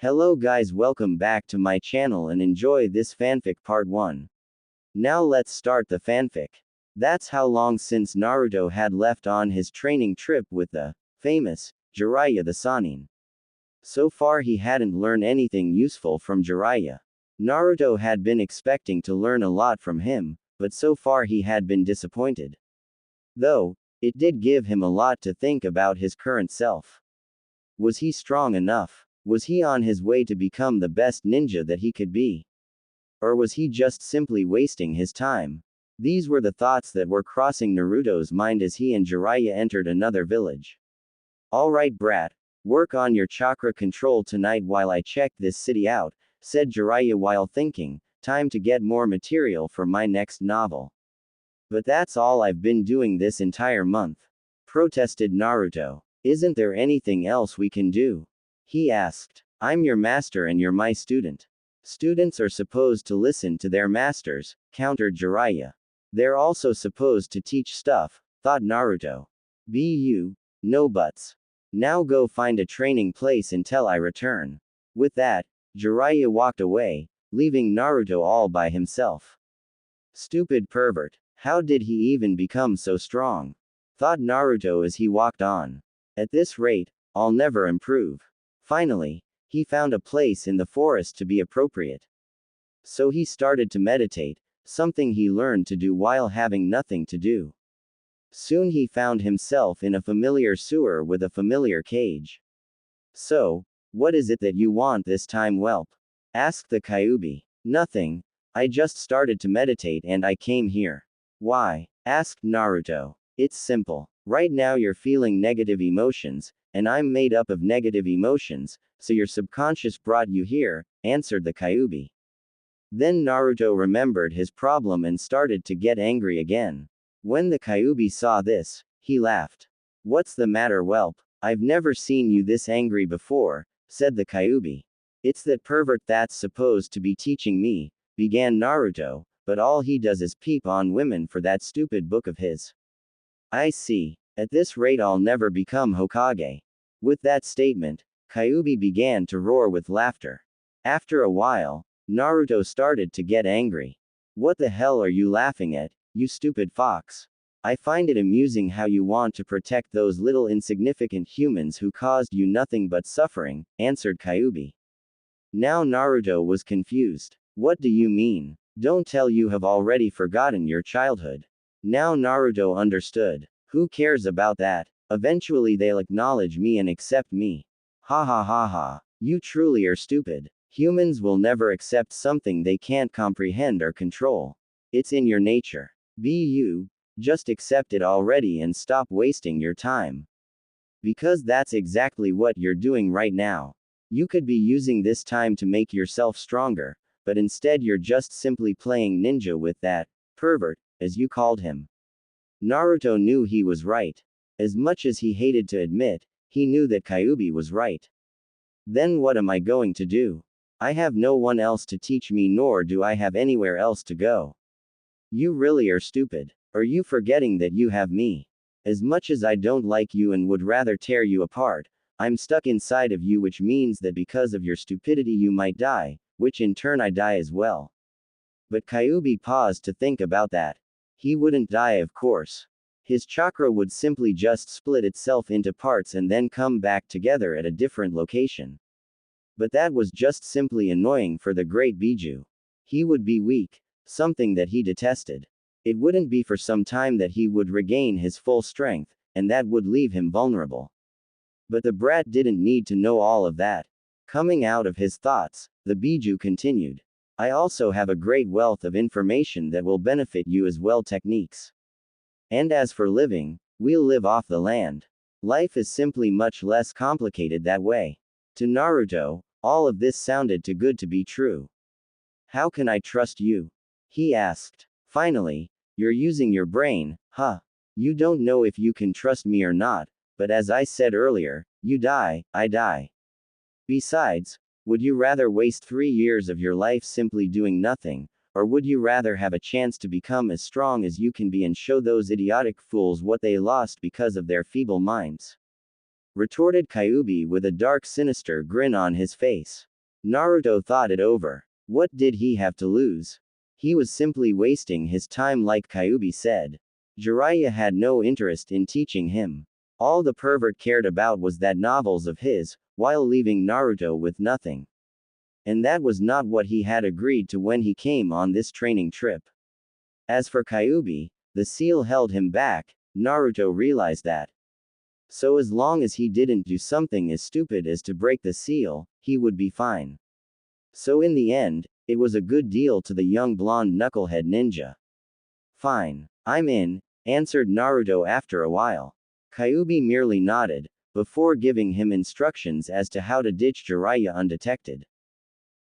Hello guys, welcome back to my channel and enjoy this fanfic part 1. Now let's start the fanfic. That's how long since Naruto had left on his training trip with the famous Jiraiya the Sannin. So far he hadn't learned anything useful from Jiraiya. Naruto had been expecting to learn a lot from him, but so far he had been disappointed. Though, it did give him a lot to think about his current self. Was he strong enough? Was he on his way to become the best ninja that he could be? Or was he just simply wasting his time? These were the thoughts that were crossing Naruto's mind as he and Jiraiya entered another village. Alright brat, work on your chakra control tonight while I check this city out, said Jiraiya while thinking, time to get more material for my next novel. But that's all I've been doing this entire month, protested Naruto. Isn't there anything else we can do? He asked. I'm your master and you're my student. Students are supposed to listen to their masters, countered Jiraiya. They're also supposed to teach stuff, thought Naruto. No buts. Now go find a training place until I return. With that, Jiraiya walked away, leaving Naruto all by himself. Stupid pervert. How did he even become so strong? Thought Naruto as he walked on. At this rate, I'll never improve. Finally, he found a place in the forest to be appropriate. So he started to meditate, something he learned to do while having nothing to do. Soon he found himself in a familiar sewer with a familiar cage. So, what is it that you want this time, whelp? Asked the Kyuubi. Nothing. I just started to meditate and I came here. Why? Asked Naruto. It's simple. Right now you're feeling negative emotions, and I'm made up of negative emotions, so your subconscious brought you here, answered the Kyuubi. Then Naruto remembered his problem and started to get angry again. When the Kyuubi saw this, he laughed. What's the matter, whelp? I've never seen you this angry before, said the Kyuubi. It's that pervert that's supposed to be teaching me, began Naruto, but all he does is peep on women for that stupid book of his. I see. At this rate I'll never become Hokage. With that statement, Kyuubi began to roar with laughter. After a while, Naruto started to get angry. What the hell are you laughing at, you stupid fox? I find it amusing how you want to protect those little insignificant humans who caused you nothing but suffering, answered Kyuubi. Now Naruto was confused. What do you mean? Don't tell you have already forgotten your childhood. Now Naruto understood. Who cares about that? Eventually they'll acknowledge me and accept me. Ha ha ha ha. You truly are stupid. Humans will never accept something they can't comprehend or control. It's in your nature. Just accept it already and stop wasting your time. Because that's exactly what you're doing right now. You could be using this time to make yourself stronger, but instead you're just simply playing ninja with that pervert, as you called him. Naruto knew he was right. As much as he hated to admit, he knew that Kyuubi was right. Then what am I going to do? I have no one else to teach me nor do I have anywhere else to go. You really are stupid. Are you forgetting that you have me? As much as I don't like you and would rather tear you apart, I'm stuck inside of you, which means that because of your stupidity you might die, which in turn I die as well. But Kyuubi paused to think about that. He wouldn't die, of course. His chakra would simply just split itself into parts and then come back together at a different location. But that was just simply annoying for the great Biju. He would be weak, something that he detested. It wouldn't be for some time that he would regain his full strength, and that would leave him vulnerable. But the brat didn't need to know all of that. Coming out of his thoughts, the Biju continued. I also have a great wealth of information that will benefit you as well, techniques. And as for living, we'll live off the land. Life is simply much less complicated that way. To Naruto, all of this sounded too good to be true. How can I trust you? He asked. Finally, you're using your brain, huh? You don't know if you can trust me or not, but as I said earlier, you die, I die. Besides, would you rather waste 3 years of your life simply doing nothing, or would you rather have a chance to become as strong as you can be and show those idiotic fools what they lost because of their feeble minds? Retorted Kyuubi with a dark sinister grin on his face. Naruto thought it over. What did he have to lose? He was simply wasting his time like Kyuubi said. Jiraiya had no interest in teaching him. All the pervert cared about was that novels of his, while leaving Naruto with nothing. And that was not what he had agreed to when he came on this training trip. As for Kyuubi, the seal held him back. Naruto realized that. So as long as he didn't do something as stupid as to break the seal, he would be fine. So in the end, it was a good deal to the young blonde knucklehead ninja. Fine. I'm in, answered Naruto after a while. Kyuubi merely nodded, before giving him instructions as to how to ditch Jiraiya undetected.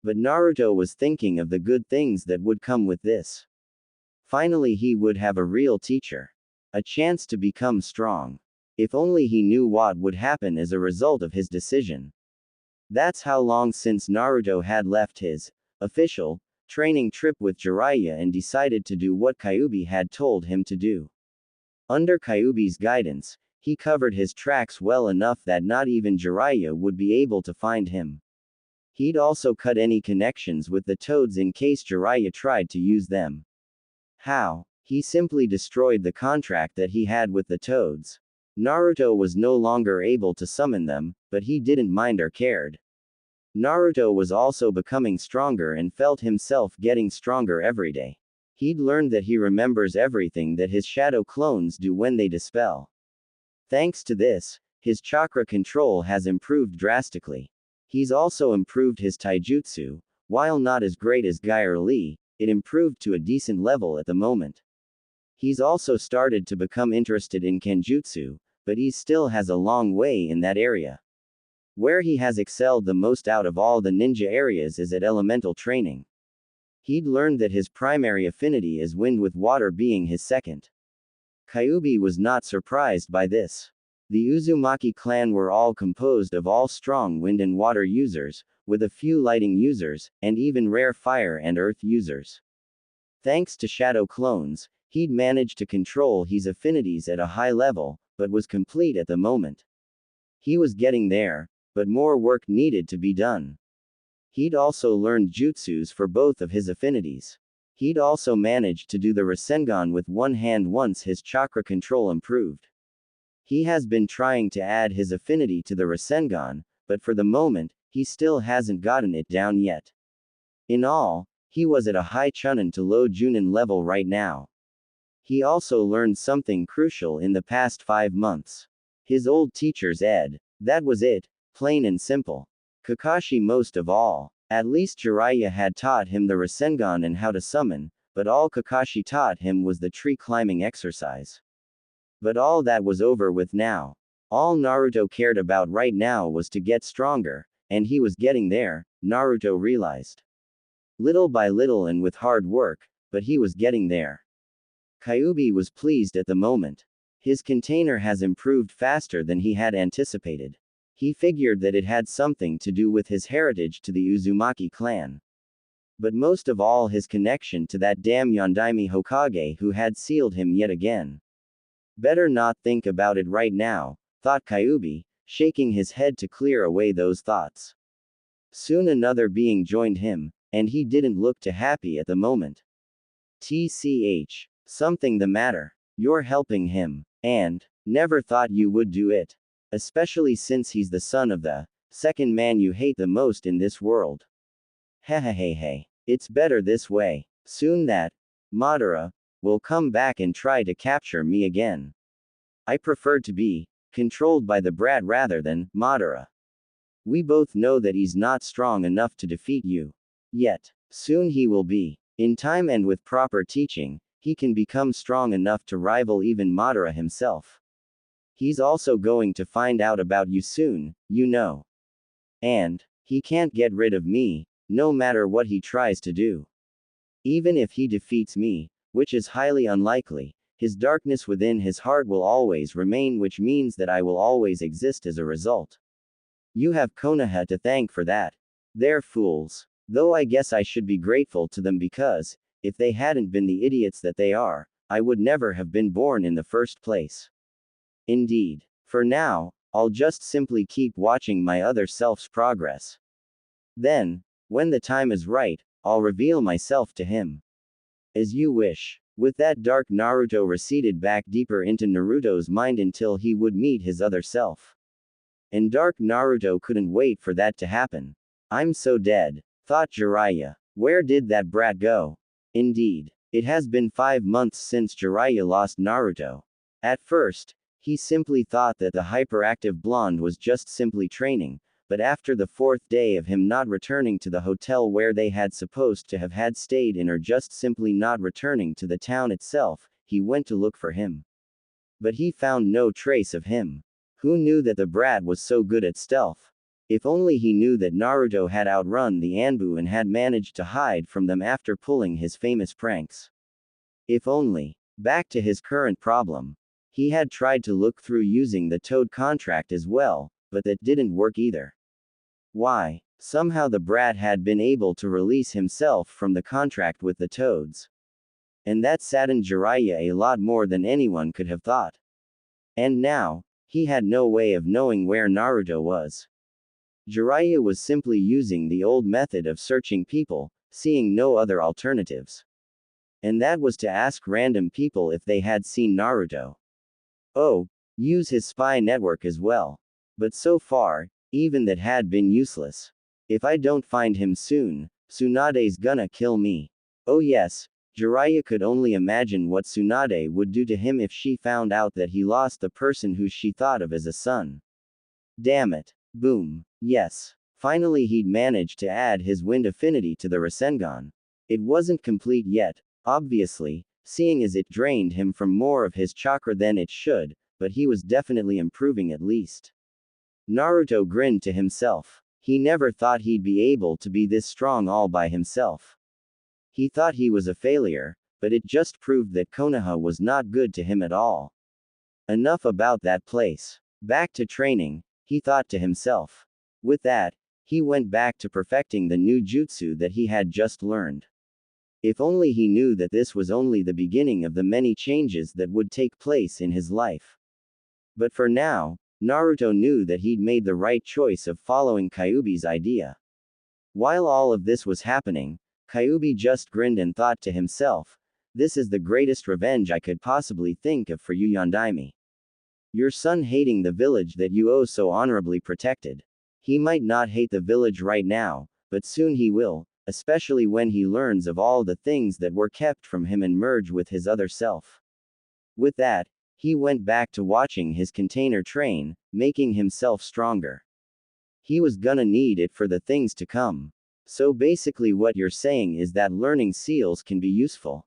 But Naruto was thinking of the good things that would come with this. Finally he would have a real teacher. A chance to become strong. If only he knew what would happen as a result of his decision. That's how long since Naruto had left his official training trip with Jiraiya and decided to do what Kyuubi had told him to do. Under Kyuubi's guidance, he covered his tracks well enough that not even Jiraiya would be able to find him. He'd also cut any connections with the toads in case Jiraiya tried to use them. How? He simply destroyed the contract that he had with the toads. Naruto was no longer able to summon them, but he didn't mind or cared. Naruto was also becoming stronger and felt himself getting stronger every day. He'd learned that he remembers everything that his shadow clones do when they dispel. Thanks to this, his chakra control has improved drastically. He's also improved his taijutsu. While not as great as Geir Lee, it improved to a decent level at the moment. He's also started to become interested in kenjutsu, but he still has a long way in that area. Where he has excelled the most out of all the ninja areas is at elemental training. He'd learned that his primary affinity is wind, with water being his second. Kyuubi was not surprised by this. The Uzumaki clan were all composed of all strong wind and water users, with a few lighting users, and even rare fire and earth users. Thanks to shadow clones, he'd managed to control his affinities at a high level, but was complete at the moment. He was getting there, but more work needed to be done. He'd also learned jutsus for both of his affinities. He'd also managed to do the Rasengan with one hand once his chakra control improved. He has been trying to add his affinity to the Rasengan, but for the moment, he still hasn't gotten it down yet. In all, he was at a high Chunin to low Junin level right now. He also learned something crucial in the past 5 months. His old teacher's ed. That was it, plain and simple. Kakashi most of all. At least Jiraiya had taught him the Rasengan and how to summon, but all Kakashi taught him was the tree climbing exercise. But all that was over with now. All Naruto cared about right now was to get stronger, and he was getting there, Naruto realized. Little by little and with hard work, but he was getting there. Kyuubi was pleased at the moment. His container has improved faster than he had anticipated. He figured that it had something to do with his heritage to the Uzumaki clan. But most of all his connection to that damn Yondaime Hokage who had sealed him yet again. Better not think about it right now, thought Kyuubi, shaking his head to clear away those thoughts. Soon another being joined him, and he didn't look too happy at the moment. TCH. Something the matter. You're helping him. And, never thought you would do it. Especially since he's the son of the second man you hate the most in this world. Hehehehe. It's better this way. Soon that Madara will come back and try to capture me again. I prefer to be controlled by the brat rather than Madara. We both know that he's not strong enough to defeat you. Yet, soon he will be. In time and with proper teaching, he can become strong enough to rival even Madara himself. He's also going to find out about you soon, you know. And he can't get rid of me, no matter what he tries to do. Even if he defeats me, which is highly unlikely, his darkness within his heart will always remain, which means that I will always exist as a result. You have Konoha to thank for that. They're fools. Though I guess I should be grateful to them because, if they hadn't been the idiots that they are, I would never have been born in the first place. Indeed. For now, I'll just simply keep watching my other self's progress. Then, When the time is right, I'll reveal myself to him. As you wish. With that, dark Naruto receded back deeper into Naruto's mind until he would meet his other self. And dark Naruto couldn't wait for that to happen. I'm so dead, thought Jiraiya. Where did that brat go? Indeed. It has been 5 months since Jiraiya lost Naruto. At first, he simply thought that the hyperactive blonde was just simply training, but after the 4th day of him not returning to the hotel where they had supposed to have had stayed in or just simply not returning to the town itself, he went to look for him. But he found no trace of him. Who knew that the brat was so good at stealth? If only he knew that Naruto had outrun the Anbu and had managed to hide from them after pulling his famous pranks. If only. Back to his current problem. He had tried to look through using the Toad contract as well, but that didn't work either. Why? Somehow the brat had been able to release himself from the contract with the Toads. And that saddened Jiraiya a lot more than anyone could have thought. And now, he had no way of knowing where Naruto was. Jiraiya was simply using the old method of searching people, seeing no other alternatives. And that was to ask random people if they had seen Naruto. Oh, use his spy network as well. But so far, even that had been useless. If I don't find him soon, Tsunade's gonna kill me. Oh yes, Jiraiya could only imagine what Tsunade would do to him if she found out that he lost the person who she thought of as a son. Damn it. Boom. Yes. Finally he'd managed to add his wind affinity to the Rasengan. It wasn't complete yet, obviously, seeing as it drained him from more of his chakra than it should, but he was definitely improving at least. Naruto grinned to himself. He never thought he'd be able to be this strong all by himself. He thought he was a failure, but it just proved that Konoha was not good to him at all. Enough about that place. Back to training, he thought to himself. With that, he went back to perfecting the new jutsu that he had just learned. If only he knew that this was only the beginning of the many changes that would take place in his life. But for now, Naruto knew that he'd made the right choice of following Kyuubi's idea. While all of this was happening, Kyuubi just grinned and thought to himself, this is the greatest revenge I could possibly think of for you Yondaime. Your son hating the village that you oh so honorably protected. He might not hate the village right now, but soon he will, especially when he learns of all the things that were kept from him and merge with his other self. With that, he went back to watching his container train, making himself stronger. He was gonna need it for the things to come. So basically what you're saying is that learning seals can be useful.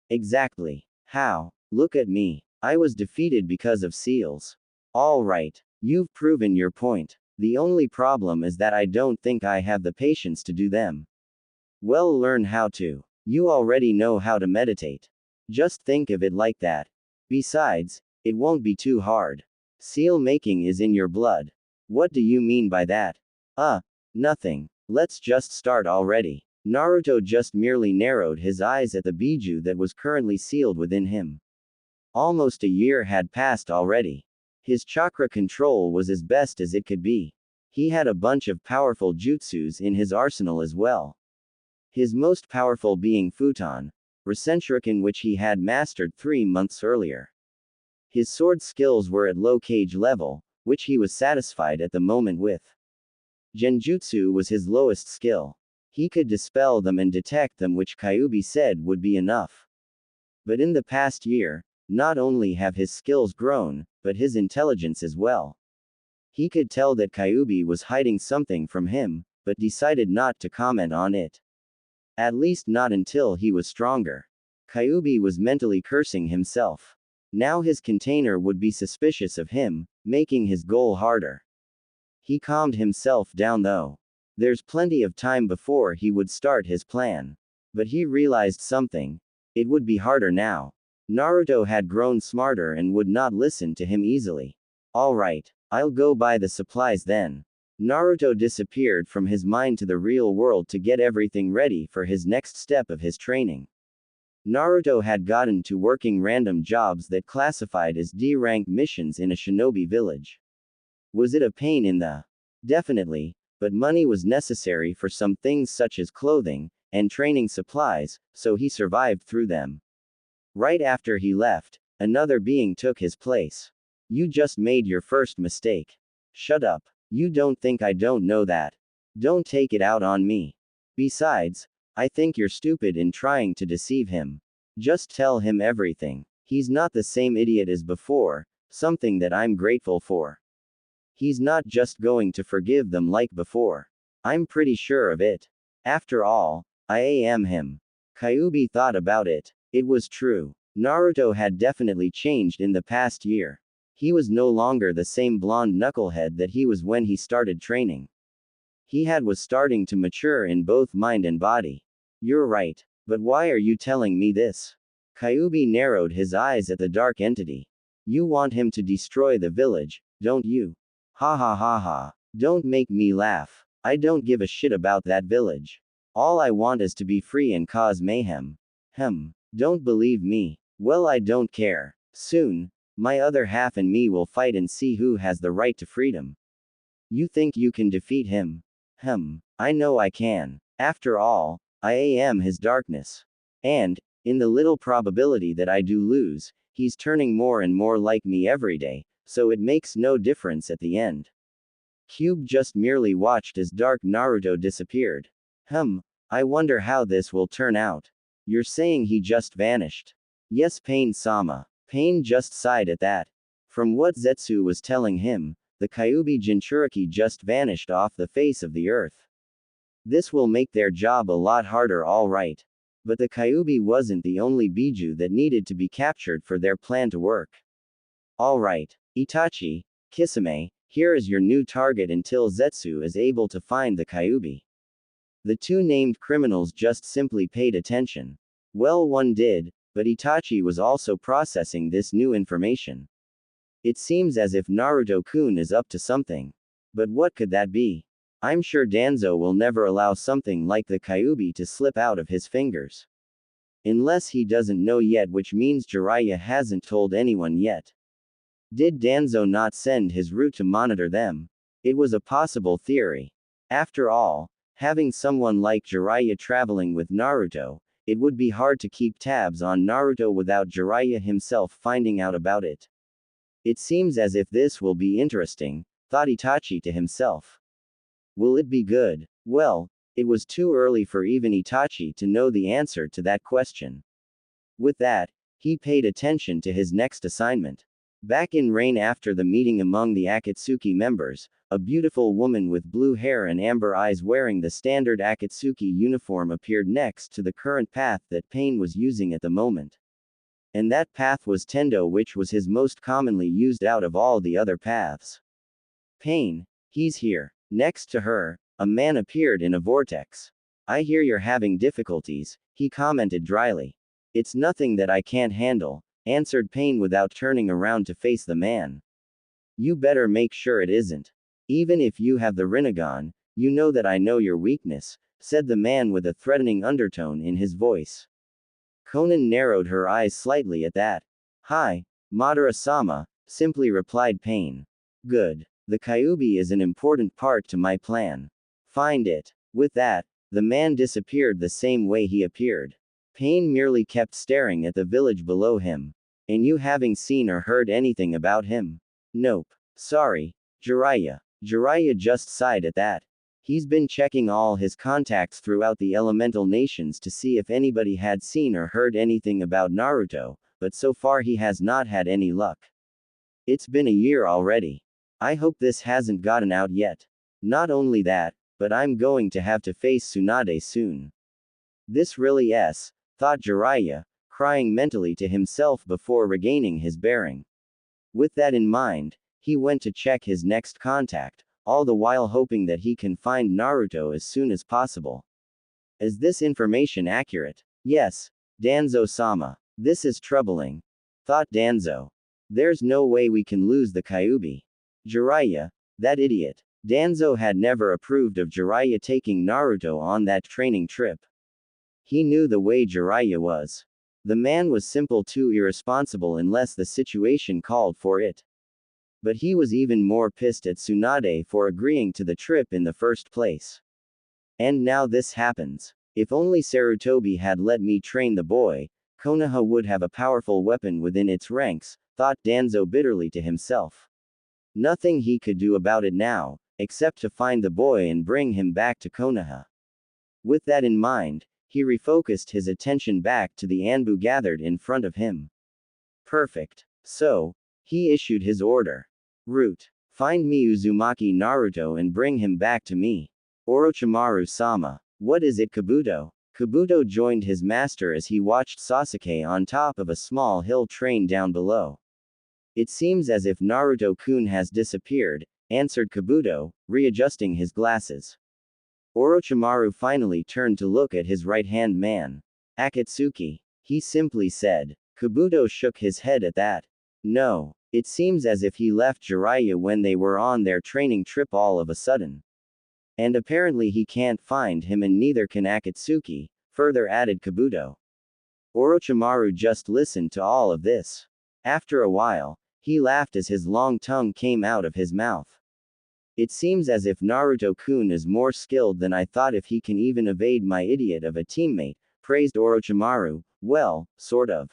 Exactly. How? Look at me. I was defeated because of seals. Alright. You've proven your point. The only problem is that I don't think I have the patience to do them. Well, learn how to. You already know how to meditate. Just think of it like that. Besides, it won't be too hard. Seal making is in your blood. What do you mean by that? Nothing. Let's just start already. Naruto just merely narrowed his eyes at the biju that was currently sealed within him. Almost a year had passed already. His chakra control was as best as it could be. He had a bunch of powerful jutsus in his arsenal as well. His most powerful being Futon, Rasenshuriken, which he had mastered 3 months earlier. His sword skills were at low cage level, which he was satisfied at the moment with. Genjutsu was his lowest skill. He could dispel them and detect them, which Kyuubi said would be enough. But in the past year, not only have his skills grown, but his intelligence as well. He could tell that Kyuubi was hiding something from him, but decided not to comment on it. At least not until he was stronger. Kyuubi was mentally cursing himself. Now his container would be suspicious of him, making his goal harder. He calmed himself down though. There's plenty of time before he would start his plan. But he realized something. It would be harder now. Naruto had grown smarter and would not listen to him easily. Alright, I'll go buy the supplies then. Naruto disappeared from his mind to the real world to get everything ready for his next step of his training. Naruto had gotten to working random jobs that classified as D-rank missions in a shinobi village. Was it a pain in the? Definitely, but money was necessary for some things such as clothing and training supplies, so he survived through them. Right after he left, another being took his place. You just made your first mistake. Shut up. You don't think I don't know that. Don't take it out on me. Besides, I think you're stupid in trying to deceive him. Just tell him everything. He's not the same idiot as before, something that I'm grateful for. He's not just going to forgive them like before. I'm pretty sure of it. After all, I am him. Kyuubi thought about it. It was true. Naruto had definitely changed in the past year. He was no longer the same blonde knucklehead that he was when he started training. He was starting to mature in both mind and body. You're right. But why are you telling me this? Kyuubi narrowed his eyes at the dark entity. You want him to destroy the village, don't you? Ha ha ha ha. Don't make me laugh. I don't give a shit about that village. All I want is to be free and cause mayhem. Don't believe me? Well, I don't care. Soon, my other half and me will fight and see who has the right to freedom. You think you can defeat him? I know I can. After all, I am his darkness. And, in the little probability that I do lose, he's turning more and more like me every day, so it makes no difference at the end. Cube just merely watched as Dark Naruto disappeared. I wonder how this will turn out. You're saying he just vanished? Yes, Pain-sama. Pain just sighed at that. From what Zetsu was telling him, the Kyuubi Jinchuriki just vanished off the face of the earth. This will make their job a lot harder, all right. But the Kyuubi wasn't the only Biju that needed to be captured for their plan to work. Alright, Itachi, Kisame, here is your new target until Zetsu is able to find the Kyuubi. The two named criminals just simply paid attention. Well, one did, but Itachi was also processing this new information. It seems as if Naruto-kun is up to something. But what could that be? I'm sure Danzo will never allow something like the Kyuubi to slip out of his fingers. Unless he doesn't know yet, which means Jiraiya hasn't told anyone yet. Did Danzo not send his route to monitor them? It was a possible theory. After all, having someone like Jiraiya traveling with Naruto, it would be hard to keep tabs on Naruto without Jiraiya himself finding out about it. It seems as if this will be interesting, thought Itachi to himself. Will it be good? Well, it was too early for even Itachi to know the answer to that question. With that, he paid attention to his next assignment. Back in Rain, after the meeting among the Akatsuki members, a beautiful woman with blue hair and amber eyes wearing the standard Akatsuki uniform appeared next to the current path that Pain was using at the moment. And that path was Tendo, which was his most commonly used out of all the other paths. Pain, he's here. Next to her, a man appeared in a vortex. I hear you're having difficulties, he commented dryly. It's nothing that I can't handle, answered Pain without turning around to face the man. You better make sure it isn't. Even if you have the Rinnegan, you know that I know your weakness, said the man with a threatening undertone in his voice. Konan narrowed her eyes slightly at that. Hi, Madara-sama, simply replied Pain. Good. The Kyuubi is an important part to my plan. Find it. With that, the man disappeared the same way he appeared. Pain merely kept staring at the village below him. And you having seen or heard anything about him? Nope. Sorry, Jiraiya. Jiraiya just sighed at that. He's been checking all his contacts throughout the elemental nations to see if anybody had seen or heard anything about Naruto, but so far he has not had any luck. It's been a year already. I hope this hasn't gotten out yet. Not only that, but I'm going to have to face Tsunade soon. This really thought Jiraiya, crying mentally to himself before regaining his bearing. With that in mind, he went to check his next contact, all the while hoping that he can find Naruto as soon as possible. Is this information accurate? Yes, Danzo-sama. This is troubling, thought Danzo. There's no way we can lose the Kyuubi. Jiraiya, that idiot. Danzo had never approved of Jiraiya taking Naruto on that training trip. He knew the way Jiraiya was. The man was simply too irresponsible unless the situation called for it. But he was even more pissed at Tsunade for agreeing to the trip in the first place. And now this happens. If only Sarutobi had let me train the boy, Konoha would have a powerful weapon within its ranks, thought Danzo bitterly to himself. Nothing he could do about it now, except to find the boy and bring him back to Konoha. With that in mind, he refocused his attention back to the Anbu gathered in front of him. Perfect. So, he issued his order. Root. Find me Uzumaki Naruto and bring him back to me. Orochimaru-sama. What is it, Kabuto? Kabuto joined his master as he watched Sasuke on top of a small hill train down below. It seems as if Naruto-kun has disappeared, answered Kabuto, readjusting his glasses. Orochimaru finally turned to look at his right-hand man. Akatsuki. He simply said. Kabuto shook his head at that. No. It seems as if he left Jiraiya when they were on their training trip all of a sudden. And apparently he can't find him and neither can Akatsuki, further added Kabuto. Orochimaru just listened to all of this. After a while, he laughed as his long tongue came out of his mouth. It seems as if Naruto-kun is more skilled than I thought if he can even evade my idiot of a teammate, praised Orochimaru. Well, sort of.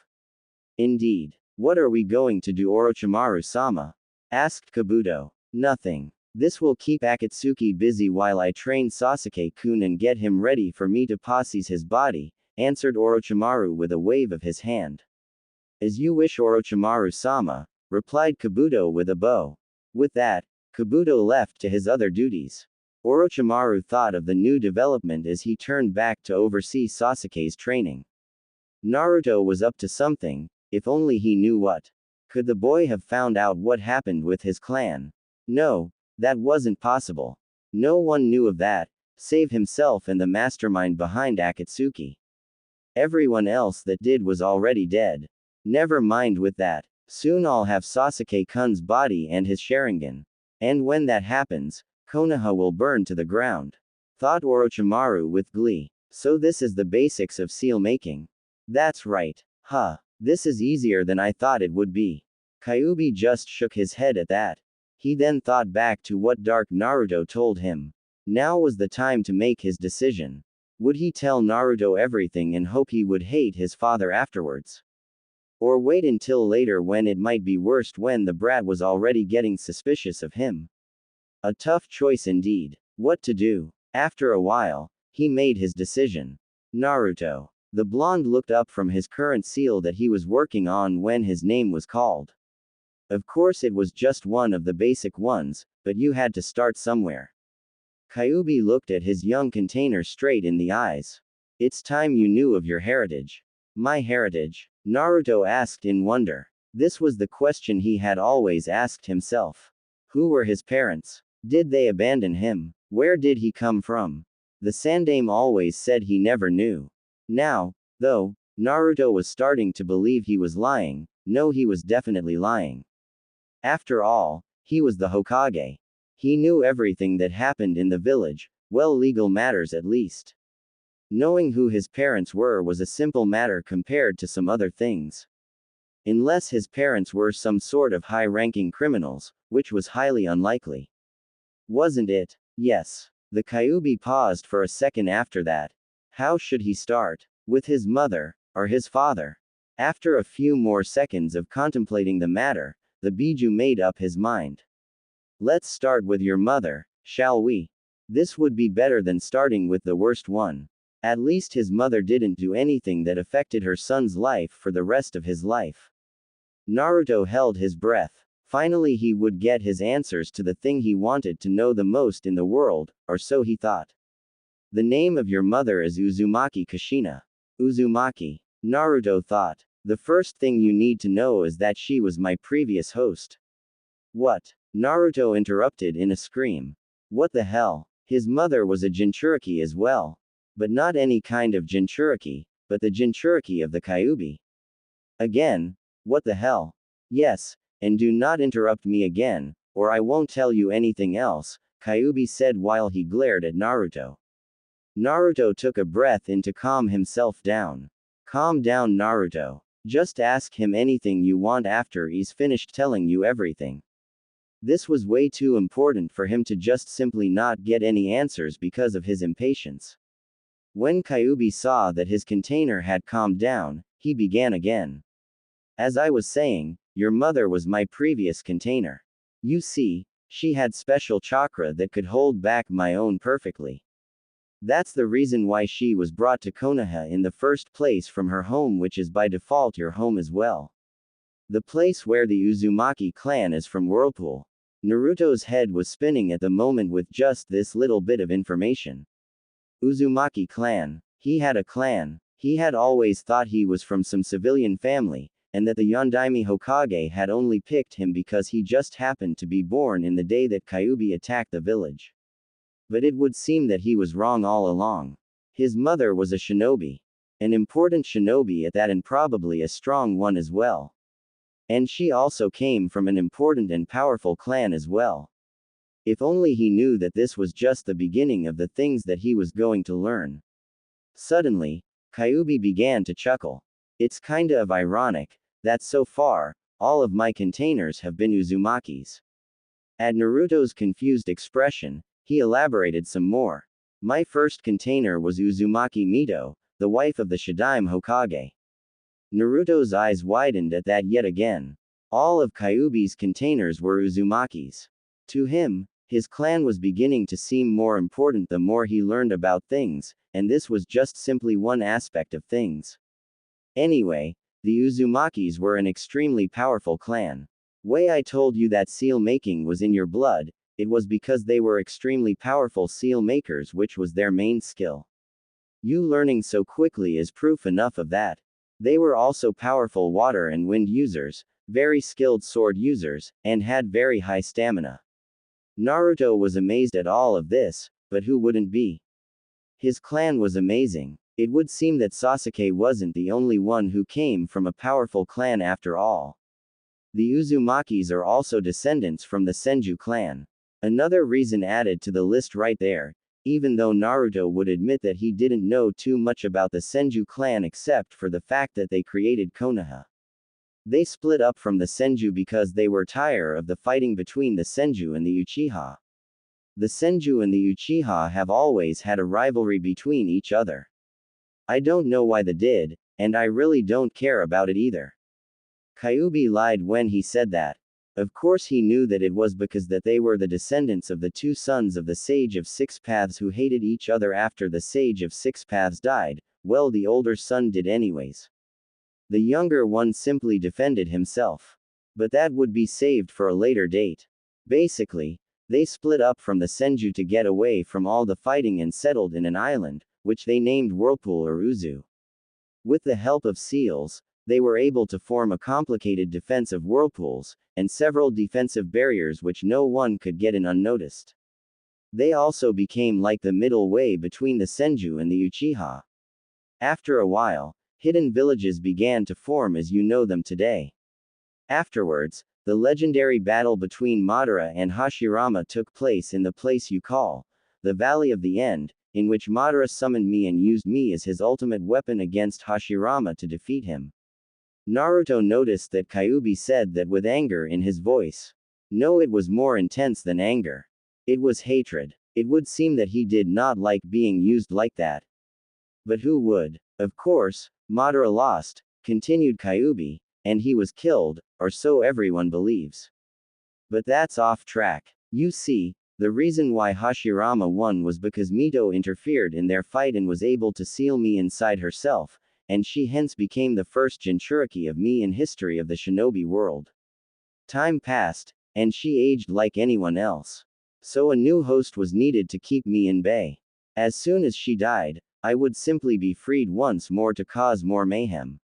Indeed. What are we going to do, Orochimaru-sama? Asked Kabuto. Nothing. This will keep Akatsuki busy while I train Sasuke-kun and get him ready for me to possess his body, answered Orochimaru with a wave of his hand. As you wish, Orochimaru-sama, replied Kabuto with a bow. With that, Kabuto left to his other duties. Orochimaru thought of the new development as he turned back to oversee Sasuke's training. Naruto was up to something, if only he knew what. Could the boy have found out what happened with his clan? No, that wasn't possible. No one knew of that, save himself and the mastermind behind Akatsuki. Everyone else that did was already dead. Never mind with that. Soon I'll have Sasuke-kun's body and his Sharingan. And when that happens, Konoha will burn to the ground. Thought Orochimaru with glee. So this is the basics of seal making. That's right. Huh. This is easier than I thought it would be. Kyuubi just shook his head at that. He then thought back to what Dark Naruto told him. Now was the time to make his decision. Would he tell Naruto everything and hope he would hate his father afterwards? Or wait until later when it might be worst, when the brat was already getting suspicious of him? A tough choice indeed. What to do? After a while, he made his decision. Naruto. The blonde looked up from his current seal that he was working on when his name was called. Of course it was just one of the basic ones, but you had to start somewhere. Kyuubi looked at his young container straight in the eyes. It's time you knew of your heritage. My heritage? Naruto asked in wonder. This was the question he had always asked himself. Who were his parents? Did they abandon him? Where did he come from? The Sandaime always said he never knew. Now, though, Naruto was starting to believe he was lying. No, he was definitely lying. After all, he was the Hokage. He knew everything that happened in the village, well, legal matters at least. Knowing who his parents were was a simple matter compared to some other things. Unless his parents were some sort of high-ranking criminals, which was highly unlikely. Wasn't it? Yes. The Kyuubi paused for a second after that. How should he start? With his mother, or his father? After a few more seconds of contemplating the matter, the Biju made up his mind. Let's start with your mother, shall we? This would be better than starting with the worst one. At least his mother didn't do anything that affected her son's life for the rest of his life. Naruto held his breath. Finally he would get his answers to the thing he wanted to know the most in the world, or so he thought. The name of your mother is Uzumaki Kushina. Uzumaki. Naruto thought. The first thing you need to know is that she was my previous host. What? Naruto interrupted in a scream. What the hell? His mother was a Jinchuriki as well. But not any kind of Jinchuriki, but the Jinchuriki of the Kyuubi. Again? What the hell? Yes, and do not interrupt me again, or I won't tell you anything else, Kyuubi said while he glared at Naruto. Naruto took a breath in to calm himself down. Calm down, Naruto. Just ask him anything you want after he's finished telling you everything. This was way too important for him to just simply not get any answers because of his impatience. When Kyubi saw that his container had calmed down, he began again. As I was saying, your mother was my previous container. You see, she had special chakra that could hold back my own perfectly. That's the reason why she was brought to Konoha in the first place from her home, which is by default your home as well. The place where the Uzumaki clan is from Whirlpool. Naruto's head was spinning at the moment with just this little bit of information. Uzumaki clan. He had a clan. He had always thought he was from some civilian family, and that the Yondaime Hokage had only picked him because he just happened to be born in the day that Kyubi attacked the village. But it would seem that he was wrong all along. His mother was a shinobi. An important shinobi at that, and probably a strong one as well. And she also came from an important and powerful clan as well. If only he knew that this was just the beginning of the things that he was going to learn. Suddenly, Kyubi began to chuckle. It's kinda of ironic that so far, all of my containers have been Uzumakis. At Naruto's confused expression, he elaborated some more. My first container was Uzumaki Mito, the wife of the Shadaime Hokage. Naruto's eyes widened at that yet again. All of Kyubi's containers were Uzumakis. To him, his clan was beginning to seem more important the more he learned about things, and this was just simply one aspect of things. Anyway, the Uzumakis were an extremely powerful clan. Way I told you that seal making was in your blood, it was because they were extremely powerful seal makers, which was their main skill. You learning so quickly is proof enough of that. They were also powerful water and wind users, very skilled sword users, and had very high stamina. Naruto was amazed at all of this, but who wouldn't be? His clan was amazing. It would seem that Sasuke wasn't the only one who came from a powerful clan after all. The Uzumakis are also descendants from the Senju clan. Another reason added to the list right there, even though Naruto would admit that he didn't know too much about the Senju clan except for the fact that they created Konoha. They split up from the Senju because they were tired of the fighting between the Senju and the Uchiha. The Senju and the Uchiha have always had a rivalry between each other. I don't know why they did, and I really don't care about it either. Kyubi lied when he said that. Of course he knew that it was because that they were the descendants of the two sons of the Sage of Six Paths who hated each other after the Sage of Six Paths died. Well, the older son did anyways. The younger one simply defended himself. But that would be saved for a later date. Basically, they split up from the Senju to get away from all the fighting and settled in an island, which they named Whirlpool or Uzu. With the help of seals, they were able to form a complicated defense of whirlpools, and several defensive barriers which no one could get in unnoticed. They also became like the middle way between the Senju and the Uchiha. After a while, hidden villages began to form as you know them today. Afterwards, the legendary battle between Madara and Hashirama took place in the place you call the Valley of the End, in which Madara summoned me and used me as his ultimate weapon against Hashirama to defeat him. Naruto noticed that Kyubi said that with anger in his voice. No, it was more intense than anger. It was hatred. It would seem that he did not like being used like that. But who would? Of course, Madara lost, continued Kyubi, and he was killed, or so everyone believes. But that's off track. You see, the reason why Hashirama won was because Mito interfered in their fight and was able to seal me inside herself, and she hence became the first Jinchuriki of me in history of the shinobi world. Time passed, and she aged like anyone else. So a new host was needed to keep me in bay. As soon as she died, I would simply be freed once more to cause more mayhem.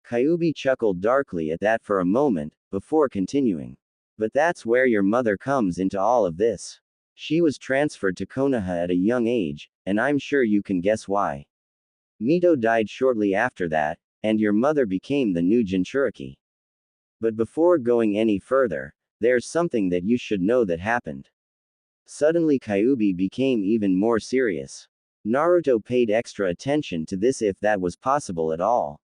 Kyubi chuckled darkly at that for a moment, before continuing. But that's where your mother comes into all of this. She was transferred to Konoha at a young age, and I'm sure you can guess why. Mito died shortly after that, and your mother became the new Jinchuriki. But before going any further, there's something that you should know that happened. Suddenly Kyubi became even more serious. Naruto paid extra attention to this if that was possible at all.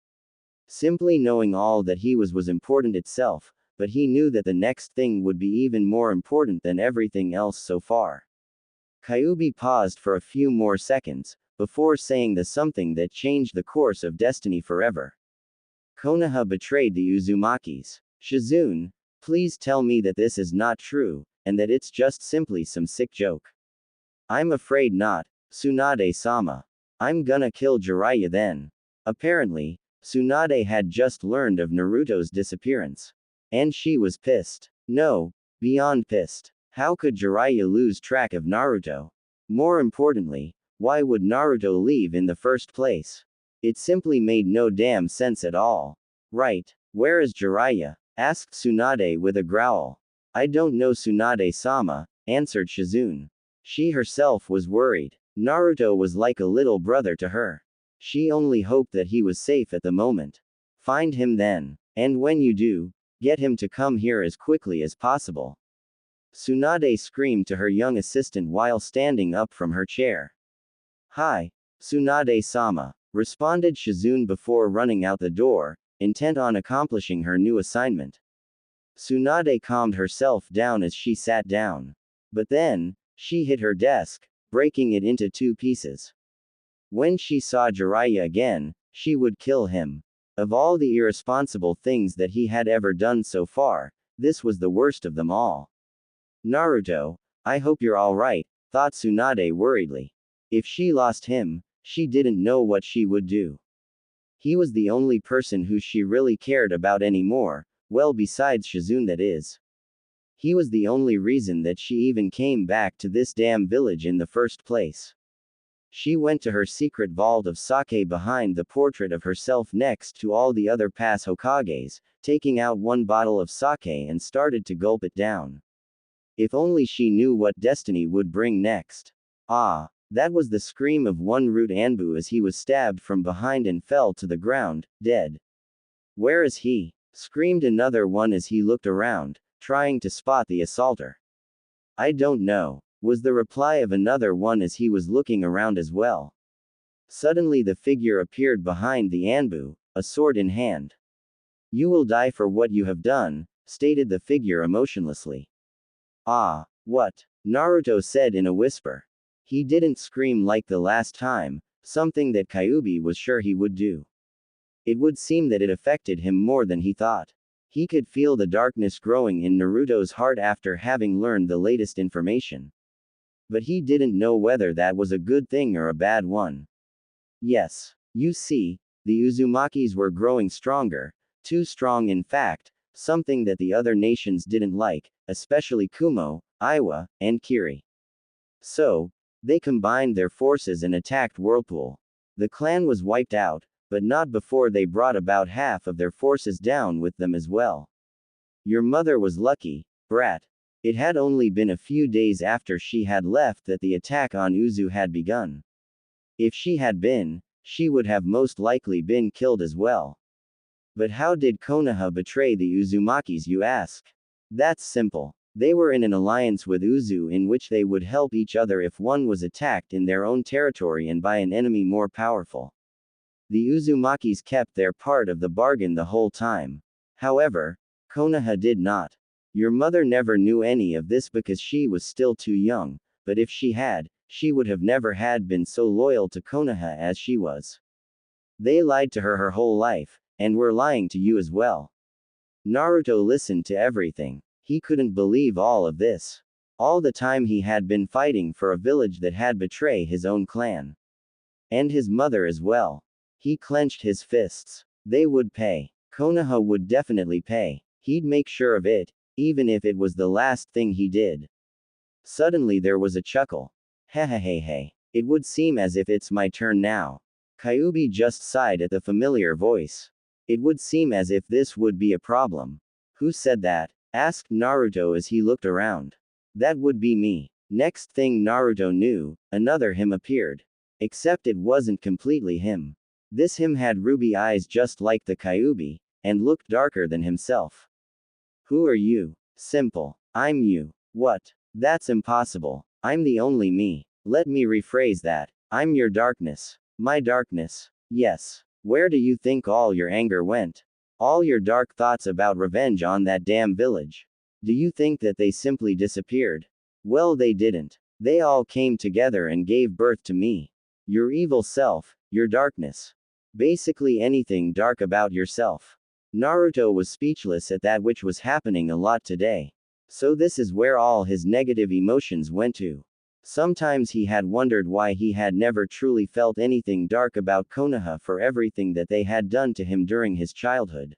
Simply knowing all that he was important itself, but he knew that the next thing would be even more important than everything else so far. Kyuubi paused for a few more seconds, before saying the something that changed the course of destiny forever. Konoha betrayed the Uzumakis. Shizune, please tell me that this is not true, and that it's just simply some sick joke. I'm afraid not, Tsunade-sama. I'm gonna kill Jiraiya then. Apparently, Tsunade had just learned of Naruto's disappearance. And she was pissed. No, beyond pissed. How could Jiraiya lose track of Naruto? More importantly, why would Naruto leave in the first place? It simply made no damn sense at all. Right, where is Jiraiya? Asked Tsunade with a growl. I don't know, Tsunade-sama, answered Shizune. She herself was worried. Naruto was like a little brother to her. She only hoped that he was safe at the moment. Find him then. And when you do, get him to come here as quickly as possible. Tsunade screamed to her young assistant while standing up from her chair. Hi, Tsunade-sama, responded Shizune before running out the door, intent on accomplishing her new assignment. Tsunade calmed herself down as she sat down. But then, she hit her desk, breaking it into 2 pieces. When she saw Jiraiya again, she would kill him. Of all the irresponsible things that he had ever done so far, this was the worst of them all. Naruto, I hope you're alright, thought Tsunade worriedly. If she lost him, she didn't know what she would do. He was the only person who she really cared about anymore, well, besides Shizune, that is. He was the only reason that she even came back to this damn village in the first place. She went to her secret vault of sake behind the portrait of herself next to all the other past Hokages, taking out 1 bottle of sake and started to gulp it down. If only she knew what destiny would bring next. Ah, that was the scream of one Root Anbu as he was stabbed from behind and fell to the ground, dead. Where is he? Screamed another one as he looked around, trying to spot the assaulter. I don't know, was the reply of another one as he was looking around as well. Suddenly the figure appeared behind the Anbu, a sword in hand. You will die for what you have done, stated the figure emotionlessly. Ah, what? Naruto said in a whisper. He didn't scream like the last time, something that Kyuubi was sure he would do. It would seem that it affected him more than he thought. He could feel the darkness growing in Naruto's heart after having learned the latest information. But he didn't know whether that was a good thing or a bad one. Yes. You see, the Uzumakis were growing stronger, too strong in fact, something that the other nations didn't like, especially Kumo, Iwa, and Kiri. So, they combined their forces and attacked Whirlpool. The clan was wiped out, but not before they brought about half of their forces down with them as well. Your mother was lucky, brat. It had only been a few days after she had left that the attack on Uzu had begun. If she had been, she would have most likely been killed as well. But how did Konoha betray the Uzumakis, you ask? That's simple. They were in an alliance with Uzu in which they would help each other if one was attacked in their own territory and by an enemy more powerful. The Uzumakis kept their part of the bargain the whole time. However, Konoha did not. Your mother never knew any of this because she was still too young, but if she had, she would have never had been so loyal to Konoha as she was. They lied to her whole life, and were lying to you as well. Naruto listened to everything. He couldn't believe all of this. All the time he had been fighting for a village that had betrayed his own clan. And his mother as well. He clenched his fists. They would pay. Konoha would definitely pay. He'd make sure of it, even if it was the last thing he did. Suddenly there was a chuckle. Hehehehe. It would seem as if it's my turn now. Kyuubi just sighed at the familiar voice. It would seem as if this would be a problem. Who said that? Asked Naruto as he looked around. That would be me. Next thing Naruto knew, another him appeared. Except it wasn't completely him. This him had ruby eyes just like the Kyuubi, and looked darker than himself. Who are you? Simple. I'm you. What? That's impossible. I'm the only me. Let me rephrase that. I'm your darkness. My darkness. Yes. Where do you think all your anger went? All your dark thoughts about revenge on that damn village. Do you think that they simply disappeared? Well, they didn't. They all came together and gave birth to me. Your evil self, your darkness. Basically anything dark about yourself. Naruto was speechless at that, which was happening a lot today. So this is where all his negative emotions went to. Sometimes he had wondered why he had never truly felt anything dark about Konoha for everything that they had done to him during his childhood.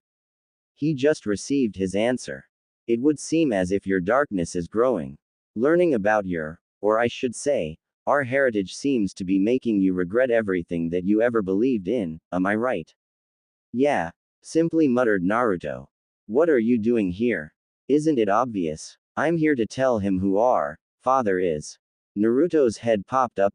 He just received his answer. It would seem as if your darkness is growing. Learning about your, or I should say, our heritage seems to be making you regret everything that you ever believed in, am I right? Yeah, simply muttered Naruto. What are you doing here? Isn't it obvious? I'm here to tell him who our father is. Naruto's head popped up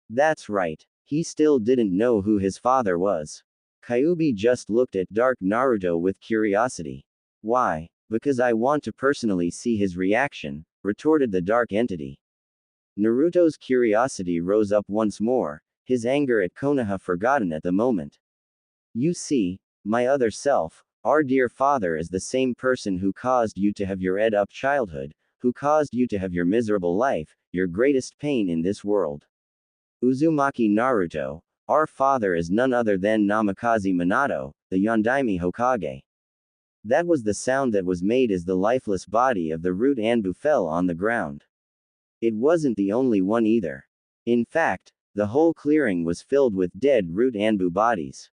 that's right. He still didn't know who his father was. Kyuubi just looked at Dark Naruto with curiosity. Why? Because I want to personally see his reaction, retorted the dark entity. Naruto's curiosity rose up once more, his anger at Konoha forgotten at the moment. You see, my other self, our dear father is the same person who caused you to have your ed-up childhood, who caused you to have your miserable life, your greatest pain in this world. Uzumaki Naruto, our father is none other than Namikaze Minato, the Yondaime Hokage. That was the sound that was made as the lifeless body of the root Anbu fell on the ground. It wasn't the only one either. In fact, the whole clearing was filled with dead root Anbu bodies.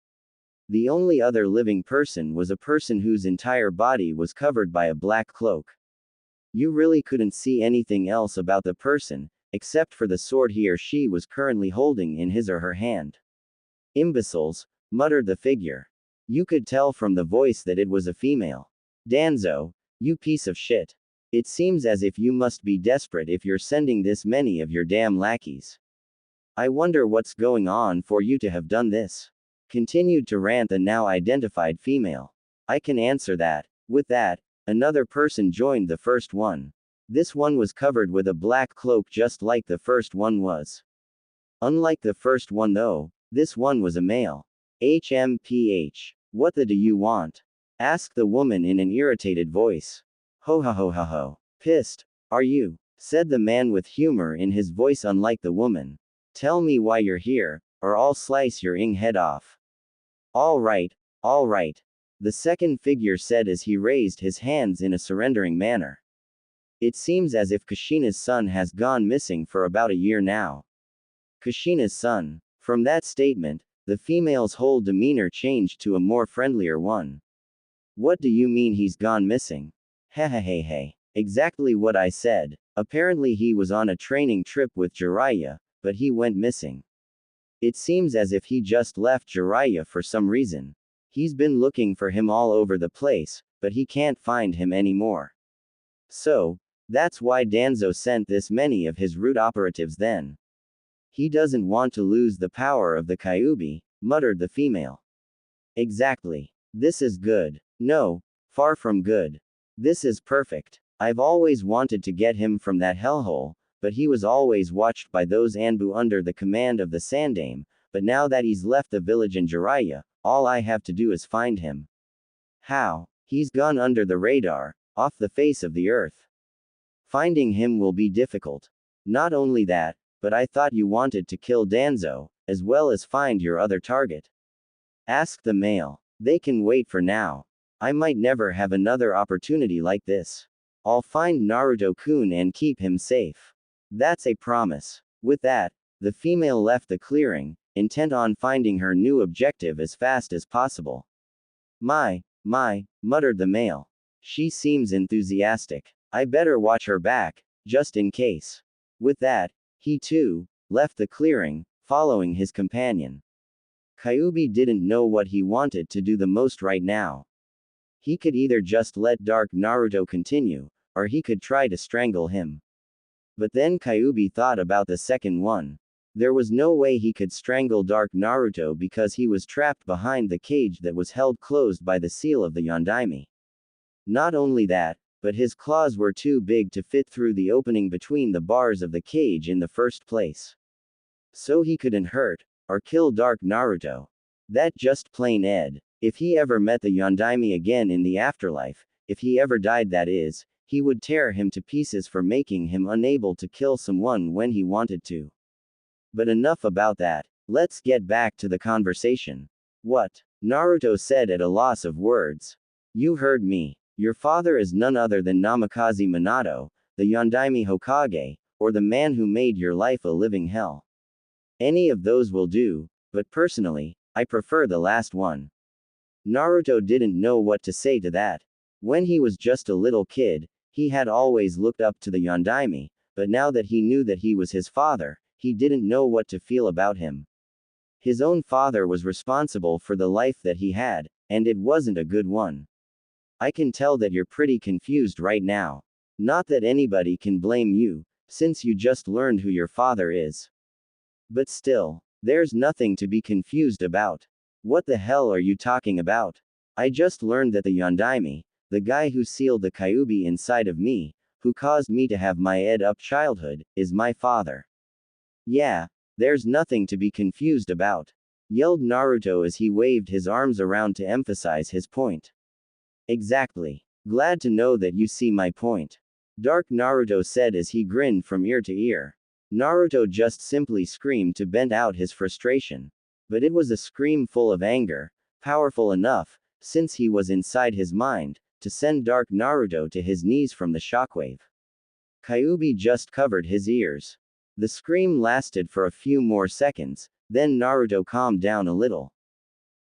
The only other living person was a person whose entire body was covered by a black cloak. You really couldn't see anything else about the person, except for the sword he or she was currently holding in his or her hand. Imbeciles, muttered the figure. You could tell from the voice that it was a female. Danzo, you piece of shit. It seems as if you must be desperate if you're sending this many of your damn lackeys. I wonder what's going on for you to have done this. Continued to rant the now identified female. I can answer that. With that, another person joined the first one. This one was covered with a black cloak just like the first one was. Unlike the first one though, this one was a male. HMPH. What the do you want? Asked the woman in an irritated voice. Ho ho ho ho ho. Pissed, are you? Said the man with humor in his voice unlike the woman. Tell me why you're here, or I'll slice your head off. All right, the second figure said as he raised his hands in a surrendering manner. It seems as if Kushina's son has gone missing for about a year now. Kushina's son. From that statement, the female's whole demeanor changed to a more friendlier one. What do you mean he's gone missing? Hehehehe. Exactly what I said. Apparently he was on a training trip with Jiraiya, but he went missing. It seems as if he just left Jiraiya for some reason. He's been looking for him all over the place, but he can't find him anymore. So, that's why Danzo sent this many of his root operatives then. He doesn't want to lose the power of the Kyuubi, muttered the female. Exactly. This is good. No, far from good. This is perfect. I've always wanted to get him from that hellhole, but he was always watched by those Anbu under the command of the Sandaime, but now that he's left the village in Jiraiya, all I have to do is find him. How? He's gone under the radar, off the face of the earth. Finding him will be difficult. Not only that, but I thought you wanted to kill Danzo, as well as find your other target. Asked the male. They can wait for now. I might never have another opportunity like this. I'll find Naruto-kun and keep him safe. That's a promise. With that, the female left the clearing, intent on finding her new objective as fast as possible. My, muttered the male. She seems enthusiastic. I better watch her back, just in case. With that, he too, left the clearing, following his companion. Kyuubi didn't know what he wanted to do the most right now. He could either just let Dark Naruto continue, or he could try to strangle him. But then Kyuubi thought about the second one. There was no way he could strangle Dark Naruto because he was trapped behind the cage that was held closed by the seal of the Yondaime. Not only that, but his claws were too big to fit through the opening between the bars of the cage in the first place. So he couldn't hurt, or kill Dark Naruto. That just plain Ed. If he ever met the Yondaime again in the afterlife, if he ever died that is, he would tear him to pieces for making him unable to kill someone when he wanted to. But enough about that. Let's get back to the conversation. What? Naruto said at a loss of words. You heard me. Your father is none other than Namikaze Minato, the Yondaime Hokage, or the man who made your life a living hell. Any of those will do, but personally, I prefer the last one. Naruto didn't know what to say to that. When he was just a little kid, he had always looked up to the Yondaime, but now that he knew that he was his father, he didn't know what to feel about him. His own father was responsible for the life that he had, and it wasn't a good one. I can tell that you're pretty confused right now. Not that anybody can blame you, since you just learned who your father is. But still, there's nothing to be confused about. What the hell are you talking about? I just learned that the Yondaime, the guy who sealed the Kyuubi inside of me, who caused me to have my ed-up childhood, is my father. Yeah, there's nothing to be confused about, yelled Naruto as he waved his arms around to emphasize his point. Exactly. Glad to know that you see my point. Dark Naruto said as he grinned from ear to ear. Naruto just simply screamed to vent out his frustration. But it was a scream full of anger, powerful enough, since he was inside his mind, to send Dark Naruto to his knees from the shockwave. Kyuubi just covered his ears. The scream lasted for a few more seconds, then Naruto calmed down a little.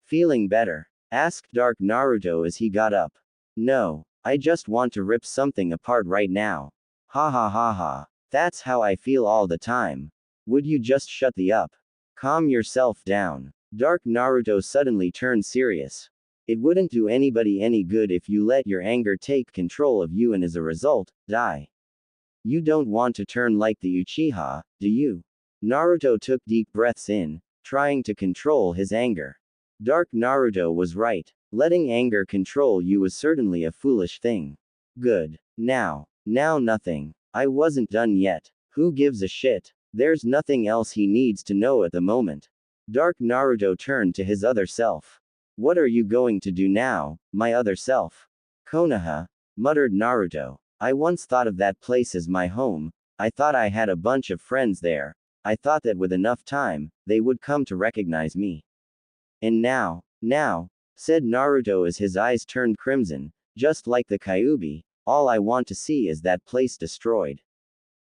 Feeling better? Asked Dark Naruto as he got up. No, I just want to rip something apart right now. Ha ha ha ha. That's how I feel all the time. Would you just shut the up? Calm yourself down. Dark Naruto suddenly turned serious. It wouldn't do anybody any good if you let your anger take control of you and as a result, die. You don't want to turn like the Uchiha, do you? Naruto took deep breaths in, trying to control his anger. Dark Naruto was right. Letting anger control you was certainly a foolish thing. Good. Now nothing. I wasn't done yet. Who gives a shit? There's nothing else he needs to know at the moment. Dark Naruto turned to his other self. What are you going to do now, my other self? Konoha, muttered Naruto. I once thought of that place as my home. I thought I had a bunch of friends there. I thought that with enough time, they would come to recognize me. And now, said Naruto as his eyes turned crimson, just like the Kyuubi, all I want to see is that place destroyed.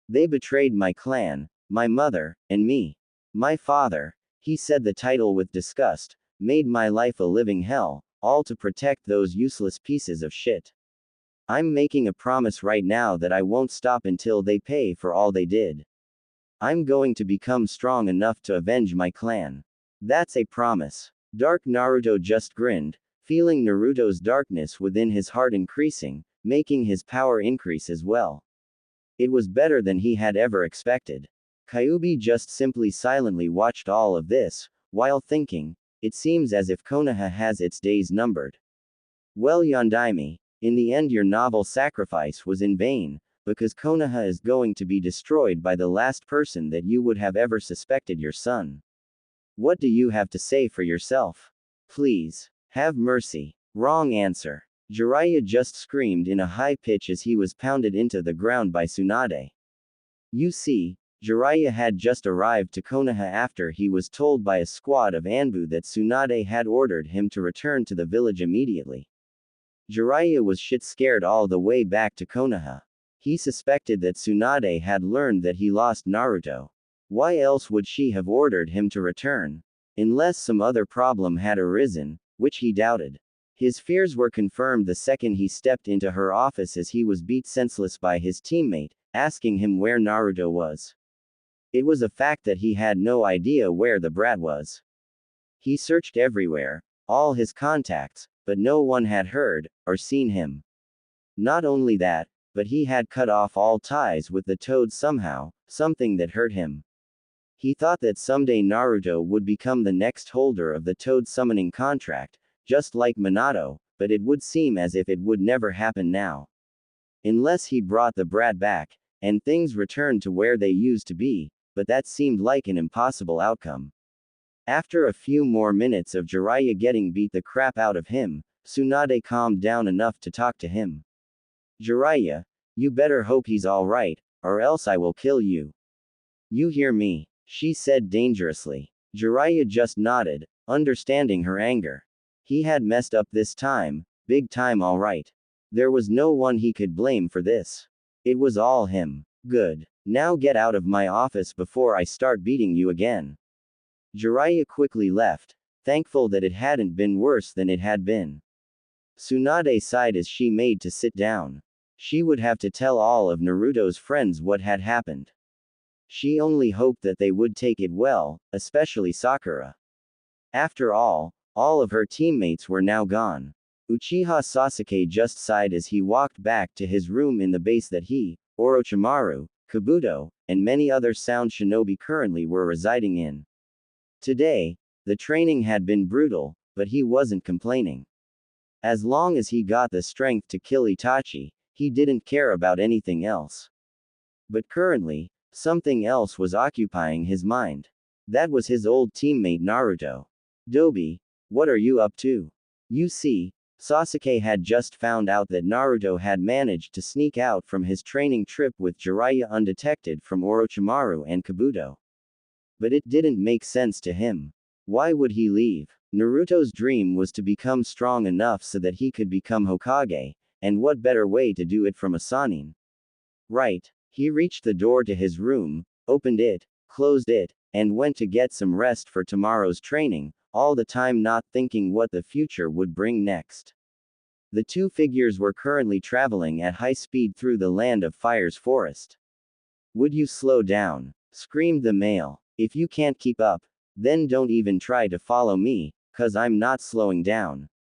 They betrayed my clan, my mother, and me. My father, he said the title with disgust, made my life a living hell, all to protect those useless pieces of shit. I'm making a promise right now that I won't stop until they pay for all they did. I'm going to become strong enough to avenge my clan. That's a promise. Dark Naruto just grinned, feeling Naruto's darkness within his heart increasing, making his power increase as well. It was better than he had ever expected. Kyuubi just simply silently watched all of this, while thinking, it seems as if Konoha has its days numbered. Well, Yondaime, in the end your novel sacrifice was in vain, because Konoha is going to be destroyed by the last person that you would have ever suspected, your son. What do you have to say for yourself? Please, have mercy. Wrong answer. Jiraiya just screamed in a high pitch as he was pounded into the ground by Tsunade. You see, Jiraiya had just arrived to Konoha after he was told by a squad of Anbu that Tsunade had ordered him to return to the village immediately. Jiraiya was shit scared all the way back to Konoha. He suspected that Tsunade had learned that he lost Naruto. Why else would she have ordered him to return? Unless some other problem had arisen, which he doubted. His fears were confirmed the second he stepped into her office as he was beat senseless by his teammate, asking him where Naruto was. It was a fact that he had no idea where the brat was. He searched everywhere, all his contacts, but no one had heard or seen him. Not only that, but he had cut off all ties with the Toad somehow, something that hurt him. He thought that someday Naruto would become the next holder of the Toad summoning contract, just like Minato, but it would seem as if it would never happen now. Unless he brought the brat back, and things returned to where they used to be, but that seemed like an impossible outcome. After a few more minutes of Jiraiya getting beat the crap out of him, Tsunade calmed down enough to talk to him. Jiraiya, you better hope he's alright, or else I will kill you. You hear me? She said dangerously. Jiraiya just nodded, understanding her anger. He had messed up this time, big time alright. There was no one he could blame for this. It was all him. Good. Now get out of my office before I start beating you again. Jiraiya quickly left, thankful that it hadn't been worse than it had been. Tsunade sighed as she made to sit down. She would have to tell all of Naruto's friends what had happened. She only hoped that they would take it well, especially Sakura. After all of her teammates were now gone. Uchiha Sasuke just sighed as he walked back to his room in the base that he, Orochimaru, Kabuto, and many other sound shinobi currently were residing in. Today, the training had been brutal, but he wasn't complaining. As long as he got the strength to kill Itachi, he didn't care about anything else. But currently, something else was occupying his mind. That was his old teammate Naruto. Dobi, what are you up to? You see, Sasuke had just found out that Naruto had managed to sneak out from his training trip with Jiraiya undetected from Orochimaru and Kabuto. But it didn't make sense to him. Why would he leave? Naruto's dream was to become strong enough so that he could become Hokage, and what better way to do it from a Sannin? Right. He reached the door to his room, opened it, closed it, and went to get some rest for tomorrow's training, all the time not thinking what the future would bring next. The two figures were currently traveling at high speed through the Land of Fire's forest. Would you slow down? Screamed the male. If you can't keep up, then don't even try to follow me, 'cause I'm not slowing down.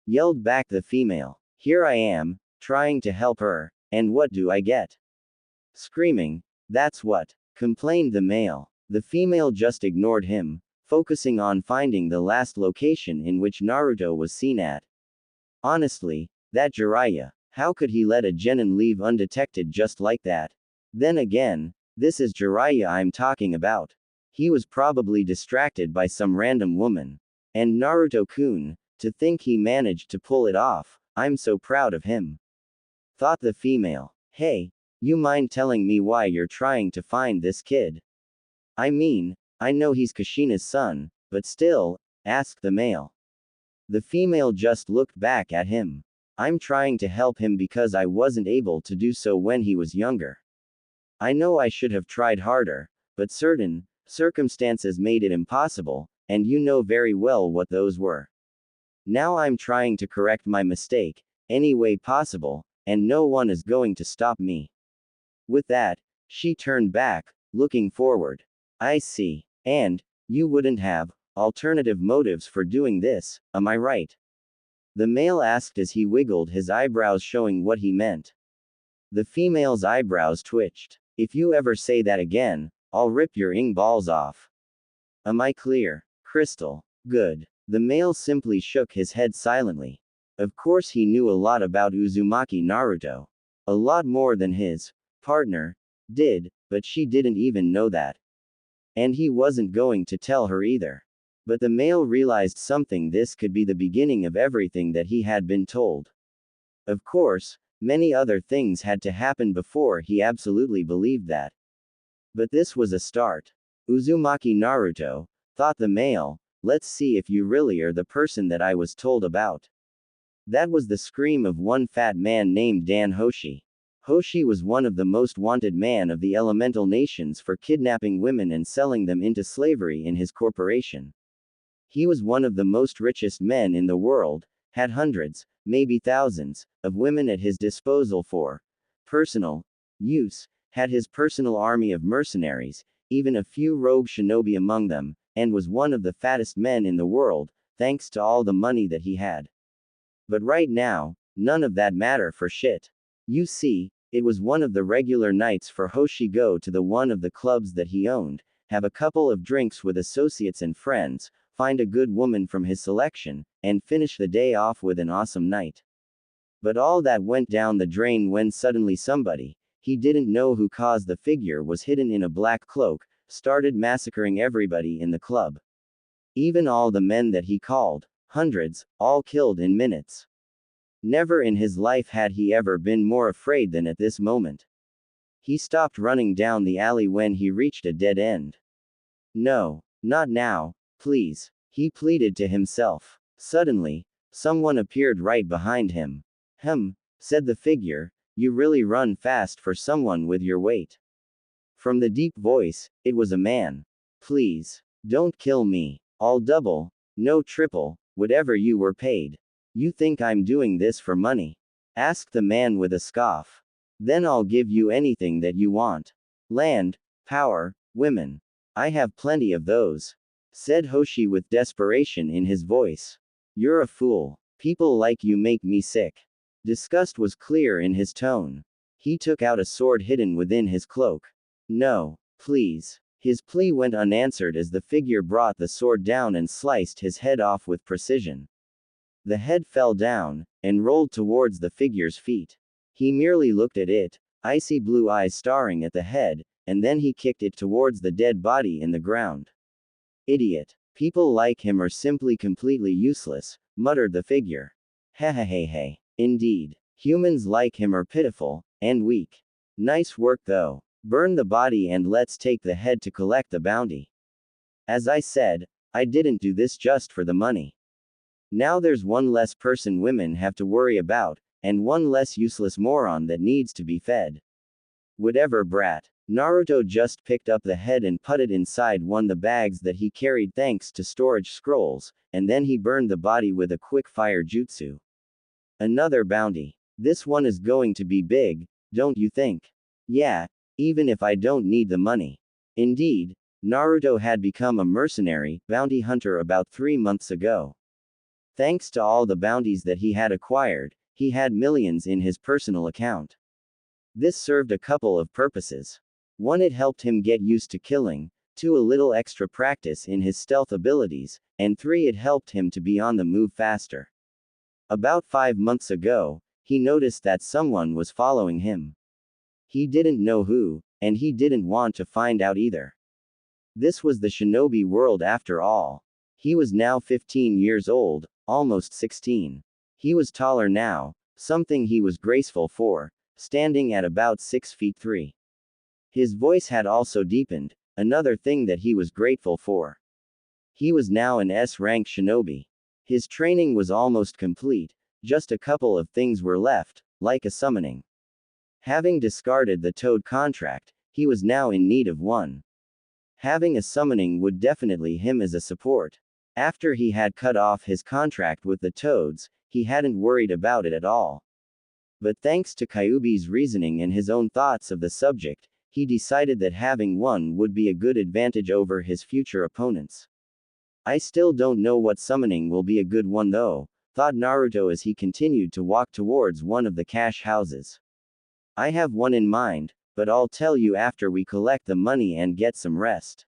Yelled back the female. Here I am, trying to help her, and what do I get? Screaming. That's what, complained the male. The female just ignored him, focusing on finding the last location in which Naruto was seen at. Honestly, that Jiraiya, how could he let a genin leave undetected just like that? Then again, this is Jiraiya I'm talking about. He was probably distracted by some random woman. And Naruto-kun, to think he managed to pull it off, I'm so proud of him. Thought the female. Hey, you mind telling me why you're trying to find this kid? I mean, I know he's Kushina's son, but still, asked the male. The female just looked back at him. I'm trying to help him because I wasn't able to do so when he was younger. I know I should have tried harder, but certain circumstances made it impossible, and you know very well what those were. Now I'm trying to correct my mistake, any way possible, and no one is going to stop me. With that, she turned back, looking forward. I see. And, you wouldn't have alternative motives for doing this, am I right? The male asked as he wiggled his eyebrows showing what he meant. The female's eyebrows twitched. If you ever say that again, I'll rip your balls off. Am I clear? Crystal. Good. The male simply shook his head silently. Of course he knew a lot about Uzumaki Naruto. A lot more than his partner did, but she didn't even know that. And he wasn't going to tell her either. But the male realized something, this could be the beginning of everything that he had been told. Of course, many other things had to happen before he absolutely believed that. But this was a start. Uzumaki Naruto, thought the male, let's see if you really are the person that I was told about. That was the scream of one fat man named Dan Hoshi. Hoshi was one of the most wanted men of the elemental nations for kidnapping women and selling them into slavery in his corporation. He was one of the most richest men in the world, had hundreds, maybe thousands, of women at his disposal for personal use, had his personal army of mercenaries, even a few rogue shinobi among them, and was one of the fattest men in the world, thanks to all the money that he had. But right now, none of that matter for shit. You see, it was one of the regular nights for Hoshi go to the one of the clubs that he owned, have a couple of drinks with associates and friends, find a good woman from his selection, and finish the day off with an awesome night. But all that went down the drain when suddenly somebody, he didn't know who caused the figure was hidden in a black cloak, started massacring everybody in the club. Even all the men that he called, hundreds, all killed in minutes. Never in his life had he ever been more afraid than at this moment. He stopped running down the alley when he reached a dead end. No, not now, please, he pleaded to himself. Suddenly, someone appeared right behind him. Said the figure, you really run fast for someone with your weight. From the deep voice, it was a man. Please, don't kill me. I'll double, no triple, whatever you were paid. You think I'm doing this for money? Asked the man with a scoff. Then I'll give you anything that you want. Land, power, women. I have plenty of those. Said Hoshi with desperation in his voice. You're a fool. People like you make me sick. Disgust was clear in his tone. He took out a sword hidden within his cloak. No, please. His plea went unanswered as the figure brought the sword down and sliced his head off with precision. The head fell down, and rolled towards the figure's feet. He merely looked at it, icy blue eyes staring at the head, and then he kicked it towards the dead body in the ground. Idiot. People like him are simply completely useless, muttered the figure. Hehehehe. Indeed. Humans like him are pitiful, and weak. Nice work though. Burn the body and let's take the head to collect the bounty. As I said, I didn't do this just for the money. Now there's one less person women have to worry about, and one less useless moron that needs to be fed. Whatever brat. Naruto just picked up the head and put it inside one of the bags that he carried thanks to storage scrolls, and then he burned the body with a quick fire jutsu. Another bounty. This one is going to be big, don't you think? Yeah, even if I don't need the money. Indeed, Naruto had become a mercenary, bounty hunter about 3 months ago. Thanks to all the bounties that he had acquired, he had millions in his personal account. This served a couple of purposes. 1. It helped him get used to killing, 2. A little extra practice in his stealth abilities, and 3. It helped him to be on the move faster. About 5 months ago, he noticed that someone was following him. He didn't know who, and he didn't want to find out either. This was the shinobi world after all. He was now 15 years old, almost 16. He was taller now, something he was graceful for, standing at about 6 feet 3. His voice had also deepened, another thing that he was grateful for. He was now an S-rank shinobi. His training was almost complete, just a couple of things were left, like a summoning. Having discarded the toad contract, he was now in need of one. Having a summoning would definitely him as a support. After he had cut off his contract with the toads, he hadn't worried about it at all. But thanks to Kyuubi's reasoning and his own thoughts of the subject, he decided that having one would be a good advantage over his future opponents. I still don't know what summoning will be a good one though, thought Naruto as he continued to walk towards one of the cash houses. I have one in mind, but I'll tell you after we collect the money and get some rest.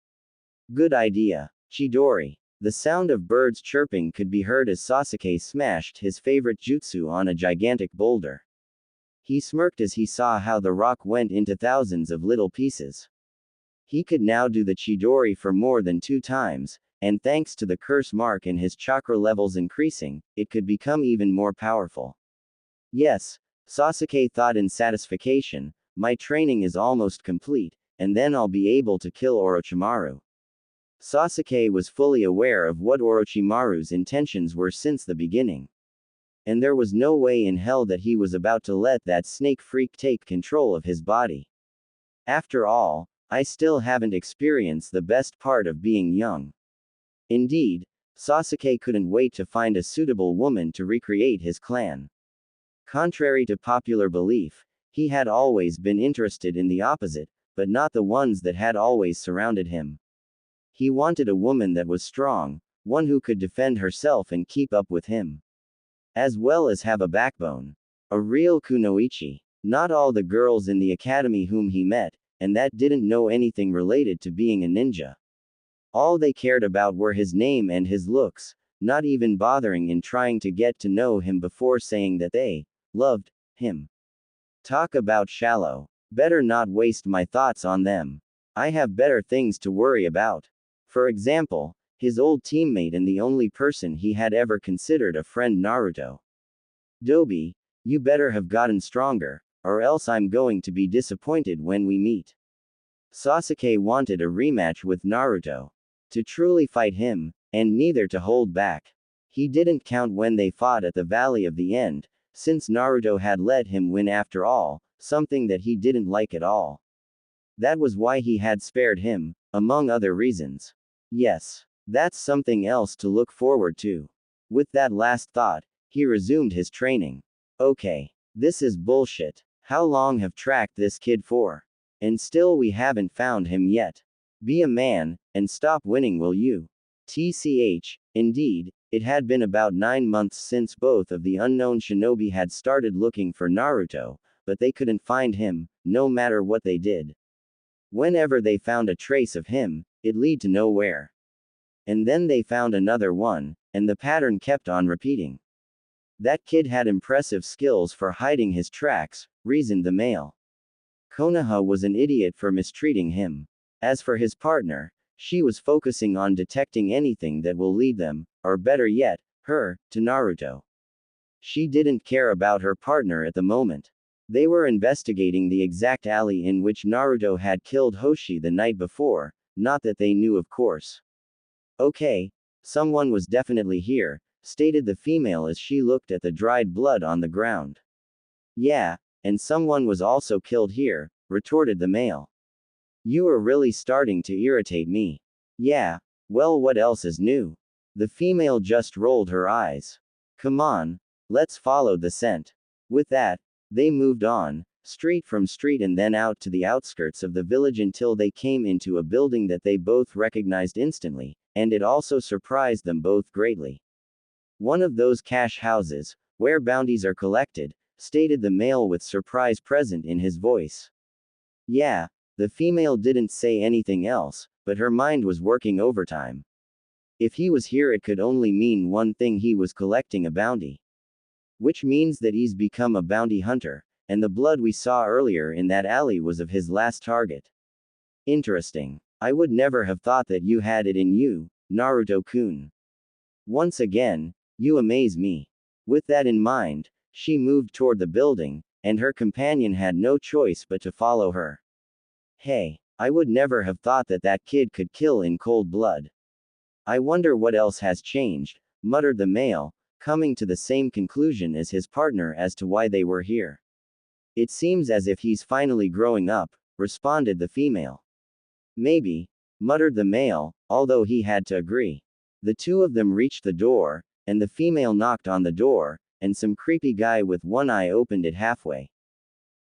Good idea. Chidori. The sound of birds chirping could be heard as Sasuke smashed his favorite jutsu on a gigantic boulder. He smirked as he saw how the rock went into thousands of little pieces. He could now do the Chidori for more than 2 times, and thanks to the curse mark and his chakra levels increasing, it could become even more powerful. Yes, Sasuke thought in satisfaction, my training is almost complete, and then I'll be able to kill Orochimaru. Sasuke was fully aware of what Orochimaru's intentions were since the beginning. And there was no way in hell that he was about to let that snake freak take control of his body. After all, I still haven't experienced the best part of being young. Indeed, Sasuke couldn't wait to find a suitable woman to recreate his clan. Contrary to popular belief, he had always been interested in the opposite, but not the ones that had always surrounded him. He wanted a woman that was strong, one who could defend herself and keep up with him. As well as have a backbone. A real kunoichi. Not all the girls in the academy whom he met, and that didn't know anything related to being a ninja. All they cared about were his name and his looks, not even bothering in trying to get to know him before saying that they loved him. Talk about shallow. Better not waste my thoughts on them. I have better things to worry about. For example, his old teammate and the only person he had ever considered a friend. Naruto. Dobi, you better have gotten stronger, or else I'm going to be disappointed when we meet. Sasuke wanted a rematch with Naruto. To truly fight him, and neither to hold back. He didn't count when they fought at the Valley of the End, since Naruto had let him win after all, something that he didn't like at all. That was why he had spared him, among other reasons. Yes, that's something else to look forward to. With that last thought, he resumed his training. Okay, this is bullshit. How long have tracked this kid for? And still we haven't found him yet. Be a man, and stop winning, will you? TCH, indeed, it had been about 9 months since both of the unknown shinobi had started looking for Naruto, but they couldn't find him, no matter what they did. Whenever they found a trace of him, it led to nowhere. And then they found another one, and the pattern kept on repeating. That kid had impressive skills for hiding his tracks, reasoned the male. Konoha was an idiot for mistreating him. As for his partner, she was focusing on detecting anything that will lead them, or better yet, her, to Naruto. She didn't care about her partner at the moment. They were investigating the exact alley in which Naruto had killed Hoshi the night before, not that they knew, of course. Okay, someone was definitely here, stated the female as she looked at the dried blood on the ground. Yeah, and someone was also killed here, retorted the male. You are really starting to irritate me. Yeah, well, what else is new? The female just rolled her eyes. Come on, let's follow the scent. With that, they moved on, street from street and then out to the outskirts of the village until they came into a building that they both recognized instantly, and it also surprised them both greatly. One of those cash houses, where bounties are collected, stated the male with surprise present in his voice. Yeah, the female didn't say anything else, but her mind was working overtime. If he was here, it could only mean one thing: he was collecting a bounty. Which means that he's become a bounty hunter, and the blood we saw earlier in that alley was of his last target. Interesting. I would never have thought that you had it in you, Naruto-kun. Once again, you amaze me. With that in mind, she moved toward the building, and her companion had no choice but to follow her. Hey, I would never have thought that that kid could kill in cold blood. I wonder what else has changed, muttered the male, coming to the same conclusion as his partner as to why they were here. It seems as if he's finally growing up, responded the female. Maybe, muttered the male, although he had to agree. The two of them reached the door, and the female knocked on the door, and some creepy guy with one eye opened it halfway.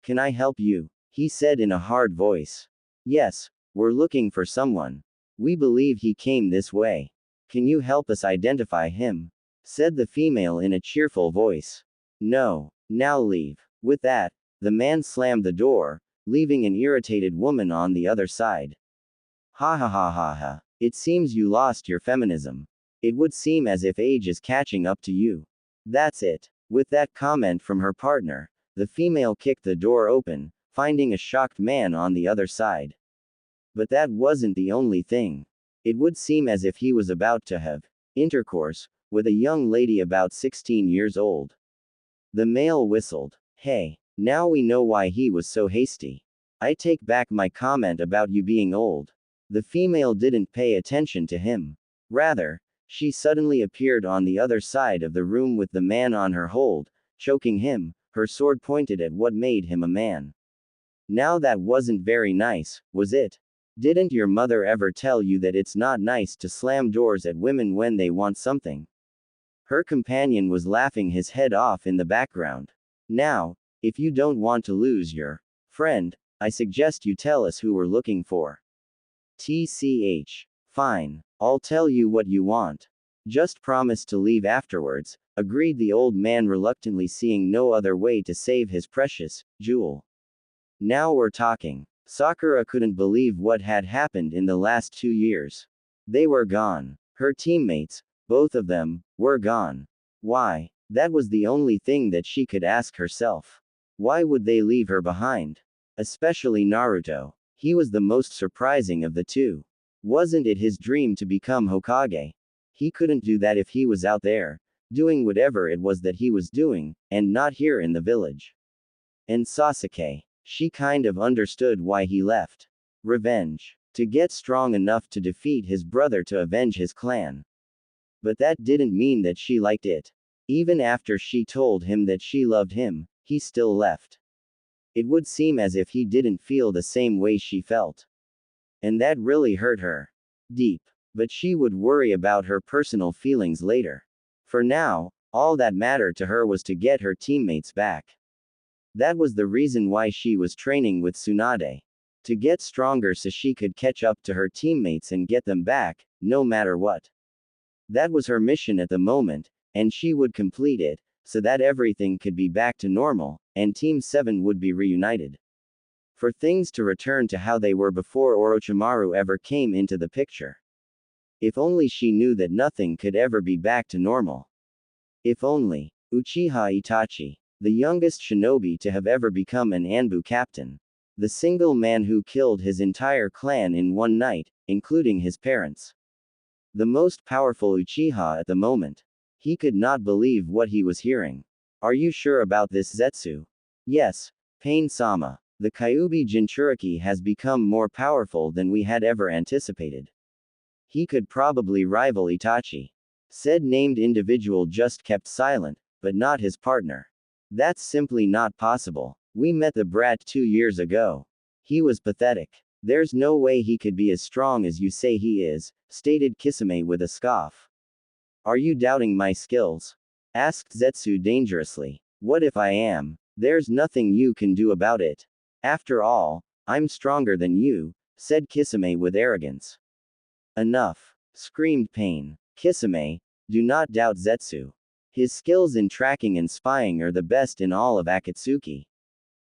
Can I help you? He said in a hard voice. Yes, we're looking for someone. We believe he came this way. Can you help us identify him? Said the female in a cheerful voice. No, now leave. With that, the man slammed the door, leaving an irritated woman on the other side. Ha ha ha ha ha. It seems you lost your feminism. It would seem as if age is catching up to you. That's it. With that comment from her partner, the female kicked the door open, finding a shocked man on the other side. But that wasn't the only thing. It would seem as if he was about to have intercourse with a young lady about 16 years old. The male whistled. Hey, now we know why he was so hasty. I take back my comment about you being old. The female didn't pay attention to him. Rather, she suddenly appeared on the other side of the room with the man on her hold, choking him, her sword pointed at what made him a man. Now that wasn't very nice, was it? Didn't your mother ever tell you that it's not nice to slam doors at women when they want something? Her companion was laughing his head off in the background. Now, if you don't want to lose your friend, I suggest you tell us who we're looking for. TCH. Fine, I'll tell you what you want. Just promise to leave afterwards, agreed the old man reluctantly, seeing no other way to save his precious jewel. Now we're talking. Sakura couldn't believe what had happened in the last 2 years. They were gone. Her teammates, both of them, were gone. Why? That was the only thing that she could ask herself. Why would they leave her behind? Especially Naruto. He was the most surprising of the two. Wasn't it his dream to become Hokage? He couldn't do that if he was out there, doing whatever it was that he was doing, and not here in the village. And Sasuke. She kind of understood why he left. Revenge. To get strong enough to defeat his brother to avenge his clan. But that didn't mean that she liked it. Even after she told him that she loved him, he still left. It would seem as if he didn't feel the same way she felt. And that really hurt her. Deep. But she would worry about her personal feelings later. For now, all that mattered to her was to get her teammates back. That was the reason why she was training with Tsunade. To get stronger so she could catch up to her teammates and get them back, no matter what. That was her mission at the moment, and she would complete it, so that everything could be back to normal, and Team 7 would be reunited. For things to return to how they were before Orochimaru ever came into the picture. If only she knew that nothing could ever be back to normal. If only. Uchiha Itachi. The youngest shinobi to have ever become an Anbu captain. The single man who killed his entire clan in one night, including his parents. The most powerful Uchiha at the moment. He could not believe what he was hearing. Are you sure about this, Zetsu? Yes, Pain-sama. The Kyuubi Jinchuriki has become more powerful than we had ever anticipated. He could probably rival Itachi. Said named individual just kept silent, but not his partner. That's simply not possible. We met the brat 2 years ago. He was pathetic. There's no way he could be as strong as you say he is, stated Kisame with a scoff. Are you doubting my skills? Asked Zetsu dangerously. What if I am? There's nothing you can do about it. After all, I'm stronger than you, said Kisame with arrogance. Enough, screamed Pain. Kisame, do not doubt Zetsu. His skills in tracking and spying are the best in all of Akatsuki.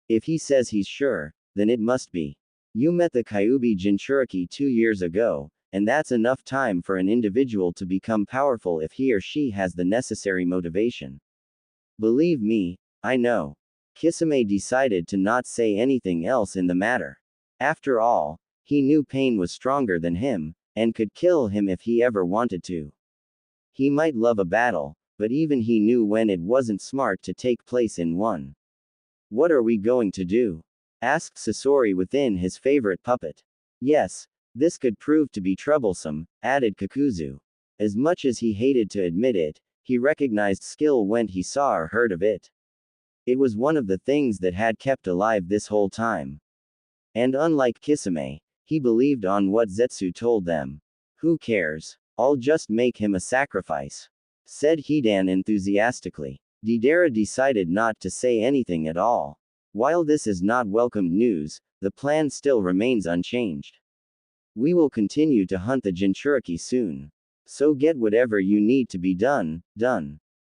If he says he's sure, then it must be. You met the Kyuubi Jinchuriki 2 years ago, and that's enough time for an individual to become powerful if he or she has the necessary motivation. Believe me, I know. Kisame decided to not say anything else in the matter. After all, he knew Pain was stronger than him, and could kill him if he ever wanted to. He might love a battle, but even he knew when it wasn't smart to take place in one. What are we going to do? Asked Sasori within his favorite puppet. Yes, this could prove to be troublesome, added Kakuzu. As much as he hated to admit it, he recognized skill when he saw or heard of it. It was one of the things that had kept alive this whole time. And unlike Kisame, he believed on what Zetsu told them. Who cares? I'll just make him a sacrifice, said Hidan enthusiastically. Deidara decided not to say anything at all. While this is not welcomed news, the plan still remains unchanged. We will continue to hunt the Jinchuriki soon. So get whatever you need to be done.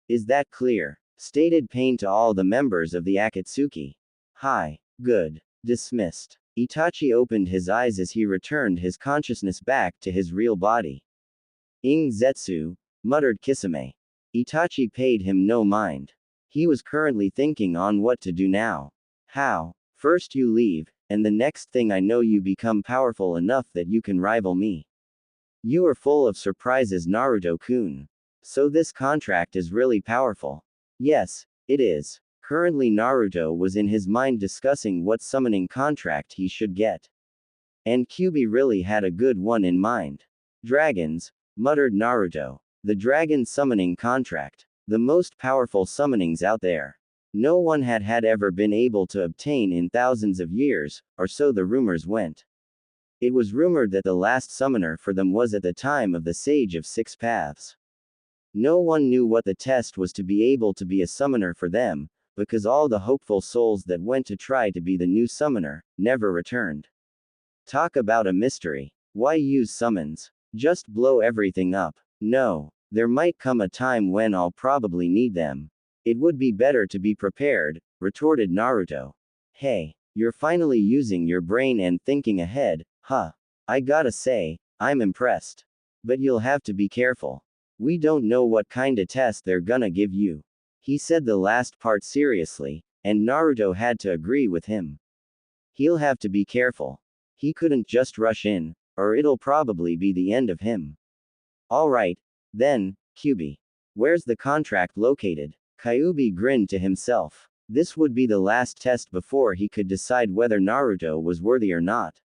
Is that clear? Stated Pain to all the members of the Akatsuki. Hi. Good. Dismissed. Itachi opened his eyes as he returned his consciousness back to his real body. Zetsu, muttered Kisame. Itachi paid him no mind. He was currently thinking on what to do now. How? First you leave, and the next thing I know you become powerful enough that you can rival me. You are full of surprises, Naruto-kun. So this contract is really powerful. Yes, it is. Currently Naruto was in his mind discussing what summoning contract he should get. And Kyuubi really had a good one in mind. Dragons, muttered Naruto. The dragon summoning contract. The most powerful summonings out there. No one had ever been able to obtain in thousands of years, or so the rumors went. It was rumored that the last summoner for them was at the time of the Sage of Six Paths. No one knew what the test was to be able to be a summoner for them, because all the hopeful souls that went to try to be the new summoner, never returned. Talk about a mystery. Why use summons? Just blow everything up. No. There might come a time when I'll probably need them. It would be better to be prepared, retorted Naruto. Hey, you're finally using your brain and thinking ahead, huh? I gotta say, I'm impressed. But you'll have to be careful. We don't know what kinda test they're gonna give you. He said the last part seriously, and Naruto had to agree with him. He'll have to be careful. He couldn't just rush in, or it'll probably be the end of him. Alright, then, Kyubi. Where's the contract located? Kyubi grinned to himself. This would be the last test before he could decide whether Naruto was worthy or not.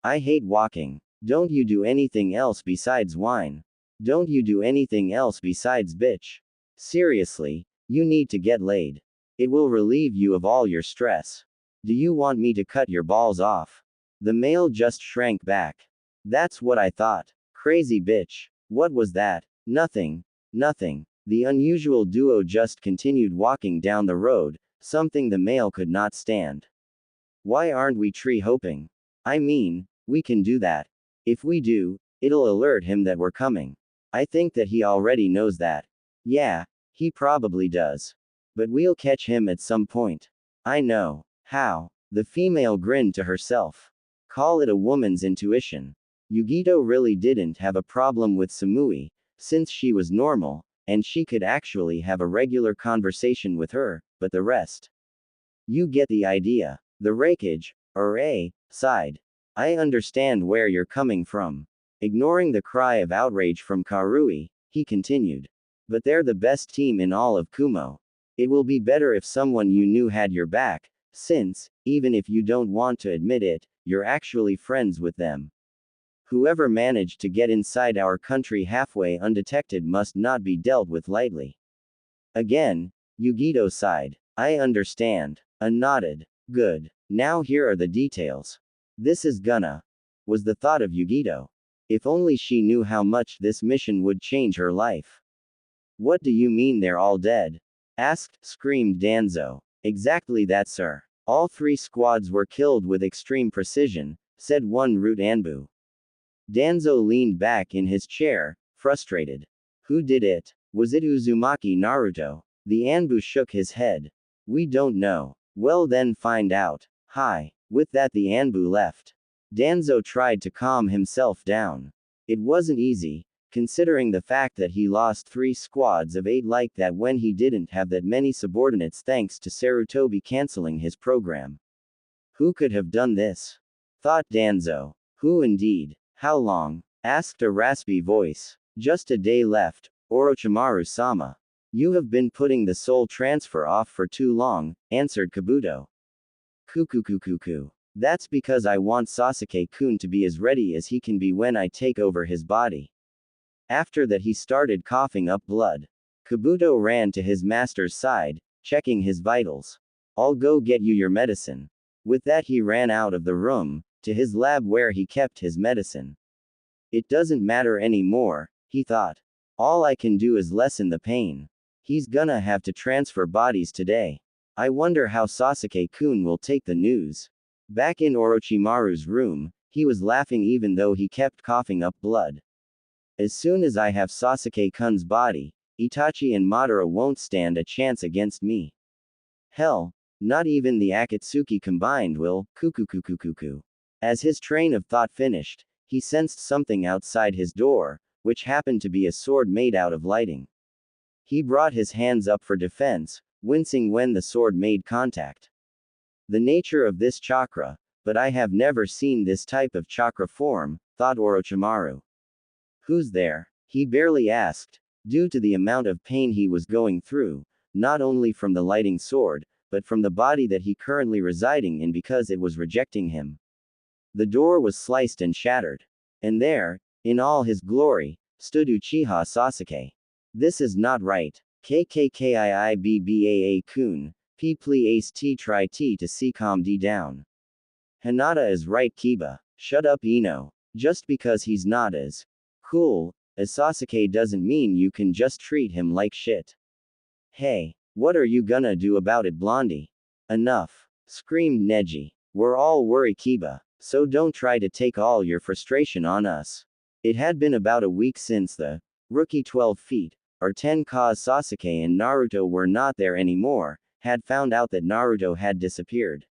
I hate walking. Don't you do anything else besides whine? Don't you do anything else besides bitch? Seriously, you need to get laid. It will relieve you of all your stress. Do you want me to cut your balls off? The male just shrank back. That's what I thought. Crazy bitch. What was that? Nothing. Nothing. The unusual duo just continued walking down the road, something the male could not stand. Why aren't we tree hopping? I mean, we can do that. If we do, it'll alert him that we're coming. I think that he already knows that. Yeah, he probably does. But we'll catch him at some point. I know. How? The female grinned to herself. Call it a woman's intuition. Yugito really didn't have a problem with Samui, since she was normal, and she could actually have a regular conversation with her, but the rest. You get the idea. The rakeage, sighed. I understand where you're coming from. Ignoring the cry of outrage from Karui, he continued. But they're the best team in all of Kumo. It will be better if someone you knew had your back, since, even if you don't want to admit it, you're actually friends with them. Whoever managed to get inside our country halfway undetected must not be dealt with lightly. Again, Yugito sighed. I understand. Nodded. Good. Now here are the details. This is was the thought of Yugito. If only she knew how much this mission would change her life. What do you mean they're all dead? Screamed Danzo. Exactly that, sir. All 3 squads were killed with extreme precision, said one Root Anbu. Danzo leaned back in his chair, frustrated. Who did it? Was it Uzumaki Naruto? The Anbu shook his head. We don't know. Well then find out. Hi. With that the Anbu left. Danzo tried to calm himself down. It wasn't easy, considering the fact that he lost 3 squads of 8 like that when he didn't have that many subordinates thanks to Sarutobi canceling his program. Who could have done this? Thought Danzo. Who indeed? How long? Asked a raspy voice. Just a day left, Orochimaru-sama. You have been putting the soul transfer off for too long, answered Kabuto. Kukukukuku. That's because I want Sasuke-kun to be as ready as he can be when I take over his body. After that he started coughing up blood. Kabuto ran to his master's side, checking his vitals. I'll go get you your medicine. With that he ran out of the room, to his lab where he kept his medicine. It doesn't matter anymore, he thought. All I can do is lessen the pain. He's gonna have to transfer bodies today. I wonder how Sasuke-kun will take the news. Back in Orochimaru's room, he was laughing even though he kept coughing up blood. As soon as I have Sasuke-kun's body, Itachi and Madara won't stand a chance against me. Hell, not even the Akatsuki combined will, kukukukukuku. As his train of thought finished, he sensed something outside his door, which happened to be a sword made out of lighting. He brought his hands up for defense, wincing when the sword made contact. The nature of this chakra, but I have never seen this type of chakra form, thought Orochimaru. Who's there? He barely asked, due to the amount of pain he was going through, not only from the lighting sword, but from the body that he currently residing in because it was rejecting him. The door was sliced and shattered. And there, in all his glory, stood Uchiha Sasuke. This is not right. KKKIIBBAA-kun, P please T try T to see calm D down. Hinata is right Kiba. Shut up Ino. Just because he's not as cool as Sasuke doesn't mean you can just treat him like shit. Hey, what are you gonna do about it Blondie? Enough. Screamed Neji. We're all worry Kiba. So don't try to take all your frustration on us. It had been about a week since the rookie 12 feet, or 10 cause Sasuke and Naruto were not there anymore, had found out that Naruto had disappeared.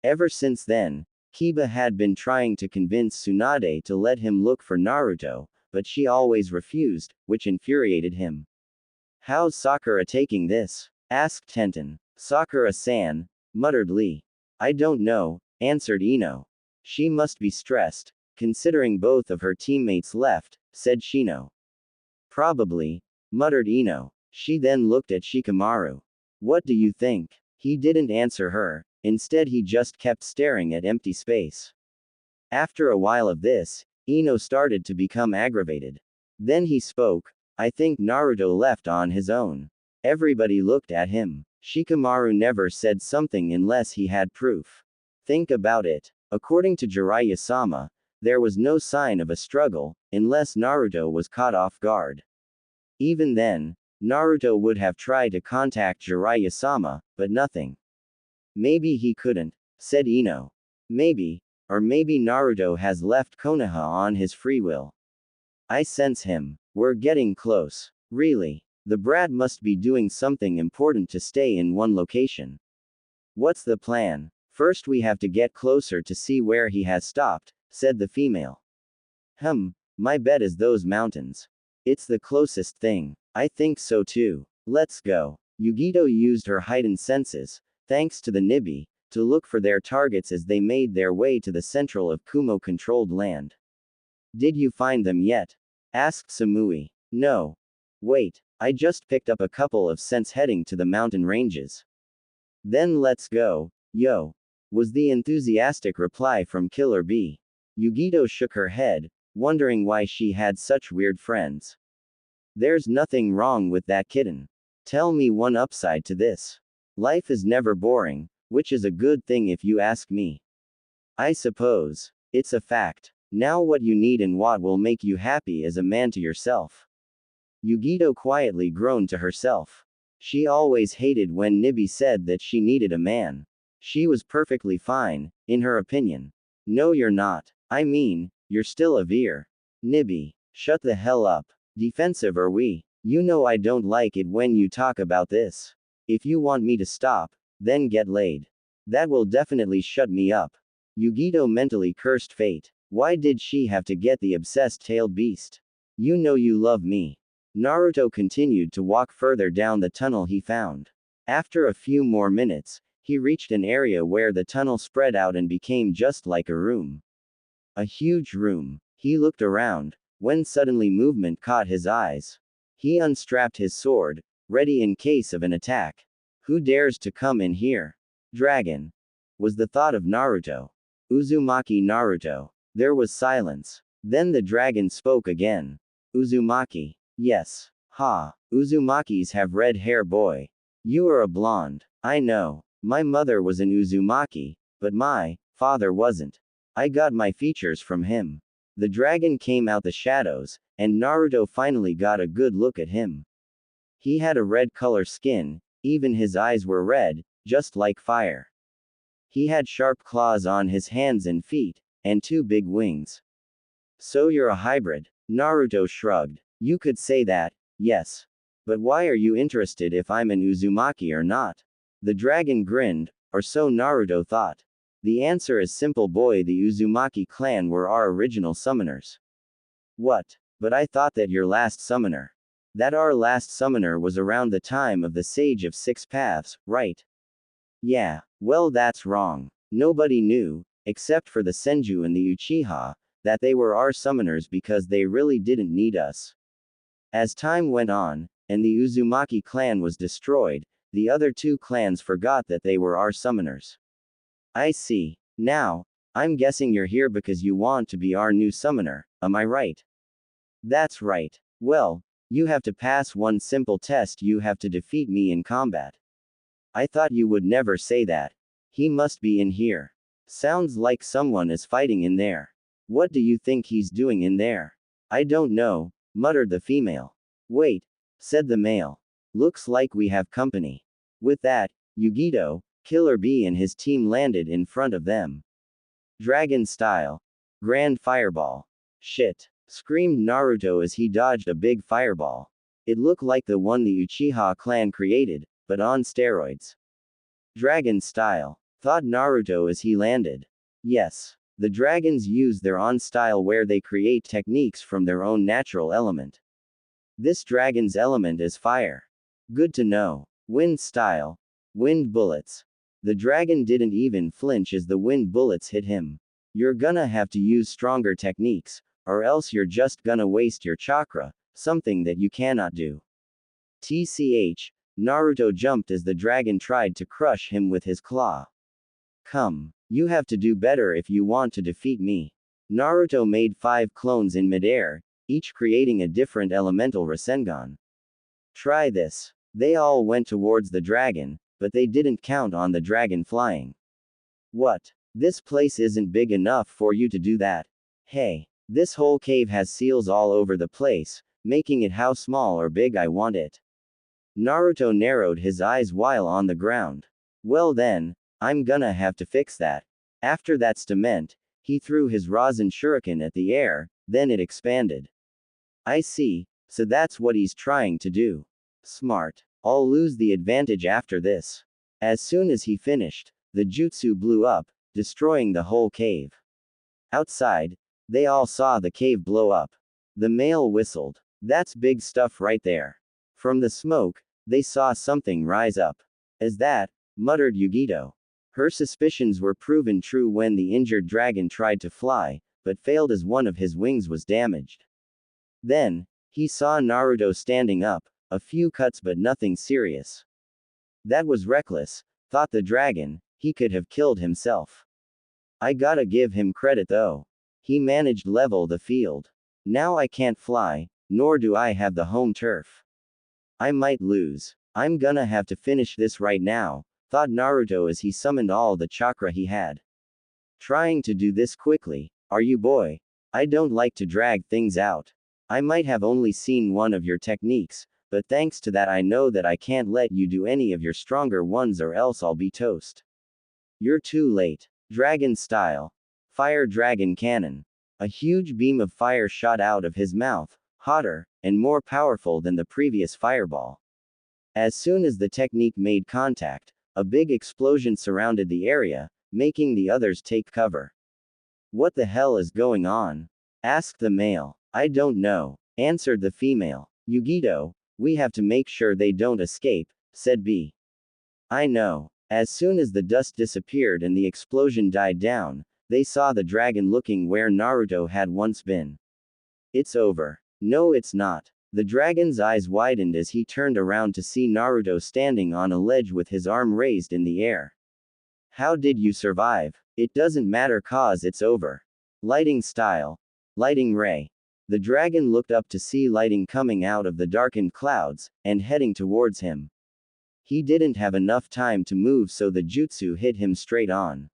Ever since then, Kiba had been trying to convince Tsunade to let him look for Naruto, but she always refused, which infuriated him. How's Sakura taking this? Asked Tenten. Sakura-san, muttered Lee. I don't know, answered Ino. She must be stressed. considering both of her teammates left, said Shino. Probably, muttered Ino. She then looked at Shikamaru. What do you think? He didn't answer her, instead he just kept staring at empty space. After a while of this, Ino started to become aggravated. Then he spoke. I think Naruto left on his own. Everybody looked at him. Shikamaru never said something unless he had proof. Think about it. According to Jiraiya-sama, there was no sign of a struggle, unless Naruto was caught off guard. Even then, Naruto would have tried to contact Jiraiya-sama, but nothing. Maybe he couldn't, said Ino. Maybe, or maybe Naruto has left Konoha on his free will. I sense him. We're getting close. Really. The brat must be doing something important to stay in one location. What's the plan? First we have to get closer to see where he has stopped, said the female. My bet is those mountains. It's the closest thing. I think so too. Let's go. Yugito used her heightened senses, thanks to the Nibi, to look for their targets as they made their way to the central of Kumo-controlled land. Did you find them yet? Asked Samui. No. Wait, I just picked up a couple of scents heading to the mountain ranges. Then let's go, yo, was the enthusiastic reply from Killer Bee. Yugito shook her head, wondering why she had such weird friends. There's nothing wrong with that kitten. Tell me one upside to this. Life is never boring, which is a good thing if you ask me. I suppose. It's a fact. Now what you need and what will make you happy as a man to yourself. Yugito quietly groaned to herself. She always hated when Nibi said that she needed a man. She was perfectly fine, in her opinion. No you're not. I mean, you're still a Veer. Nibi, shut the hell up. Defensive are we? You know I don't like it when you talk about this. If you want me to stop, then get laid. That will definitely shut me up. Yugito mentally cursed fate. Why did she have to get the obsessed-tailed beast? You know you love me. Naruto continued to walk further down the tunnel he found. After a few more minutes, he reached an area where the tunnel spread out and became just like a room. A huge room. He looked around, when suddenly movement caught his eyes. He unstrapped his sword, ready in case of an attack. Who dares to come in here? Dragon. Was the thought of Naruto. Uzumaki Naruto. There was silence. Then the dragon spoke again. Uzumaki. Yes. Ha. Uzumakis have red hair boy. You are a blonde. I know. My mother was an Uzumaki, but my father wasn't. I got my features from him. The dragon came out the shadows, and Naruto finally got a good look at him. He had a red color skin, even his eyes were red, just like fire. He had sharp claws on his hands and feet, and 2 big wings. So you're a hybrid? Naruto shrugged. You could say that, yes. But why are you interested if I'm an Uzumaki or not? The dragon grinned, or so Naruto thought. The answer is simple boy, the Uzumaki clan were our original summoners. What? But I thought that your last summoner. That our last summoner was around the time of the Sage of Six Paths, right? Yeah, well that's wrong. Nobody knew, except for the Senju and the Uchiha, that they were our summoners because they really didn't need us. As time went on, and the Uzumaki clan was destroyed, the other 2 clans forgot that they were our summoners. I see. Now, I'm guessing you're here because you want to be our new summoner, am I right? That's right. Well, you have to pass one simple test, you have to defeat me in combat. I thought you would never say that. He must be in here. Sounds like someone is fighting in there. What do you think he's doing in there? I don't know, muttered the female. Wait, said the male. Looks like we have company. With that, Yugito, Killer Bee and his team landed in front of them. Dragon style. Grand fireball. Shit, screamed Naruto as he dodged a big fireball. It looked like the one the Uchiha clan created, but on steroids. Dragon style, thought Naruto as he landed. Yes, the dragons use their own style where they create techniques from their own natural element. This dragon's element is fire. Good to know. Wind style. Wind bullets. The dragon didn't even flinch as the wind bullets hit him. You're gonna have to use stronger techniques, or else you're just gonna waste your chakra, something that you cannot do. TCH, Naruto jumped as the dragon tried to crush him with his claw. Come. You have to do better if you want to defeat me. Naruto made 5 clones in midair, each creating a different elemental Rasengan. Try this. They all went towards the dragon, but they didn't count on the dragon flying. What? This place isn't big enough for you to do that. Hey. This whole cave has seals all over the place, making it how small or big I want it. Naruto narrowed his eyes while on the ground. Well then, I'm gonna have to fix that. After that statement, he threw his Rasen shuriken at the air, then it expanded. I see, so that's what he's trying to do. Smart. I'll lose the advantage after this. As soon as he finished, the jutsu blew up, destroying the whole cave. Outside, they all saw the cave blow up. The male whistled. That's big stuff right there. From the smoke, they saw something rise up. As that, muttered Yugito. Her suspicions were proven true when the injured dragon tried to fly, but failed as one of his wings was damaged. Then, he saw Naruto standing up, a few cuts but nothing serious. That was reckless, thought the dragon, he could have killed himself. I gotta give him credit though. He managed level the field. Now I can't fly, nor do I have the home turf. I might lose. I'm gonna have to finish this right now, thought Naruto as he summoned all the chakra he had. Trying to do this quickly, are you boy? I don't like to drag things out. I might have only seen one of your techniques, but thanks to that I know that I can't let you do any of your stronger ones or else I'll be toast. You're too late. Dragon style. Fire dragon cannon. A huge beam of fire shot out of his mouth, hotter, and more powerful than the previous fireball. As soon as the technique made contact, a big explosion surrounded the area, making the others take cover. What the hell is going on? Asked the male. I don't know, answered the female. Yugito, we have to make sure they don't escape, said B. I know. As soon as the dust disappeared and the explosion died down, they saw the dragon looking where Naruto had once been. It's over. No, it's not. The dragon's eyes widened as he turned around to see Naruto standing on a ledge with his arm raised in the air. How did you survive? It doesn't matter cause it's over. Lighting style. Lighting ray. The dragon looked up to see lighting coming out of the darkened clouds, and heading towards him. He didn't have enough time to move so the jutsu hit him straight on.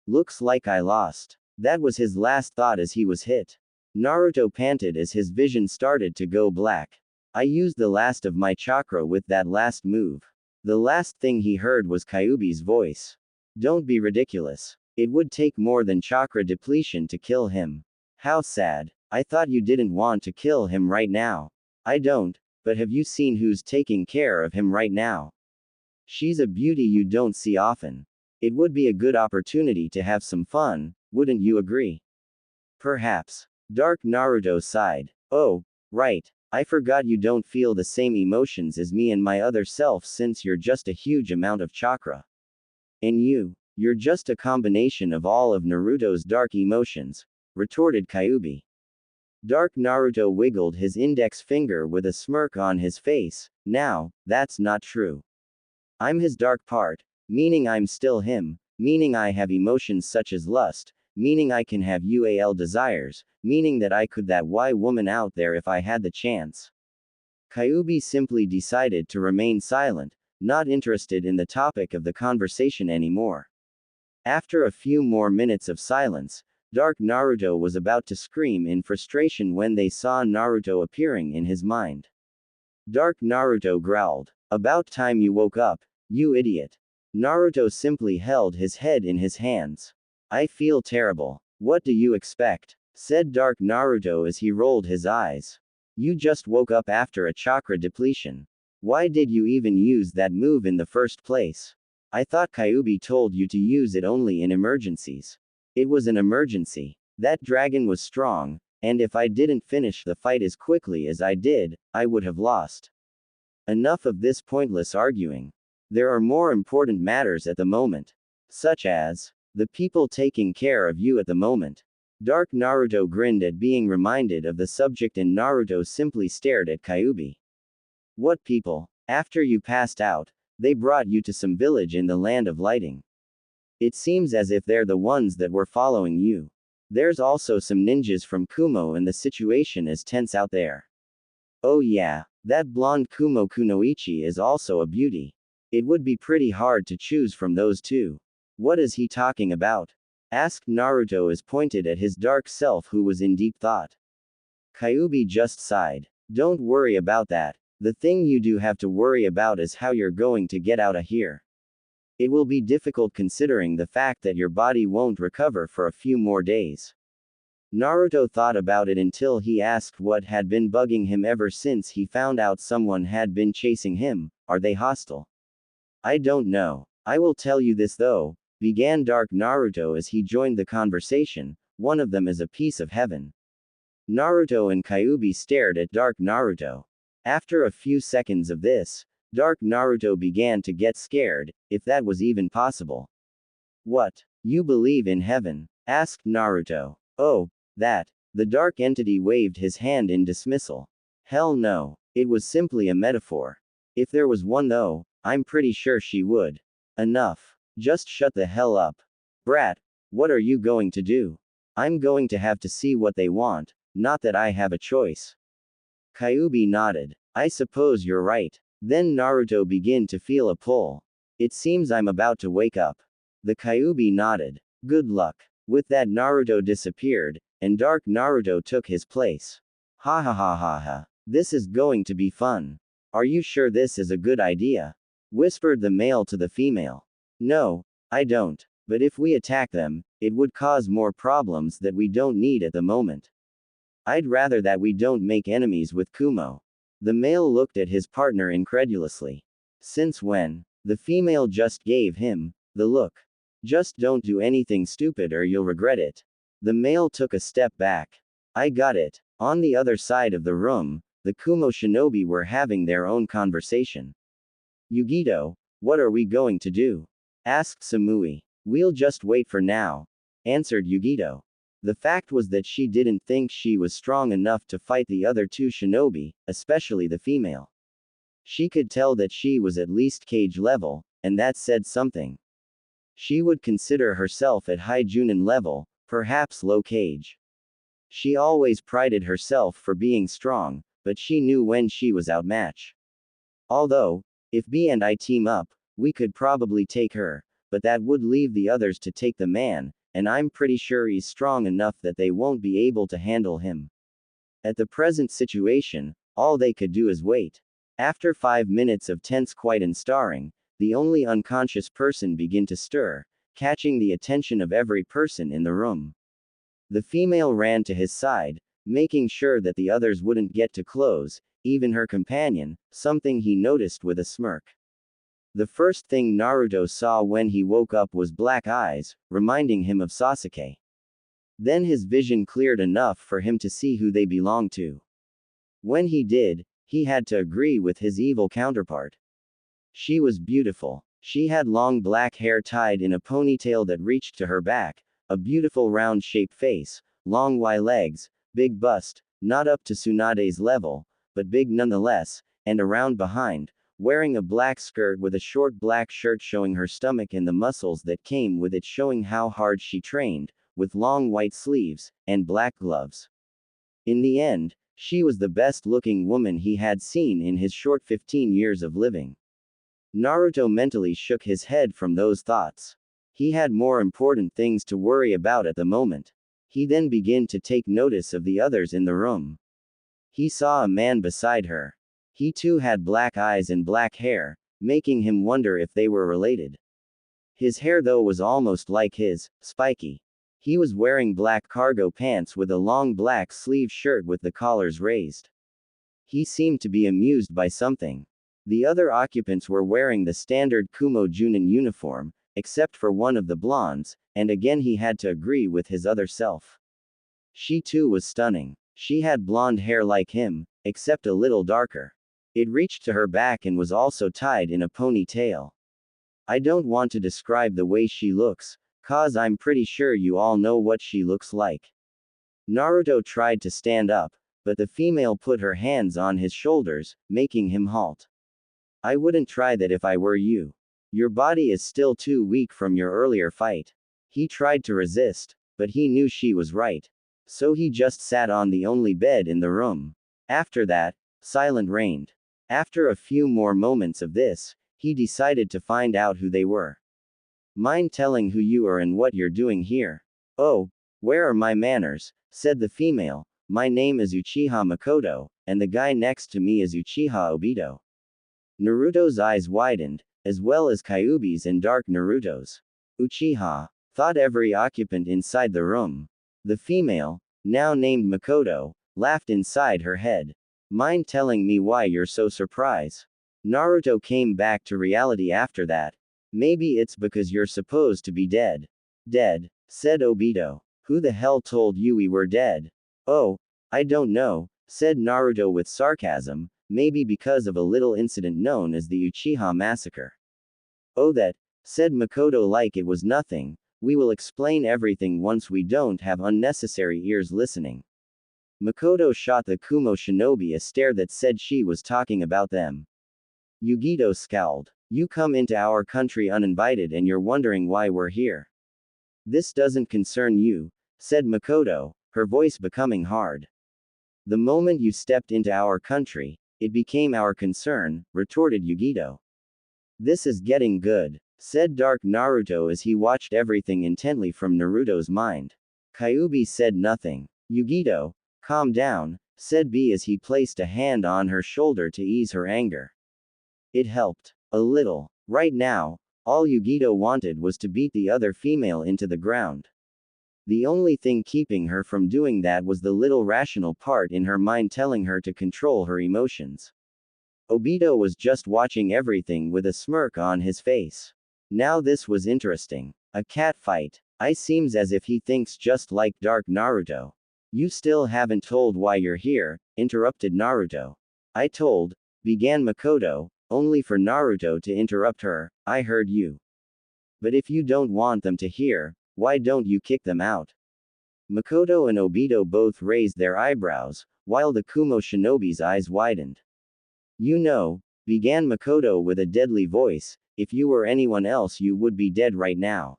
Looks like I lost. That was his last thought as he was hit. Naruto panted as his vision started to go black. I used the last of my chakra with that last move. The last thing he heard was Kyuubi's voice. Don't be ridiculous. It would take more than chakra depletion to kill him. How sad. I thought you didn't want to kill him right now. I don't, but have you seen who's taking care of him right now? She's a beauty you don't see often. It would be a good opportunity to have some fun, wouldn't you agree? Perhaps. Dark Naruto sighed. Oh, right. I forgot you don't feel the same emotions as me and my other self since you're just a huge amount of chakra. And you're just a combination of all of Naruto's dark emotions, retorted Kyuubi. Dark Naruto wiggled his index finger with a smirk on his face. Now, that's not true. I'm his dark part, meaning I'm still him, meaning I have emotions such as lust, meaning I can have UAL desires, meaning that I could that woman out there if I had the chance. Kyuubi simply decided to remain silent, not interested in the topic of the conversation anymore. After a few more minutes of silence, Dark Naruto was about to scream in frustration when they saw Naruto appearing in his mind. Dark Naruto growled. About time you woke up, you idiot. Naruto simply held his head in his hands. I feel terrible. What do you expect? Said Dark Naruto as he rolled his eyes. You just woke up after a chakra depletion. Why did you even use that move in the first place? I thought Kyuubi told you to use it only in emergencies. It was an emergency. That dragon was strong, and if I didn't finish the fight as quickly as I did, I would have lost. Enough of this pointless arguing. There are more important matters at the moment. Such as, The people taking care of you at the moment. Dark Naruto grinned at being reminded of the subject and Naruto simply stared at Kyuubi. What people? After you passed out, they brought you to some village in the land of lighting. It seems as if they're the ones that were following you. There's also some ninjas from Kumo and the situation is tense out there. Oh yeah, that blonde Kumo Kunoichi is also a beauty. It would be pretty hard to choose from those two. What is he talking about? Asked Naruto as pointed at his dark self who was in deep thought. Kyuubi just sighed. Don't worry about that. The thing you do have to worry about is how you're going to get out of here. It will be difficult considering the fact that your body won't recover for a few more days. Naruto thought about it until he asked what had been bugging him ever since he found out someone had been chasing him. Are they hostile? I don't know. I will tell you this though, began Dark Naruto as he joined the conversation, one of them is a piece of heaven. Naruto and Kyuubi stared at Dark Naruto. After a few seconds of this, Dark Naruto began to get scared, if that was even possible. What? You believe in heaven? Asked Naruto. Oh, that. The dark entity waved his hand in dismissal. Hell no. It was simply a metaphor. If there was one though, I'm pretty sure she would. Enough. Just shut the hell up. Brat, what are you going to do? I'm going to have to see what they want, not that I have a choice. Kyuubi nodded. I suppose you're right. Then Naruto began to feel a pull. It seems I'm about to wake up. The Kyuubi nodded. Good luck. With that Naruto disappeared, and Dark Naruto took his place. Ha ha ha ha ha. This is going to be fun. Are you sure this is a good idea? Whispered the male to the female. No, I don't. But if we attack them, it would cause more problems that we don't need at the moment. I'd rather that we don't make enemies with Kumo. The male looked at his partner incredulously. Since when? The female just gave him the look. Just don't do anything stupid or you'll regret it. The male took a step back. I got it. On the other side of the room, the Kumo shinobi were having their own conversation. Yugito, what are we going to do? Asked Samui. We'll just wait for now, answered Yugito. The fact was that she didn't think she was strong enough to fight the other two shinobi, especially the female. She could tell that she was at least cage level, and that said something. She would consider herself at high Junin level, perhaps low cage. She always prided herself for being strong, but she knew when she was outmatched. Although, if B and I team up, we could probably take her, but that would leave the others to take the man, and I'm pretty sure he's strong enough that they won't be able to handle him. At the present situation, all they could do is wait. After 5 minutes of tense quiet and staring, the only unconscious person began to stir, catching the attention of every person in the room. The female ran to his side, making sure that the others wouldn't get too close, even her companion, something he noticed with a smirk. The first thing Naruto saw when he woke up was black eyes, reminding him of Sasuke. Then his vision cleared enough for him to see who they belonged to. When he did, he had to agree with his evil counterpart. She was beautiful. She had long black hair tied in a ponytail that reached to her back, a beautiful round-shaped face, long wide legs, big bust, not up to Tsunade's level, but big nonetheless, and around behind, wearing a black skirt with a short black shirt showing her stomach and the muscles that came with it showing how hard she trained, with long white sleeves, and black gloves. In the end, she was the best-looking woman he had seen in his short 15 years of living. Naruto mentally shook his head from those thoughts. He had more important things to worry about at the moment. He then began to take notice of the others in the room. He saw a man beside her. He too had black eyes and black hair, making him wonder if they were related. His hair though was almost like his, spiky. He was wearing black cargo pants with a long black sleeve shirt with the collars raised. He seemed to be amused by something. The other occupants were wearing the standard Kumo Junin uniform, except for one of the blondes, and again he had to agree with his other self. She too was stunning. She had blonde hair like him, except a little darker. It reached to her back and was also tied in a ponytail. I don't want to describe the way she looks, 'Cause I'm pretty sure you all know what she looks like. Naruto tried to stand up, but the female put her hands on his shoulders, making him halt. I wouldn't try that if I were you. Your body is still too weak from your earlier fight. He tried to resist, but he knew she was right. So he just sat on the only bed in the room. After that, silence reigned. After a few more moments of this, he decided to find out who they were. Mind telling who you are and what you're doing here? Oh, where are my manners, said the female. My name is Uchiha Makoto, and the guy next to me is Uchiha Obito. Naruto's eyes widened, as well as Kyuubi's and Dark Naruto's. Uchiha, thought every occupant inside the room. The female, now named Makoto, laughed inside her head. Mind telling me why you're so surprised? Naruto came back to reality after that. Maybe it's because you're supposed to be dead. Dead, said Obito. Who the hell told you we were dead? Oh, I don't know, said Naruto with sarcasm, maybe because of a little incident known as the Uchiha Massacre. Oh that, said Makoto like it was nothing, we will explain everything once we don't have unnecessary ears listening. Makoto shot the Kumo shinobi a stare that said she was talking about them. Yugito scowled. You come into our country uninvited and you're wondering why we're here. This doesn't concern you, said Makoto, her voice becoming hard. The moment you stepped into our country, it became our concern, retorted Yugito. This is getting good, said Dark Naruto as he watched everything intently from Naruto's mind. Kyuubi said nothing. Yugito, calm down, said B as he placed a hand on her shoulder to ease her anger. It helped. A little. Right now, all Yugito wanted was to beat the other female into the ground. The only thing keeping her from doing that was the little rational part in her mind telling her to control her emotions. Obito was just watching everything with a smirk on his face. Now this was interesting. A cat fight. I seems as if he thinks just like Dark Naruto. You still haven't told why you're here, interrupted Naruto. I told, began Makoto, only for Naruto to interrupt her, I heard you. But if you don't want them to hear, why don't you kick them out? Makoto and Obito both raised their eyebrows, while the Kumo shinobi's eyes widened. You know, began Makoto with a deadly voice, if you were anyone else you would be dead right now.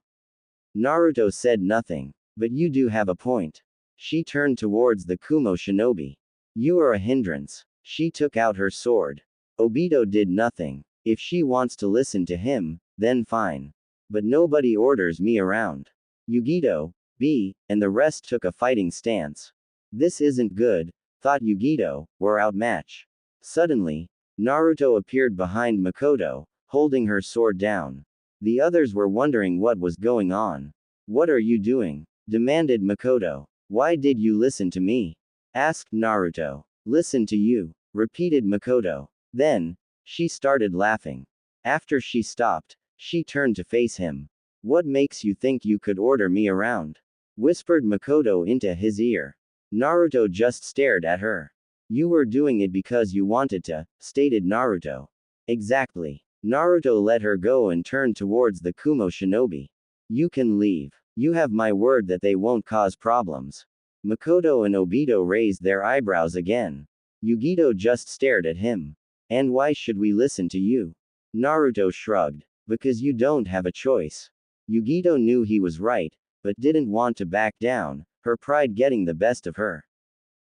Naruto said nothing. But you do have a point. She turned towards the Kumo shinobi. You are a hindrance. She took out her sword. Obito did nothing. If she wants to listen to him, then fine. But nobody orders me around. Yugito, B, and the rest took a fighting stance. This isn't good, thought Yugito, we're outmatched. Suddenly, Naruto appeared behind Makoto, holding her sword down. The others were wondering what was going on. What are you doing? Demanded Makoto. Why did you listen to me? Asked Naruto. Listen to you, repeated Makoto. Then, she started laughing. After she stopped, she turned to face him. What makes you think you could order me around? Whispered Makoto into his ear. Naruto just stared at her. You were doing it because you wanted to, stated Naruto. Exactly. Naruto let her go and turned towards the Kumo shinobi. You can leave. You have my word that they won't cause problems. Makoto and Obito raised their eyebrows again. Yugito just stared at him. And why should we listen to you? Naruto shrugged. Because you don't have a choice. Yugito knew he was right, but didn't want to back down, her pride getting the best of her.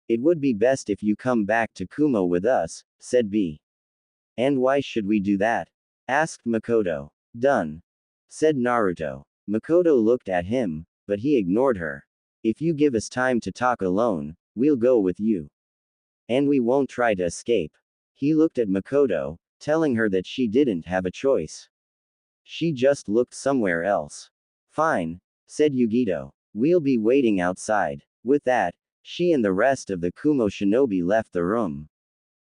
It would be best if you come back to Kumo with us, said B. And why should we do that? Asked Makoto. Done. Said Naruto. Makoto looked at him, but he ignored her. If you give us time to talk alone, we'll go with you. And we won't try to escape. He looked at Makoto, telling her that she didn't have a choice. She just looked somewhere else. Fine, said Yugito. We'll be waiting outside. With that, she and the rest of the Kumo shinobi left the room.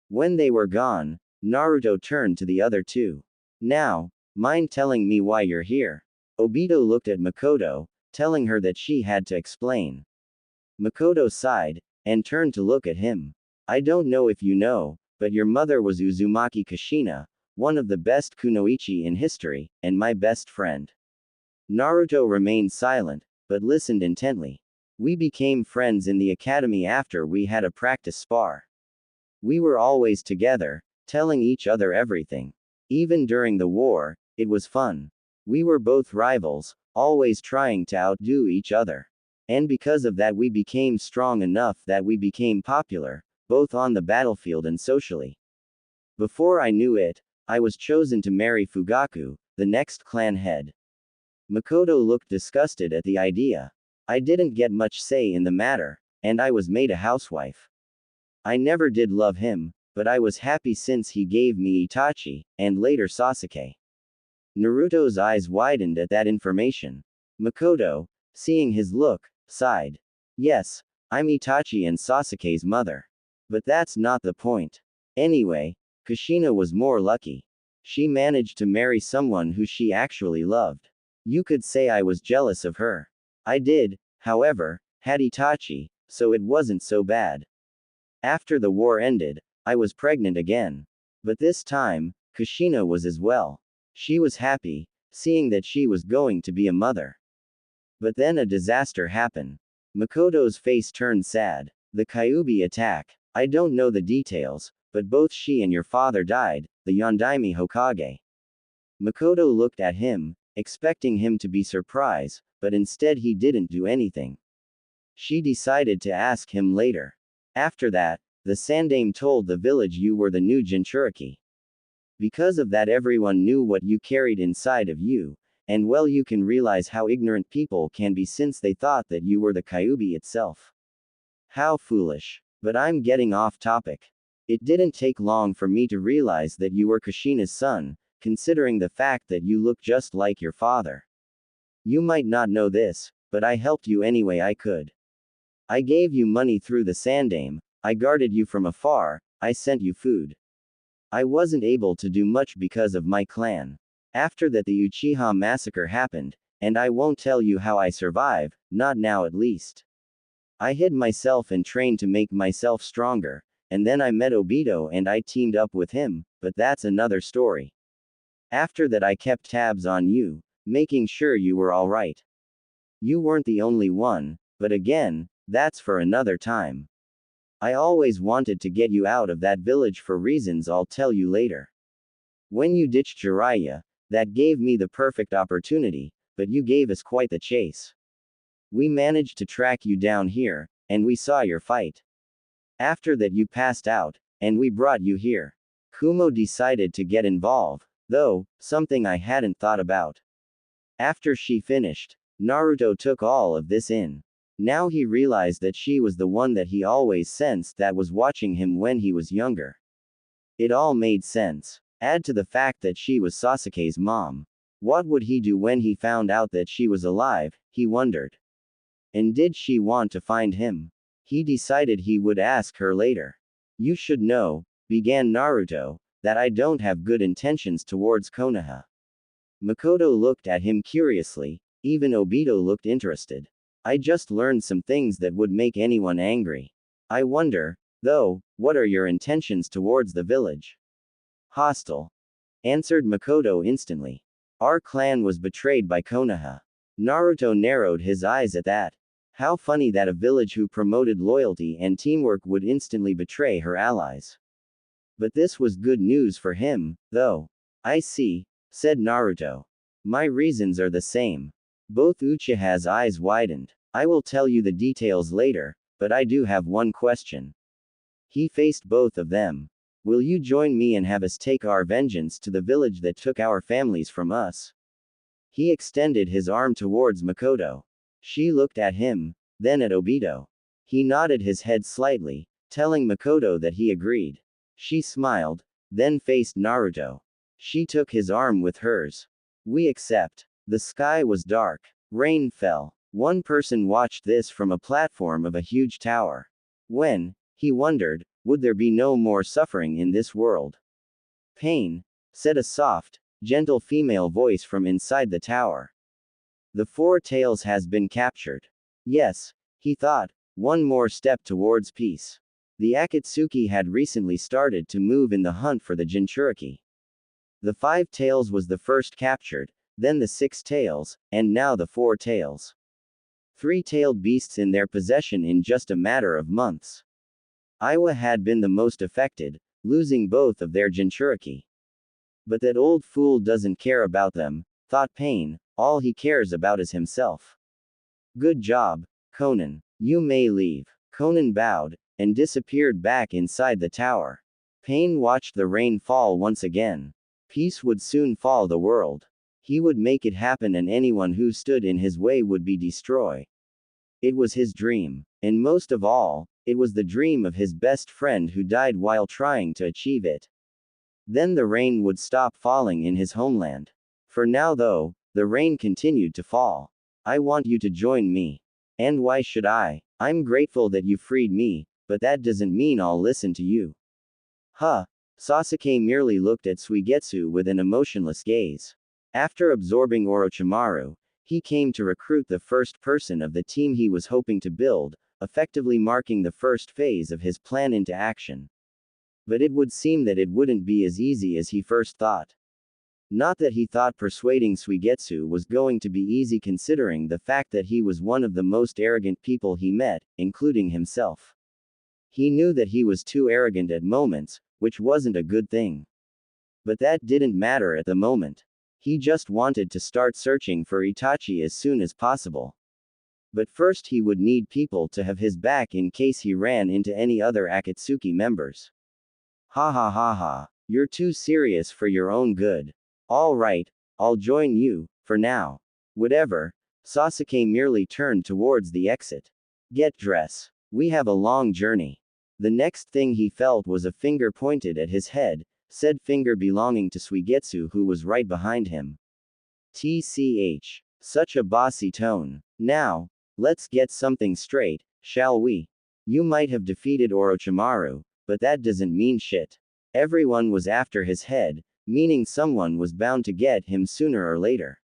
When they were gone, Naruto turned to the other two. Now, mind telling me why you're here? Obito looked at Makoto, telling her that she had to explain. Makoto sighed, and turned to look at him. I don't know if you know, but your mother was Uzumaki Kushina, one of the best kunoichi in history, and my best friend. Naruto remained silent, but listened intently. We became friends in the academy after we had a practice spar. We were always together, telling each other everything. Even during the war, it was fun. We were both rivals, always trying to outdo each other. And because of that, we became strong enough that we became popular, both on the battlefield and socially. Before I knew it, I was chosen to marry Fugaku, the next clan head. Makoto looked disgusted at the idea. I didn't get much say in the matter, and I was made a housewife. I never did love him, but I was happy since he gave me Itachi, and later Sasuke. Naruto's eyes widened at that information. Makoto, seeing his look, sighed. Yes, I'm Itachi and Sasuke's mother. But that's not the point. Anyway, Kushina was more lucky. She managed to marry someone who she actually loved. You could say I was jealous of her. I did, however, had Itachi, so it wasn't so bad. After the war ended, I was pregnant again. But this time, Kushina was as well. She was happy, seeing that she was going to be a mother. But then a disaster happened. Makoto's face turned sad. The Kyuubi attack. I don't know the details, but both she and your father died, the Yondaime Hokage. Makoto looked at him, expecting him to be surprised, but instead he didn't do anything. She decided to ask him later. After that, the Sandaime told the village you were the new Jinchuriki. Because of that, everyone knew what you carried inside of you, and well, you can realize how ignorant people can be since they thought that you were the Kyuubi itself. How foolish. But I'm getting off topic. It didn't take long for me to realize that you were Kushina's son, considering the fact that you look just like your father. You might not know this, but I helped you any way I could. I gave you money through the Sandaime, I guarded you from afar, I sent you food. I wasn't able to do much because of my clan. After that, the Uchiha massacre happened, and I won't tell you how I survived, not now at least. I hid myself and trained to make myself stronger, and then I met Obito and I teamed up with him, but that's another story. After that, I kept tabs on you, making sure you were alright. You weren't the only one, but again, that's for another time. I always wanted to get you out of that village for reasons I'll tell you later. When you ditched Jiraiya, that gave me the perfect opportunity, but you gave us quite the chase. We managed to track you down here, and we saw your fight. After that, you passed out, and we brought you here. Kumo decided to get involved, though, something I hadn't thought about. After she finished, Naruto took all of this in. Now he realized that she was the one that he always sensed that was watching him when he was younger. It all made sense. Add to the fact that she was Sasuke's mom. What would he do when he found out that she was alive, he wondered. And did she want to find him? He decided he would ask her later. You should know, began Naruto, that I don't have good intentions towards Konoha. Makoto looked at him curiously, even Obito looked interested. I just learned some things that would make anyone angry. I wonder, though, what are your intentions towards the village? Hostile, answered Makoto instantly. Our clan was betrayed by Konoha. Naruto narrowed his eyes at that. How funny that a village who promoted loyalty and teamwork would instantly betray her allies. But this was good news for him, though. I see, said Naruto. My reasons are the same. Both Uchiha's eyes widened. I will tell you the details later, but I do have one question. He faced both of them. Will you join me and have us take our vengeance to the village that took our families from us? He extended his arm towards Makoto. She looked at him, then at Obito. He nodded his head slightly, telling Makoto that he agreed. She smiled, then faced Naruto. She took his arm with hers. We accept. The sky was dark. Rain fell. One person watched this from a platform of a huge tower. When, he wondered, would there be no more suffering in this world? Pain, said a soft, gentle female voice from inside the tower. The Four Tails has been captured. Yes, he thought, one more step towards peace. The Akatsuki had recently started to move in the hunt for the Jinchuriki. The Five Tails was the first captured, then the 6 tails, and now the 4 tails. 3-tailed beasts in their possession in just a matter of months. Iowa had been the most affected, losing both of their Jinchuriki. But that old fool doesn't care about them, thought Pain, all he cares about is himself. Good job, Conan. You may leave. Conan bowed, and disappeared back inside the tower. Pain watched the rain fall once again. Peace would soon fall the world. He would make it happen and anyone who stood in his way would be destroyed. It was his dream. And most of all, it was the dream of his best friend who died while trying to achieve it. Then the rain would stop falling in his homeland. For now though, the rain continued to fall. I want you to join me. And why should I? I'm grateful that you freed me, but that doesn't mean I'll listen to you. Huh. Sasuke merely looked at Suigetsu with an emotionless gaze. After absorbing Orochimaru, he came to recruit the first person of the team he was hoping to build, effectively marking the first phase of his plan into action. But it would seem that it wouldn't be as easy as he first thought. Not that he thought persuading Suigetsu was going to be easy considering the fact that he was one of the most arrogant people he met, including himself. He knew that he was too arrogant at moments, which wasn't a good thing. But that didn't matter at the moment. He just wanted to start searching for Itachi as soon as possible. But first he would need people to have his back in case he ran into any other Akatsuki members. Ha ha ha ha. You're too serious for your own good. All right, I'll join you, for now. Whatever. Sasuke merely turned towards the exit. Get dress. We have a long journey. The next thing he felt was a finger pointed at his head, said finger belonging to Suigetsu who was right behind him. TCH. Such a bossy tone. Now, let's get something straight, shall we? You might have defeated Orochimaru, but that doesn't mean shit. Everyone was after his head, meaning someone was bound to get him sooner or later.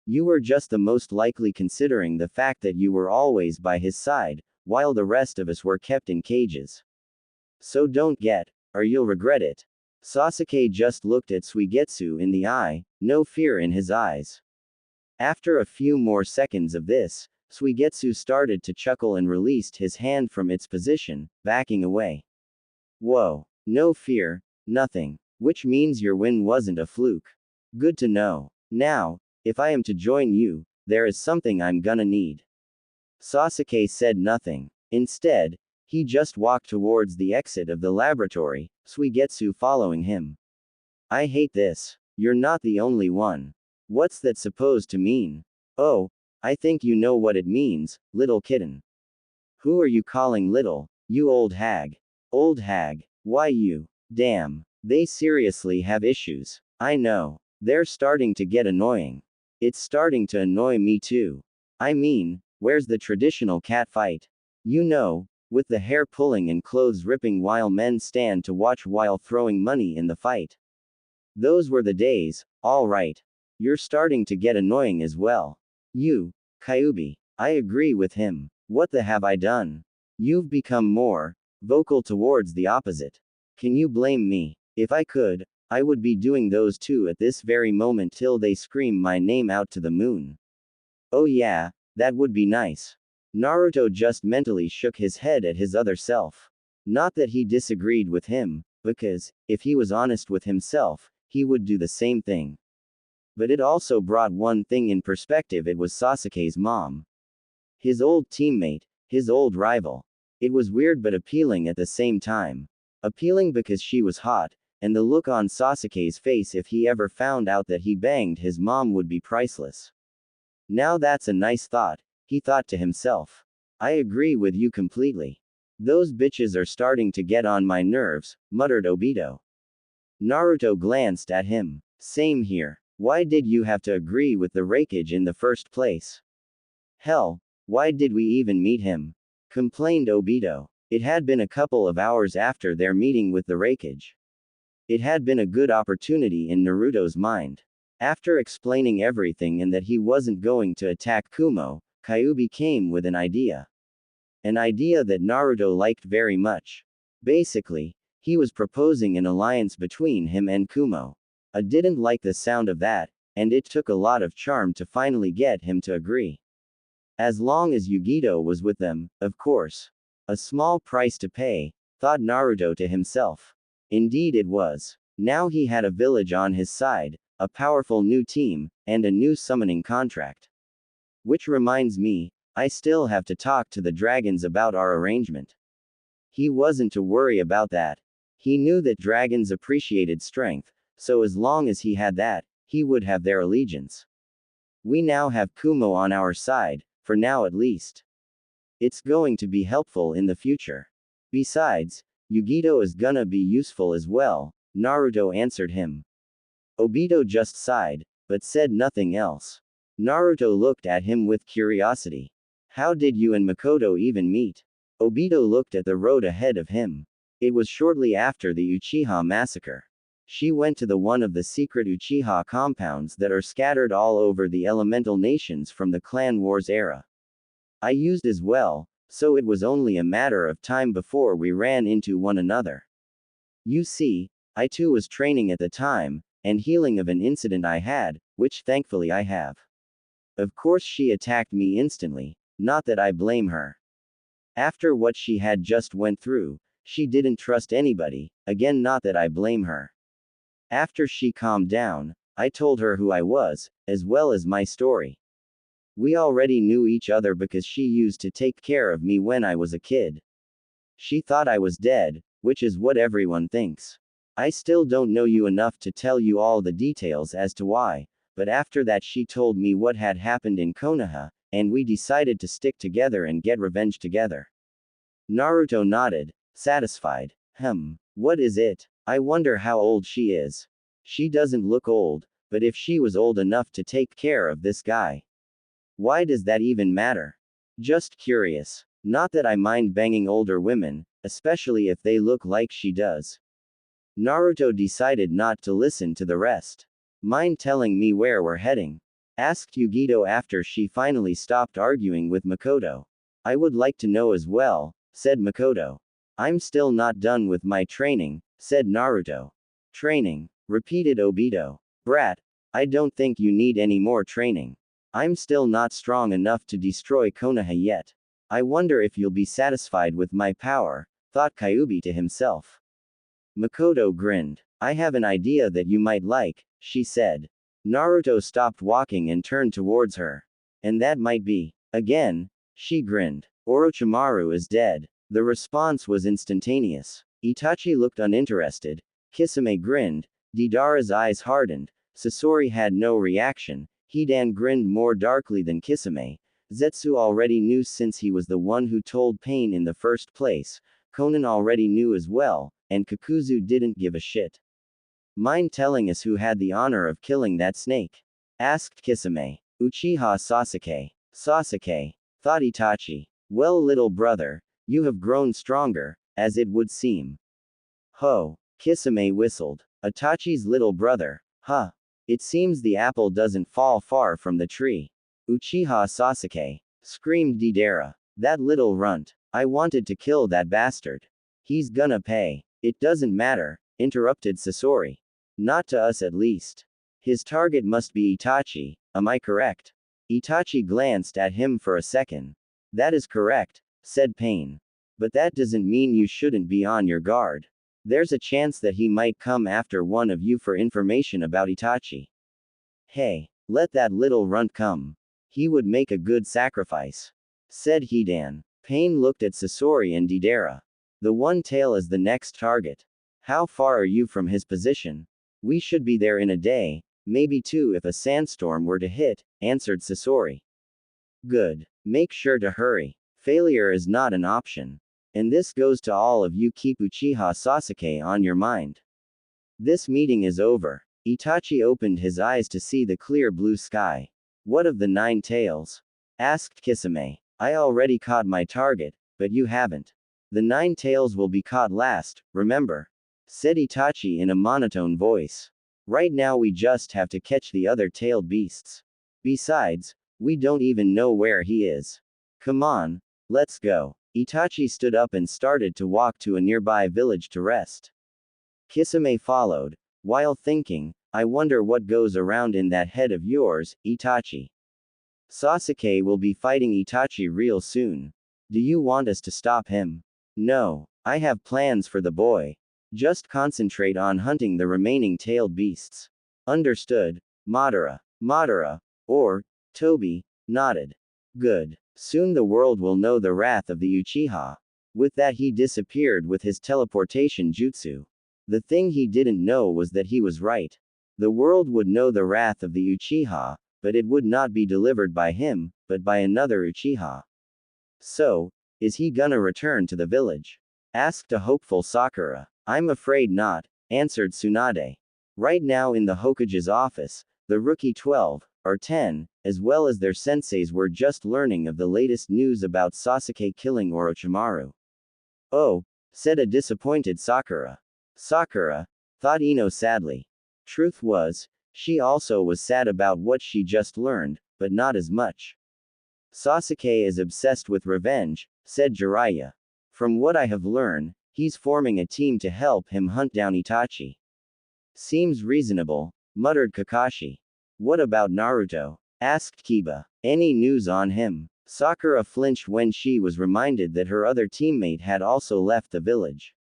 You were just the most likely considering the fact that you were always by his side, while the rest of us were kept in cages. So don't get, or you'll regret it. Sasuke just looked at Suigetsu in the eye, no fear in his eyes. After a few more seconds of this, Suigetsu started to chuckle and released his hand from its position, backing away. Whoa. No fear, nothing. Which means your win wasn't a fluke. Good to know. Now, if I am to join you, there is something I'm gonna need. Sasuke said nothing. Instead, he just walked towards the exit of the laboratory, Suigetsu following him. I hate this. You're not the only one. What's that supposed to mean? Oh, I think you know what it means, little kitten. Who are you calling little, you old hag? Old hag. Why you? Damn. They seriously have issues. I know. They're starting to get annoying. It's starting to annoy me too. I mean, where's the traditional cat fight? You know, with the hair pulling and clothes ripping while men stand to watch while throwing money in the fight. Those were the days, all right. You're starting to get annoying as well. You, Kyuubi. I agree with him. What the have I done? You've become more vocal towards the opposite. Can you blame me? If I could, I would be doing those too at this very moment till they scream my name out to the moon. Oh yeah, that would be nice. Naruto just mentally shook his head at his other self. Not that he disagreed with him, because, if he was honest with himself, he would do the same thing. But it also brought one thing in perspective. It was Sasuke's mom. His old teammate, his old rival. It was weird but appealing at the same time. Appealing because she was hot, and the look on Sasuke's face if he ever found out that he banged his mom would be priceless. Now that's a nice thought, he thought to himself. I agree with you completely. Those bitches are starting to get on my nerves, muttered Obito. Naruto glanced at him. Same here. Why did you have to agree with the Raikage in the first place? Hell, why did we even meet him? Complained Obito. It had been a couple of hours after their meeting with the Raikage. It had been a good opportunity in Naruto's mind. After explaining everything and that he wasn't going to attack Kumo, Kyuubi came with an idea. An idea that Naruto liked very much. Basically, he was proposing an alliance between him and Kumo. I didn't like the sound of that, and it took a lot of charm to finally get him to agree. As long as Yugito was with them, of course. A small price to pay, thought Naruto to himself. Indeed it was. Now he had a village on his side, a powerful new team, and a new summoning contract. Which reminds me, I still have to talk to the dragons about our arrangement. He wasn't to worry about that. He knew that dragons appreciated strength, so as long as he had that, he would have their allegiance. We now have Kumo on our side, for now at least. It's going to be helpful in the future. Besides, Yugito is gonna be useful as well, Naruto answered him. Obito just sighed, but said nothing else. Naruto looked at him with curiosity. How did you and Makoto even meet? Obito looked at the road ahead of him. It was shortly after the Uchiha massacre. She went to the one of the secret Uchiha compounds that are scattered all over the elemental nations from the Clan Wars era. I used as well, so it was only a matter of time before we ran into one another. You see, I too was training at the time, and healing of an incident I had, which thankfully I have. Of course she attacked me instantly, not that I blame her. After what she had just went through, she didn't trust anybody, again not that I blame her. After she calmed down, I told her who I was, as well as my story. We already knew each other because she used to take care of me when I was a kid. She thought I was dead, which is what everyone thinks. I still don't know you enough to tell you all the details as to why, but after that she told me what had happened in Konoha, and we decided to stick together and get revenge together. Naruto nodded, satisfied. What is it? I wonder how old she is. She doesn't look old, but if she was old enough to take care of this guy. Why does that even matter? Just curious. Not that I mind banging older women, especially if they look like she does. Naruto decided not to listen to the rest. Mind telling me where we're heading? Asked Yugito after she finally stopped arguing with Makoto. I would like to know as well, said Makoto. I'm still not done with my training, said Naruto. Training, repeated Obito. Brat, I don't think you need any more training. I'm still not strong enough to destroy Konoha yet. I wonder if you'll be satisfied with my power, thought Kyuubi to himself. Makoto grinned. I have an idea that you might like, she said. Naruto stopped walking and turned towards her. And that might be. Again, she grinned. Orochimaru is dead. The response was instantaneous. Itachi looked uninterested. Kisame grinned. Deidara's eyes hardened. Sasori had no reaction. Hidan grinned more darkly than Kisame. Zetsu already knew since he was the one who told Pain in the first place. Konan already knew as well, and Kakuzu didn't give a shit. Mind telling us who had the honor of killing that snake? Asked Kisame. Uchiha Sasuke. Sasuke, thought Itachi. Well, little brother, you have grown stronger, as it would seem. Ho, Kisame whistled. Itachi's little brother, huh? It seems the apple doesn't fall far from the tree. Uchiha Sasuke, screamed Deidara. That little runt. I wanted to kill that bastard. He's gonna pay. It doesn't matter, interrupted Sasori. Not to us at least. His target must be Itachi, am I correct? Itachi glanced at him for a second. That is correct, said Pain. But that doesn't mean you shouldn't be on your guard. There's a chance that he might come after one of you for information about Itachi. Hey, let that little runt come. He would make a good sacrifice, said Hidan. Pain looked at Sasori and Deidara. The one tail is the next target. How far are you from his position? We should be there in a day, maybe two if a sandstorm were to hit, answered Sasori. Good. Make sure to hurry. Failure is not an option. And this goes to all of you, keep Uchiha Sasuke on your mind. This meeting is over. Itachi opened his eyes to see the clear blue sky. What of the 9 tails? Asked Kisame. I already caught my target, but you haven't. The 9 tails will be caught last, remember? Said Itachi in a monotone voice. Right now we just have to catch the other tailed beasts. Besides, we don't even know where he is. Come on, let's go. Itachi stood up and started to walk to a nearby village to rest. Kisame followed. While thinking, I wonder what goes around in that head of yours, Itachi. Sasuke will be fighting Itachi real soon. Do you want us to stop him? No. I have plans for the boy. Just concentrate on hunting the remaining tailed beasts. Understood, Madara. Madara, or, Toby, nodded. Good. Soon the world will know the wrath of the Uchiha. With that he disappeared with his teleportation jutsu. The thing he didn't know was that he was right. The world would know the wrath of the Uchiha, but it would not be delivered by him, but by another Uchiha. So, is he gonna return to the village? Asked a hopeful Sakura. I'm afraid not, answered Tsunade. Right now in the Hokage's office, the rookie 12, or 10, as well as their senseis were just learning of the latest news about Sasuke killing Orochimaru. Oh, said a disappointed Sakura. Sakura, thought Ino sadly. Truth was, she also was sad about what she just learned, but not as much. Sasuke is obsessed with revenge, said Jiraiya. From what I have learned, he's forming a team to help him hunt down Itachi. Seems reasonable, muttered Kakashi. What about Naruto? Asked Kiba. Any news on him? Sakura flinched when she was reminded that her other teammate had also left the village.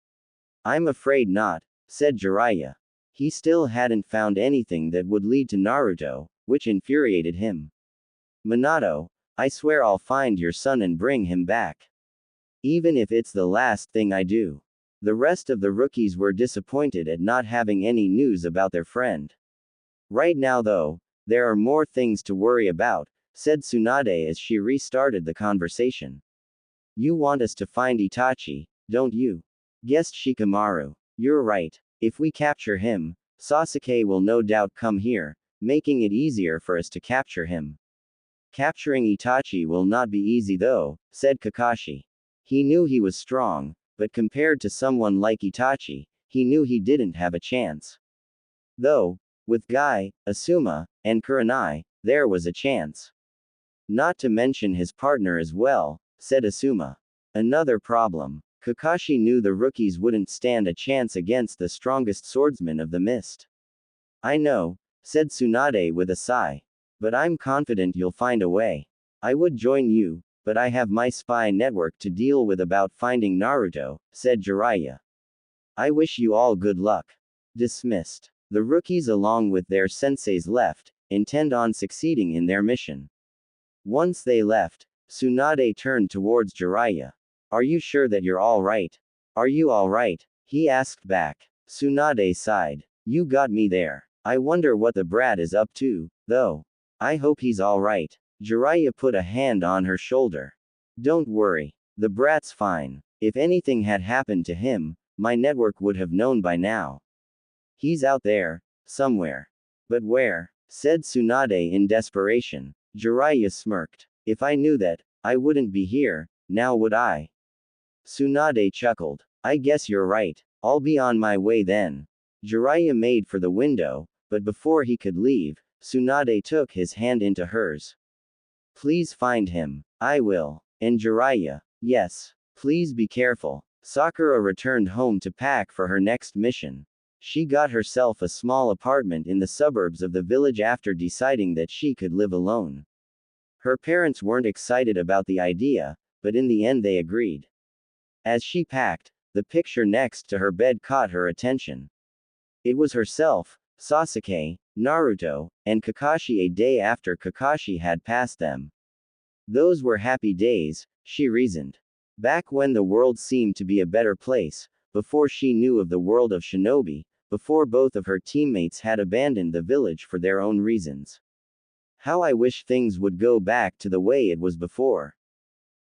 I'm afraid not, said Jiraiya. He still hadn't found anything that would lead to Naruto, which infuriated him. Minato, I swear I'll find your son and bring him back. Even if it's the last thing I do. The rest of the rookies were disappointed at not having any news about their friend. Right now though, there are more things to worry about, said Tsunade as she restarted the conversation. You want us to find Itachi, don't you? Guessed Shikamaru. You're right. If we capture him, Sasuke will no doubt come here, making it easier for us to capture him. Capturing Itachi will not be easy though, said Kakashi. He knew he was strong, but compared to someone like Itachi, he knew he didn't have a chance. Though, with Guy, Asuma, and Kurenai, there was a chance. Not to mention his partner as well, said Asuma. Another problem. Kakashi knew the rookies wouldn't stand a chance against the strongest swordsman of the mist. I know, said Tsunade with a sigh. But I'm confident you'll find a way. I would join you, but I have my spy network to deal with about finding Naruto, said Jiraiya. I wish you all good luck. Dismissed. The rookies along with their senseis left, intent on succeeding in their mission. Once they left, Tsunade turned towards Jiraiya. Are you sure that you're all right? Are you all right? He asked back. Tsunade sighed. You got me there. I wonder what the brat is up to, though. I hope he's all right. Jiraiya put a hand on her shoulder. Don't worry. The brat's fine. If anything had happened to him, my network would have known by now. He's out there, somewhere. But where? Said Tsunade in desperation. Jiraiya smirked. If I knew that, I wouldn't be here, now would I? Tsunade chuckled. I guess you're right. I'll be on my way then. Jiraiya made for the window, but before he could leave, Tsunade took his hand into hers. Please find him. I will. And Jiraiya. Yes. Please be careful. Sakura returned home to pack for her next mission. She got herself a small apartment in the suburbs of the village after deciding that she could live alone. Her parents weren't excited about the idea, but in the end they agreed. As she packed, the picture next to her bed caught her attention. It was herself, Sasuke, Naruto, and Kakashi a day after Kakashi had passed them. Those were happy days, she reasoned. Back when the world seemed to be a better place, before she knew of the world of shinobi, before both of her teammates had abandoned the village for their own reasons. How I wish things would go back to the way it was before.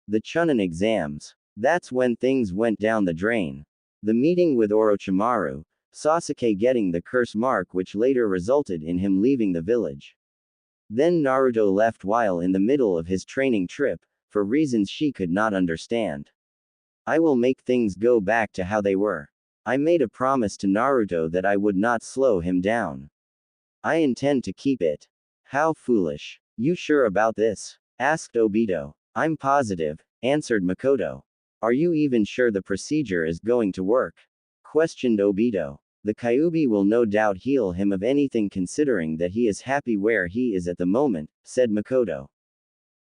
The Chunin exams. That's when things went down the drain. The meeting with Orochimaru, Sasuke getting the curse mark which later resulted in him leaving the village. Then Naruto left while in the middle of his training trip, for reasons she could not understand. I will make things go back to how they were. I made a promise to Naruto that I would not slow him down. I intend to keep it. How foolish. You sure about this? Asked Obito. I'm positive, answered Makoto. Are you even sure the procedure is going to work? Questioned Obito. The Kyuubi will no doubt heal him of anything considering that he is happy where he is at the moment, said Makoto.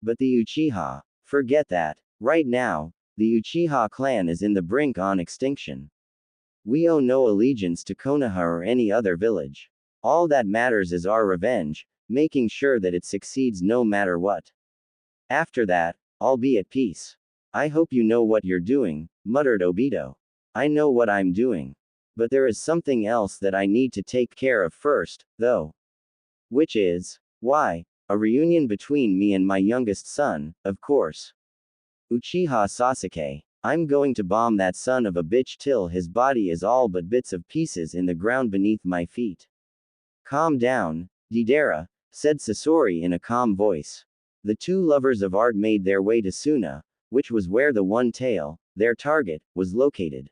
But the Uchiha, forget that. Right now, the Uchiha clan is in the brink on extinction. We owe no allegiance to Konoha or any other village. All that matters is our revenge, making sure that it succeeds no matter what. After that, I'll be at peace. I hope you know what you're doing, muttered Obito. I know what I'm doing. But there is something else that I need to take care of first, though. Which is, why, a reunion between me and my youngest son, of course. Uchiha Sasuke, I'm going to bomb that son of a bitch till his body is all but bits of pieces in the ground beneath my feet. Calm down, Deidara, said Sasori in a calm voice. The two lovers of art made their way to Suna, which was where the one tail, their target, was located.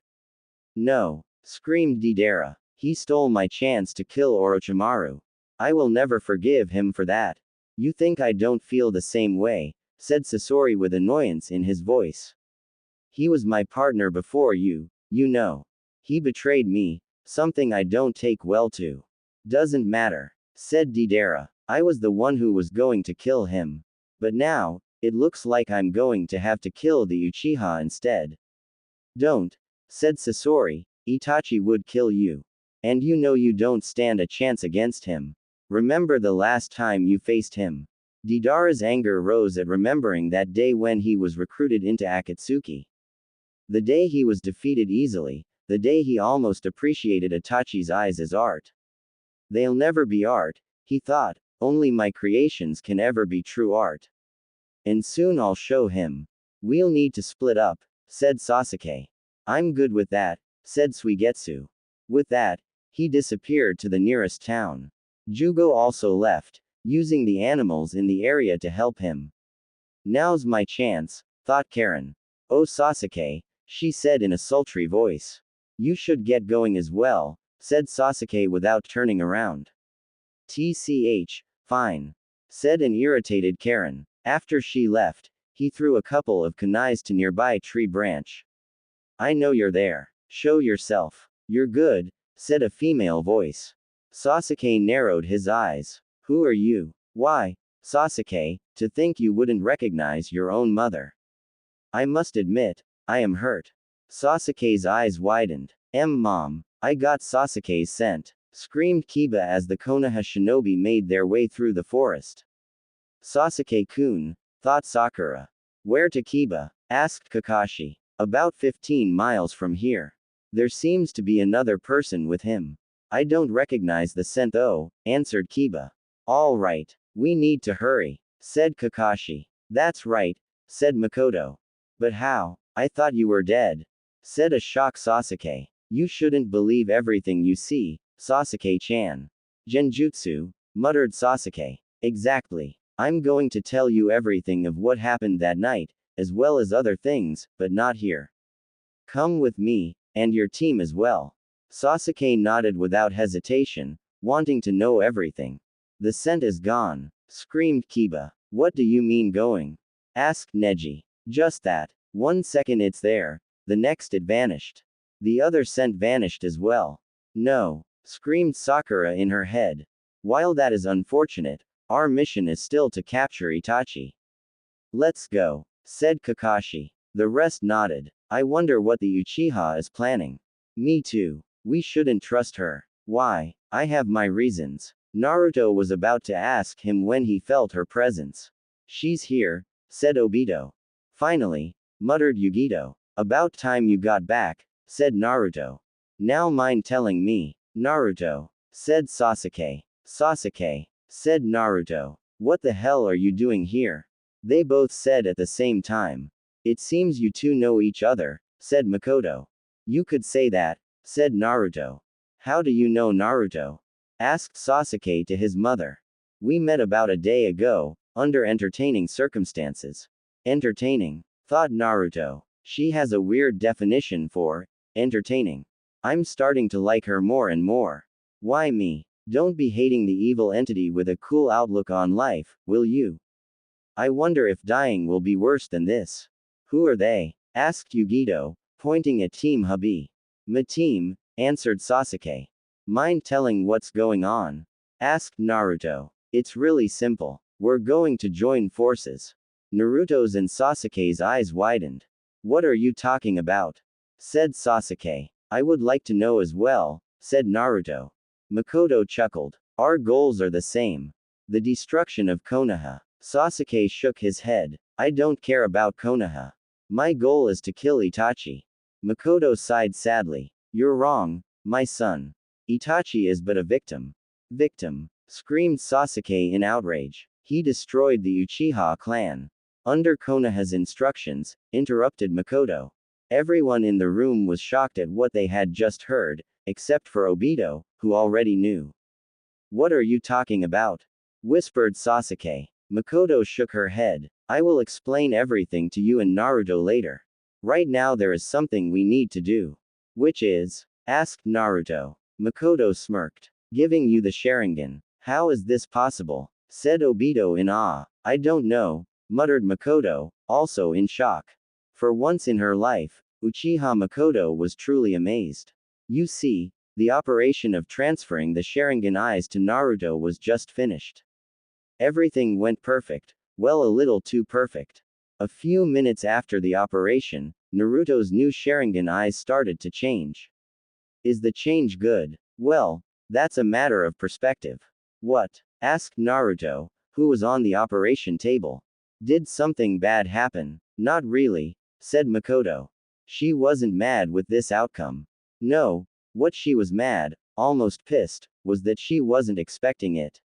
No, screamed Deidara. He stole my chance to kill Orochimaru. I will never forgive him for that. You think I don't feel the same way, said Sasori with annoyance in his voice. He was my partner before you know. He betrayed me, something I don't take well to. Doesn't matter, said Deidara. I was the one who was going to kill him. But now, it looks like I'm going to have to kill the Uchiha instead. Don't, said Sasori, Itachi would kill you. And you know you don't stand a chance against him. Remember the last time you faced him. Deidara's anger rose at remembering that day when he was recruited into Akatsuki. The day he was defeated easily, the day he almost appreciated Itachi's eyes as art. They'll never be art, he thought, only my creations can ever be true art. And soon I'll show him. We'll need to split up, said Sasuke. I'm good with that, said Suigetsu. With that, he disappeared to the nearest town. Jugo also left, using the animals in the area to help him. Now's my chance, thought Karen. Oh Sasuke, she said in a sultry voice. You should get going as well, said Sasuke without turning around. TCH, fine, said an irritated Karen. After she left, he threw a couple of kunais to nearby tree branch. I know you're there. Show yourself. You're good, said a female voice. Sasuke narrowed his eyes. Who are you? Why, Sasuke, to think you wouldn't recognize your own mother. I must admit, I am hurt. Sasuke's eyes widened. Mom, I got Sasuke's scent, screamed Kiba as the Konoha shinobi made their way through the forest. Sasuke-kun, thought Sakura. Where to Kiba? Asked Kakashi. About 15 miles from here. There seems to be another person with him. I don't recognize the scent though, answered Kiba. All right, we need to hurry, said Kakashi. That's right, said Makoto. But how? I thought you were dead, said a shocked Sasuke. You shouldn't believe everything you see, Sasuke-chan. Genjutsu, muttered Sasuke. Exactly. I'm going to tell you everything of what happened that night, as well as other things, but not here. Come with me, and your team as well. Sasuke nodded without hesitation, wanting to know everything. The scent is gone, screamed Kiba. What do you mean going? Asked Neji. Just that. 1 second it's there, the next it vanished. The other scent vanished as well. No, screamed Sakura in her head. While that is unfortunate, our mission is still to capture Itachi. Let's go, said Kakashi. The rest nodded. I wonder what the Uchiha is planning. Me too. We shouldn't trust her. Why? I have my reasons. Naruto was about to ask him when he felt her presence. She's here, said Obito. Finally, muttered Yugito. About time you got back, said Naruto. Now mind telling me, Naruto, said Sasuke. Sasuke, said Naruto. What the hell are you doing here? They both said at the same time. It seems you two know each other, said Makoto. You could say that, said Naruto. How do you know Naruto? Asked Sasuke to his mother. We met about a day ago, under entertaining circumstances. Entertaining, thought Naruto. She has a weird definition for entertaining. I'm starting to like her more and more. Why me? Don't be hating the evil entity with a cool outlook on life, will you? I wonder if dying will be worse than this. Who are they? Asked Yugito, pointing at Team Hubby. My team, answered Sasuke. Mind telling what's going on? Asked Naruto. It's really simple. We're going to join forces. Naruto's and Sasuke's eyes widened. What are you talking about? Said Sasuke. I would like to know as well, said Naruto. Makoto chuckled. Our goals are the same. The destruction of Konoha. Sasuke shook his head. I don't care about Konoha. My goal is to kill Itachi. Makoto sighed sadly. You're wrong, my son. Itachi is but a victim. Victim, screamed Sasuke in outrage. He destroyed the Uchiha clan. Under Konoha's instructions, interrupted Makoto. Everyone in the room was shocked at what they had just heard, except for Obito, who already knew. What are you talking about? Whispered Sasuke. Makoto shook her head. I will explain everything to you and Naruto later. Right now there is something we need to do. Which is? Asked Naruto. Makoto smirked. Giving you the Sharingan. How is this possible? Said Obito in awe. I don't know, muttered Makoto, also in shock. For once in her life, Uchiha Makoto was truly amazed. You see, the operation of transferring the Sharingan eyes to Naruto was just finished. Everything went perfect, well, a little too perfect. A few minutes after the operation, Naruto's new Sharingan eyes started to change. Is the change good? Well, that's a matter of perspective. What? Asked Naruto, who was on the operation table. Did something bad happen? Not really, said Makoto. She wasn't mad with this outcome. No, what she was mad, almost pissed, was that she wasn't expecting it.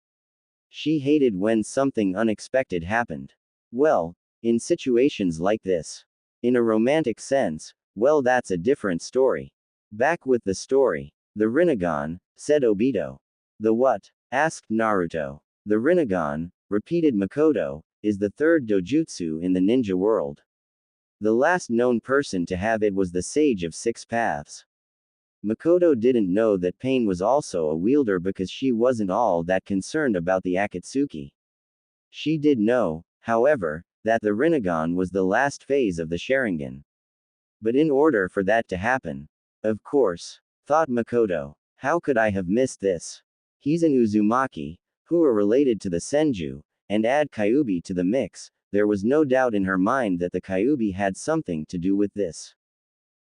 She hated when something unexpected happened. Well, in situations like this. In a romantic sense, well, that's a different story. Back with the story. The Rinnegan, said Obito. The what? Asked Naruto. The Rinnegan, repeated Makoto, is the third dojutsu in the ninja world. The last known person to have it was the Sage of Six Paths. Makoto didn't know that Pain was also a wielder because she wasn't all that concerned about the Akatsuki. She did know, however, that the Rinnegan was the last phase of the Sharingan. But in order for that to happen, of course, thought Makoto, how could I have missed this? He's an Uzumaki, who are related to the Senju, and add Kyuubi to the mix, there was no doubt in her mind that the Kyuubi had something to do with this.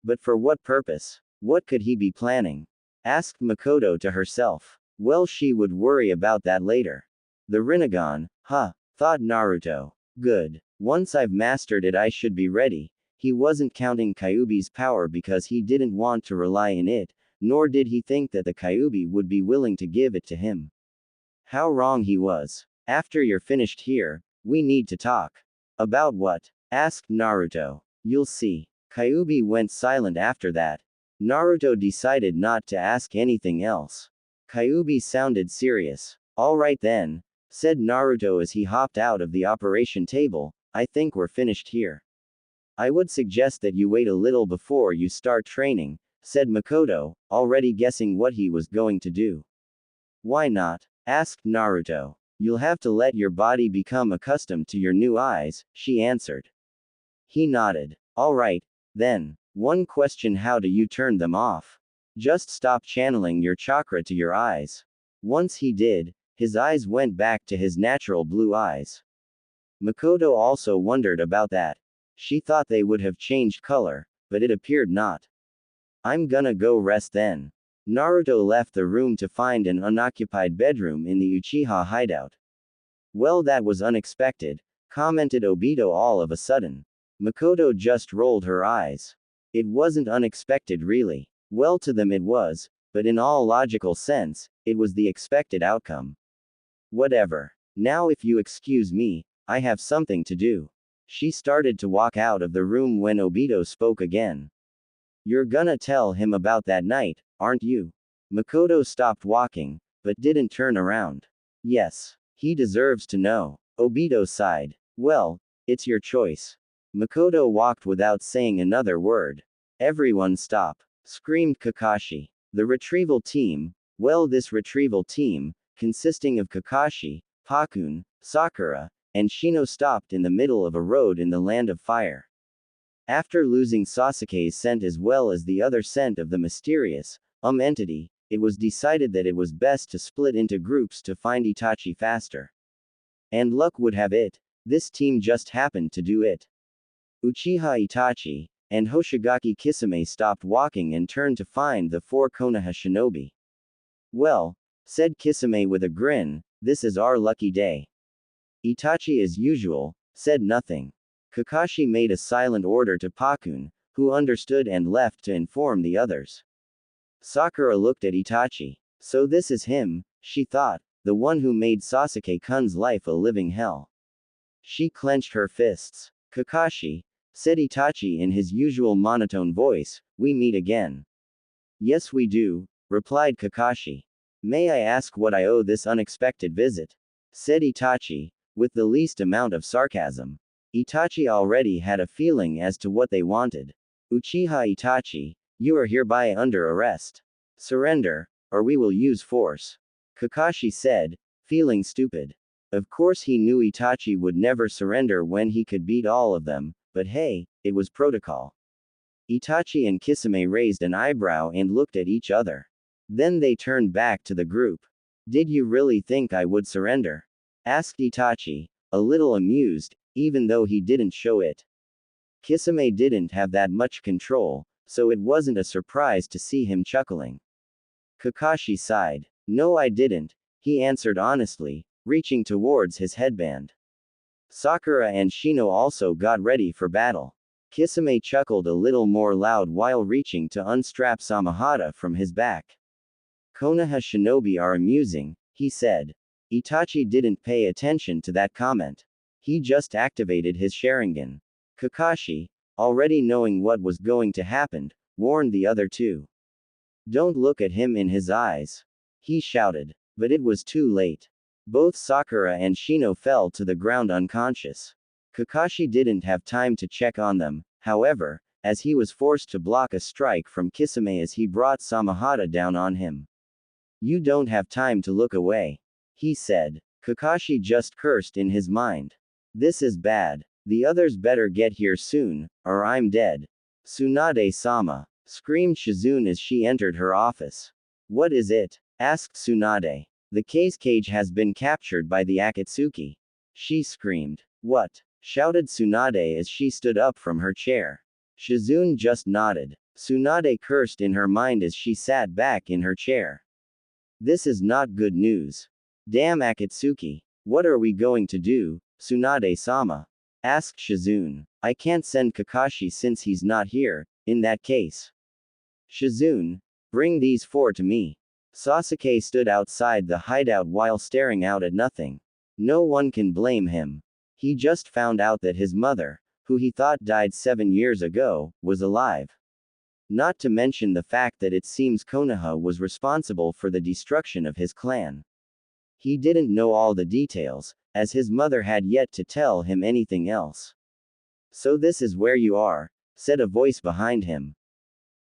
But for what purpose? What could he be planning? Asked Makoto to herself. Well, she would worry about that later. The Rinnegan, huh, thought Naruto. Good. Once I've mastered it I should be ready. He wasn't counting Kyuubi's power because he didn't want to rely on it, nor did he think that the Kyuubi would be willing to give it to him. How wrong he was. After you're finished here, we need to talk. About what? Asked Naruto. You'll see. Kyuubi went silent after that. Naruto decided not to ask anything else. Kyuubi sounded serious. Alright then, said Naruto as he hopped out of the operation table, I think we're finished here. I would suggest that you wait a little before you start training, said Makoto, already guessing what he was going to do. Why not? Asked Naruto. You'll have to let your body become accustomed to your new eyes, she answered. He nodded. Alright, then. One question, how do you turn them off? Just stop channeling your chakra to your eyes. Once he did, his eyes went back to his natural blue eyes. Makoto also wondered about that. She thought they would have changed color, but it appeared not. I'm gonna go rest then. Naruto left the room to find an unoccupied bedroom in the Uchiha hideout. Well, that was unexpected, commented Obito all of a sudden. Makoto just rolled her eyes. It wasn't unexpected really. Well, to them it was, but in all logical sense, it was the expected outcome. Whatever. Now if you excuse me, I have something to do. She started to walk out of the room when Obito spoke again. You're gonna tell him about that night, aren't you? Makoto stopped walking, but didn't turn around. Yes. He deserves to know. Obito sighed. Well, it's your choice. Makoto walked without saying another word. Everyone stop, screamed Kakashi. The retrieval team, well, this retrieval team, consisting of Kakashi, Pakun, Sakura, and Shino stopped in the middle of a road in the Land of Fire. After losing Sasuke's scent as well as the other scent of the mysterious, entity, it was decided that it was best to split into groups to find Itachi faster. And luck would have it, this team just happened to do it. Uchiha Itachi and Hoshigaki Kisame stopped walking and turned to find the 4 Konoha shinobi. Well, said Kisame with a grin, this is our lucky day. Itachi as usual, said nothing. Kakashi made a silent order to Pakun, who understood and left to inform the others. Sakura looked at Itachi. So this is him, she thought, the one who made Sasuke-kun's life a living hell. She clenched her fists. Kakashi, said Itachi in his usual monotone voice, we meet again. Yes we do, replied Kakashi. May I ask what I owe this unexpected visit? Said Itachi, with the least amount of sarcasm. Itachi already had a feeling as to what they wanted. Uchiha Itachi, you are hereby under arrest. Surrender, or we will use force. Kakashi said, feeling stupid. Of course he knew Itachi would never surrender when he could beat all of them, but hey, it was protocol. Itachi and Kisame raised an eyebrow and looked at each other. Then they turned back to the group. Did you really think I would surrender? Asked Itachi, a little amused, even though he didn't show it. Kisame didn't have that much control, so it wasn't a surprise to see him chuckling. Kakashi sighed. No I didn't, he answered honestly, reaching towards his headband. Sakura and Shino also got ready for battle. Kisame chuckled a little more loud while reaching to unstrap Samahata from his back. Konoha shinobi are amusing, he said. Itachi didn't pay attention to that comment. He just activated his Sharingan. Kakashi, already knowing what was going to happen, warned the other two. Don't look at him in his eyes. He shouted. But it was too late. Both Sakura and Shino fell to the ground unconscious. Kakashi didn't have time to check on them, however, as he was forced to block a strike from Kisame as he brought Samahata down on him. You don't have time to look away, he said. Kakashi just cursed in his mind. This is bad. The others better get here soon, or I'm dead. Tsunade-sama, screamed Shizune as she entered her office. What is it? Asked Tsunade. The cage has been captured by the Akatsuki. She screamed. What? Shouted Tsunade as she stood up from her chair. Shizune just nodded. Tsunade cursed in her mind as she sat back in her chair. This is not good news. Damn Akatsuki. What are we going to do, Tsunade-sama? Asked Shizune. I can't send Kakashi since he's not here, in that case. Shizune, bring these 4 to me. Sasuke stood outside the hideout while staring out at nothing. No one can blame him. He just found out that his mother, who he thought died 7 years ago, was alive. Not to mention the fact that it seems Konoha was responsible for the destruction of his clan. He didn't know all the details, as his mother had yet to tell him anything else. So this is where you are, said a voice behind him.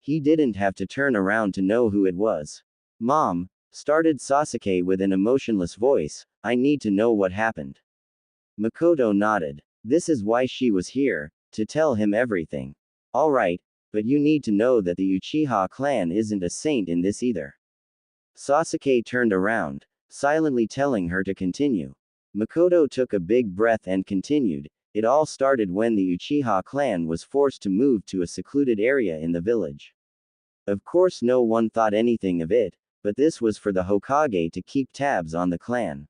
He didn't have to turn around to know who it was. Mom, started Sasuke with an emotionless voice, I need to know what happened. Makoto nodded. This is why she was here, to tell him everything. Alright, but you need to know that the Uchiha clan isn't a saint in this either. Sasuke turned around, silently telling her to continue. Makoto took a big breath and continued, it all started when the Uchiha clan was forced to move to a secluded area in the village. Of course no one thought anything of it, but this was for the Hokage to keep tabs on the clan.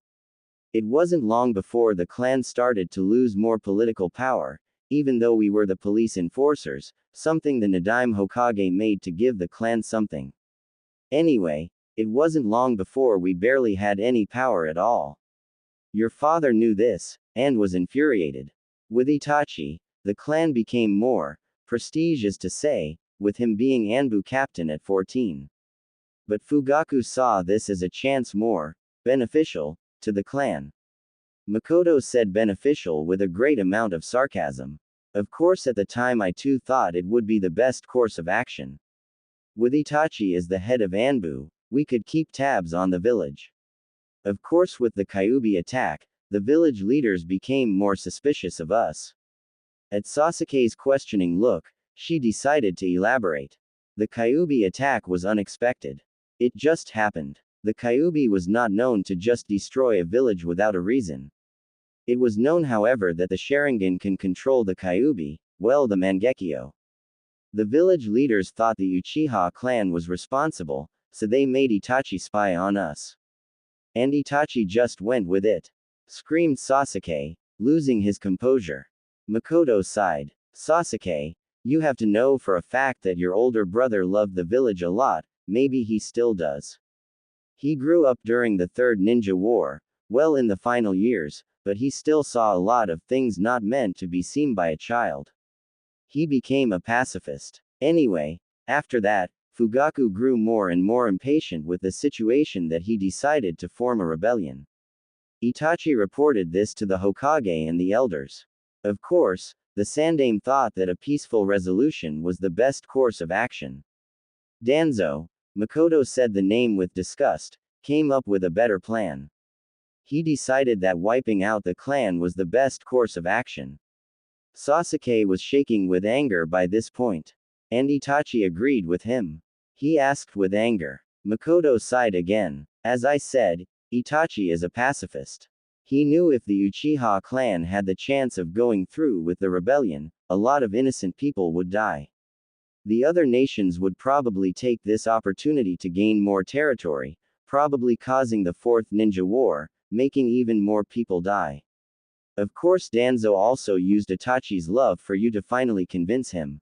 It wasn't long before the clan started to lose more political power, even though we were the police enforcers, something the Nadaime Hokage made to give the clan something. Anyway, it wasn't long before we barely had any power at all. Your father knew this, and was infuriated. With Itachi, the clan became more prestigious to say, with him being Anbu captain at 14. But Fugaku saw this as a chance more beneficial to the clan. Makoto said beneficial with a great amount of sarcasm. Of course at the time I too thought it would be the best course of action. With Itachi as the head of Anbu, we could keep tabs on the village. Of course with the Kyuubi attack, the village leaders became more suspicious of us. At Sasuke's questioning look, she decided to elaborate. The Kyuubi attack was unexpected. It just happened. The Kyuubi was not known to just destroy a village without a reason. It was known, however, that the Sharingan can control the Kyuubi, well, the Mangekyo. The village leaders thought the Uchiha clan was responsible, so they made Itachi spy on us. And Itachi just went with it. Screamed Sasuke, losing his composure. Makoto sighed. Sasuke, you have to know for a fact that your older brother loved the village a lot, maybe he still does. He grew up during the Third Ninja War, well in the final years, but he still saw a lot of things not meant to be seen by a child. He became a pacifist. Anyway, after that, Fugaku grew more and more impatient with the situation that he decided to form a rebellion. Itachi reported this to the Hokage and the elders. Of course, the Sandaime thought that a peaceful resolution was the best course of action. Danzo, Makoto said the name with disgust, came up with a better plan. He decided that wiping out the clan was the best course of action. Sasuke was shaking with anger by this point. And Itachi agreed with him. He asked with anger. Makoto sighed again. As I said, Itachi is a pacifist. He knew if the Uchiha clan had the chance of going through with the rebellion, a lot of innocent people would die. The other nations would probably take this opportunity to gain more territory, probably causing the Fourth Ninja War, making even more people die. Of course, Danzo also used Itachi's love for you to finally convince him.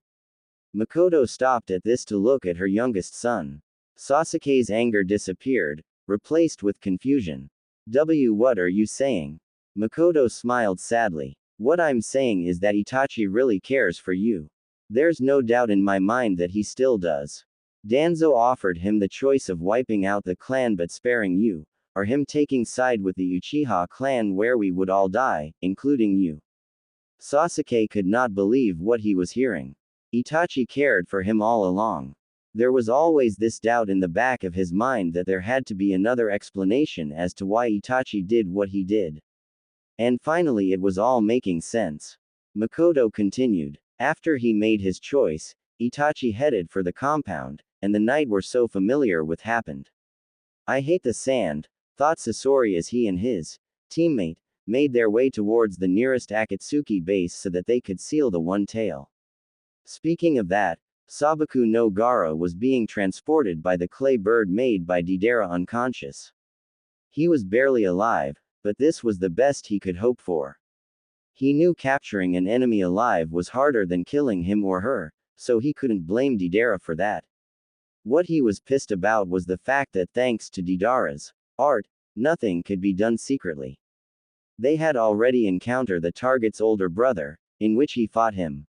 Makoto stopped at this to look at her youngest son. Sasuke's anger disappeared, replaced with confusion. What are you saying? Makoto smiled sadly. What I'm saying is that Itachi really cares for you. There's no doubt in my mind that he still does. Danzo offered him the choice of wiping out the clan but sparing you, or him taking side with the Uchiha clan where we would all die, including you. Sasuke could not believe what he was hearing. Itachi cared for him all along. There was always this doubt in the back of his mind that there had to be another explanation as to why Itachi did what he did. And finally it was all making sense. Makoto continued. After he made his choice, Itachi headed for the compound, and the night we're so familiar with happened. I hate the sand, thought Sasori as he and his teammate made their way towards the nearest Akatsuki base so that they could seal the One Tail. Speaking of that, Sabaku no Gara was being transported by the clay bird made by Deidara unconscious. He was barely alive, but this was the best he could hope for. He knew capturing an enemy alive was harder than killing him or her, so he couldn't blame Deidara for that. What he was pissed about was the fact that thanks to Deidara's art, nothing could be done secretly. They had already encountered the target's older brother, in which he fought him.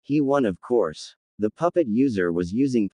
He won, of course. The puppet user was using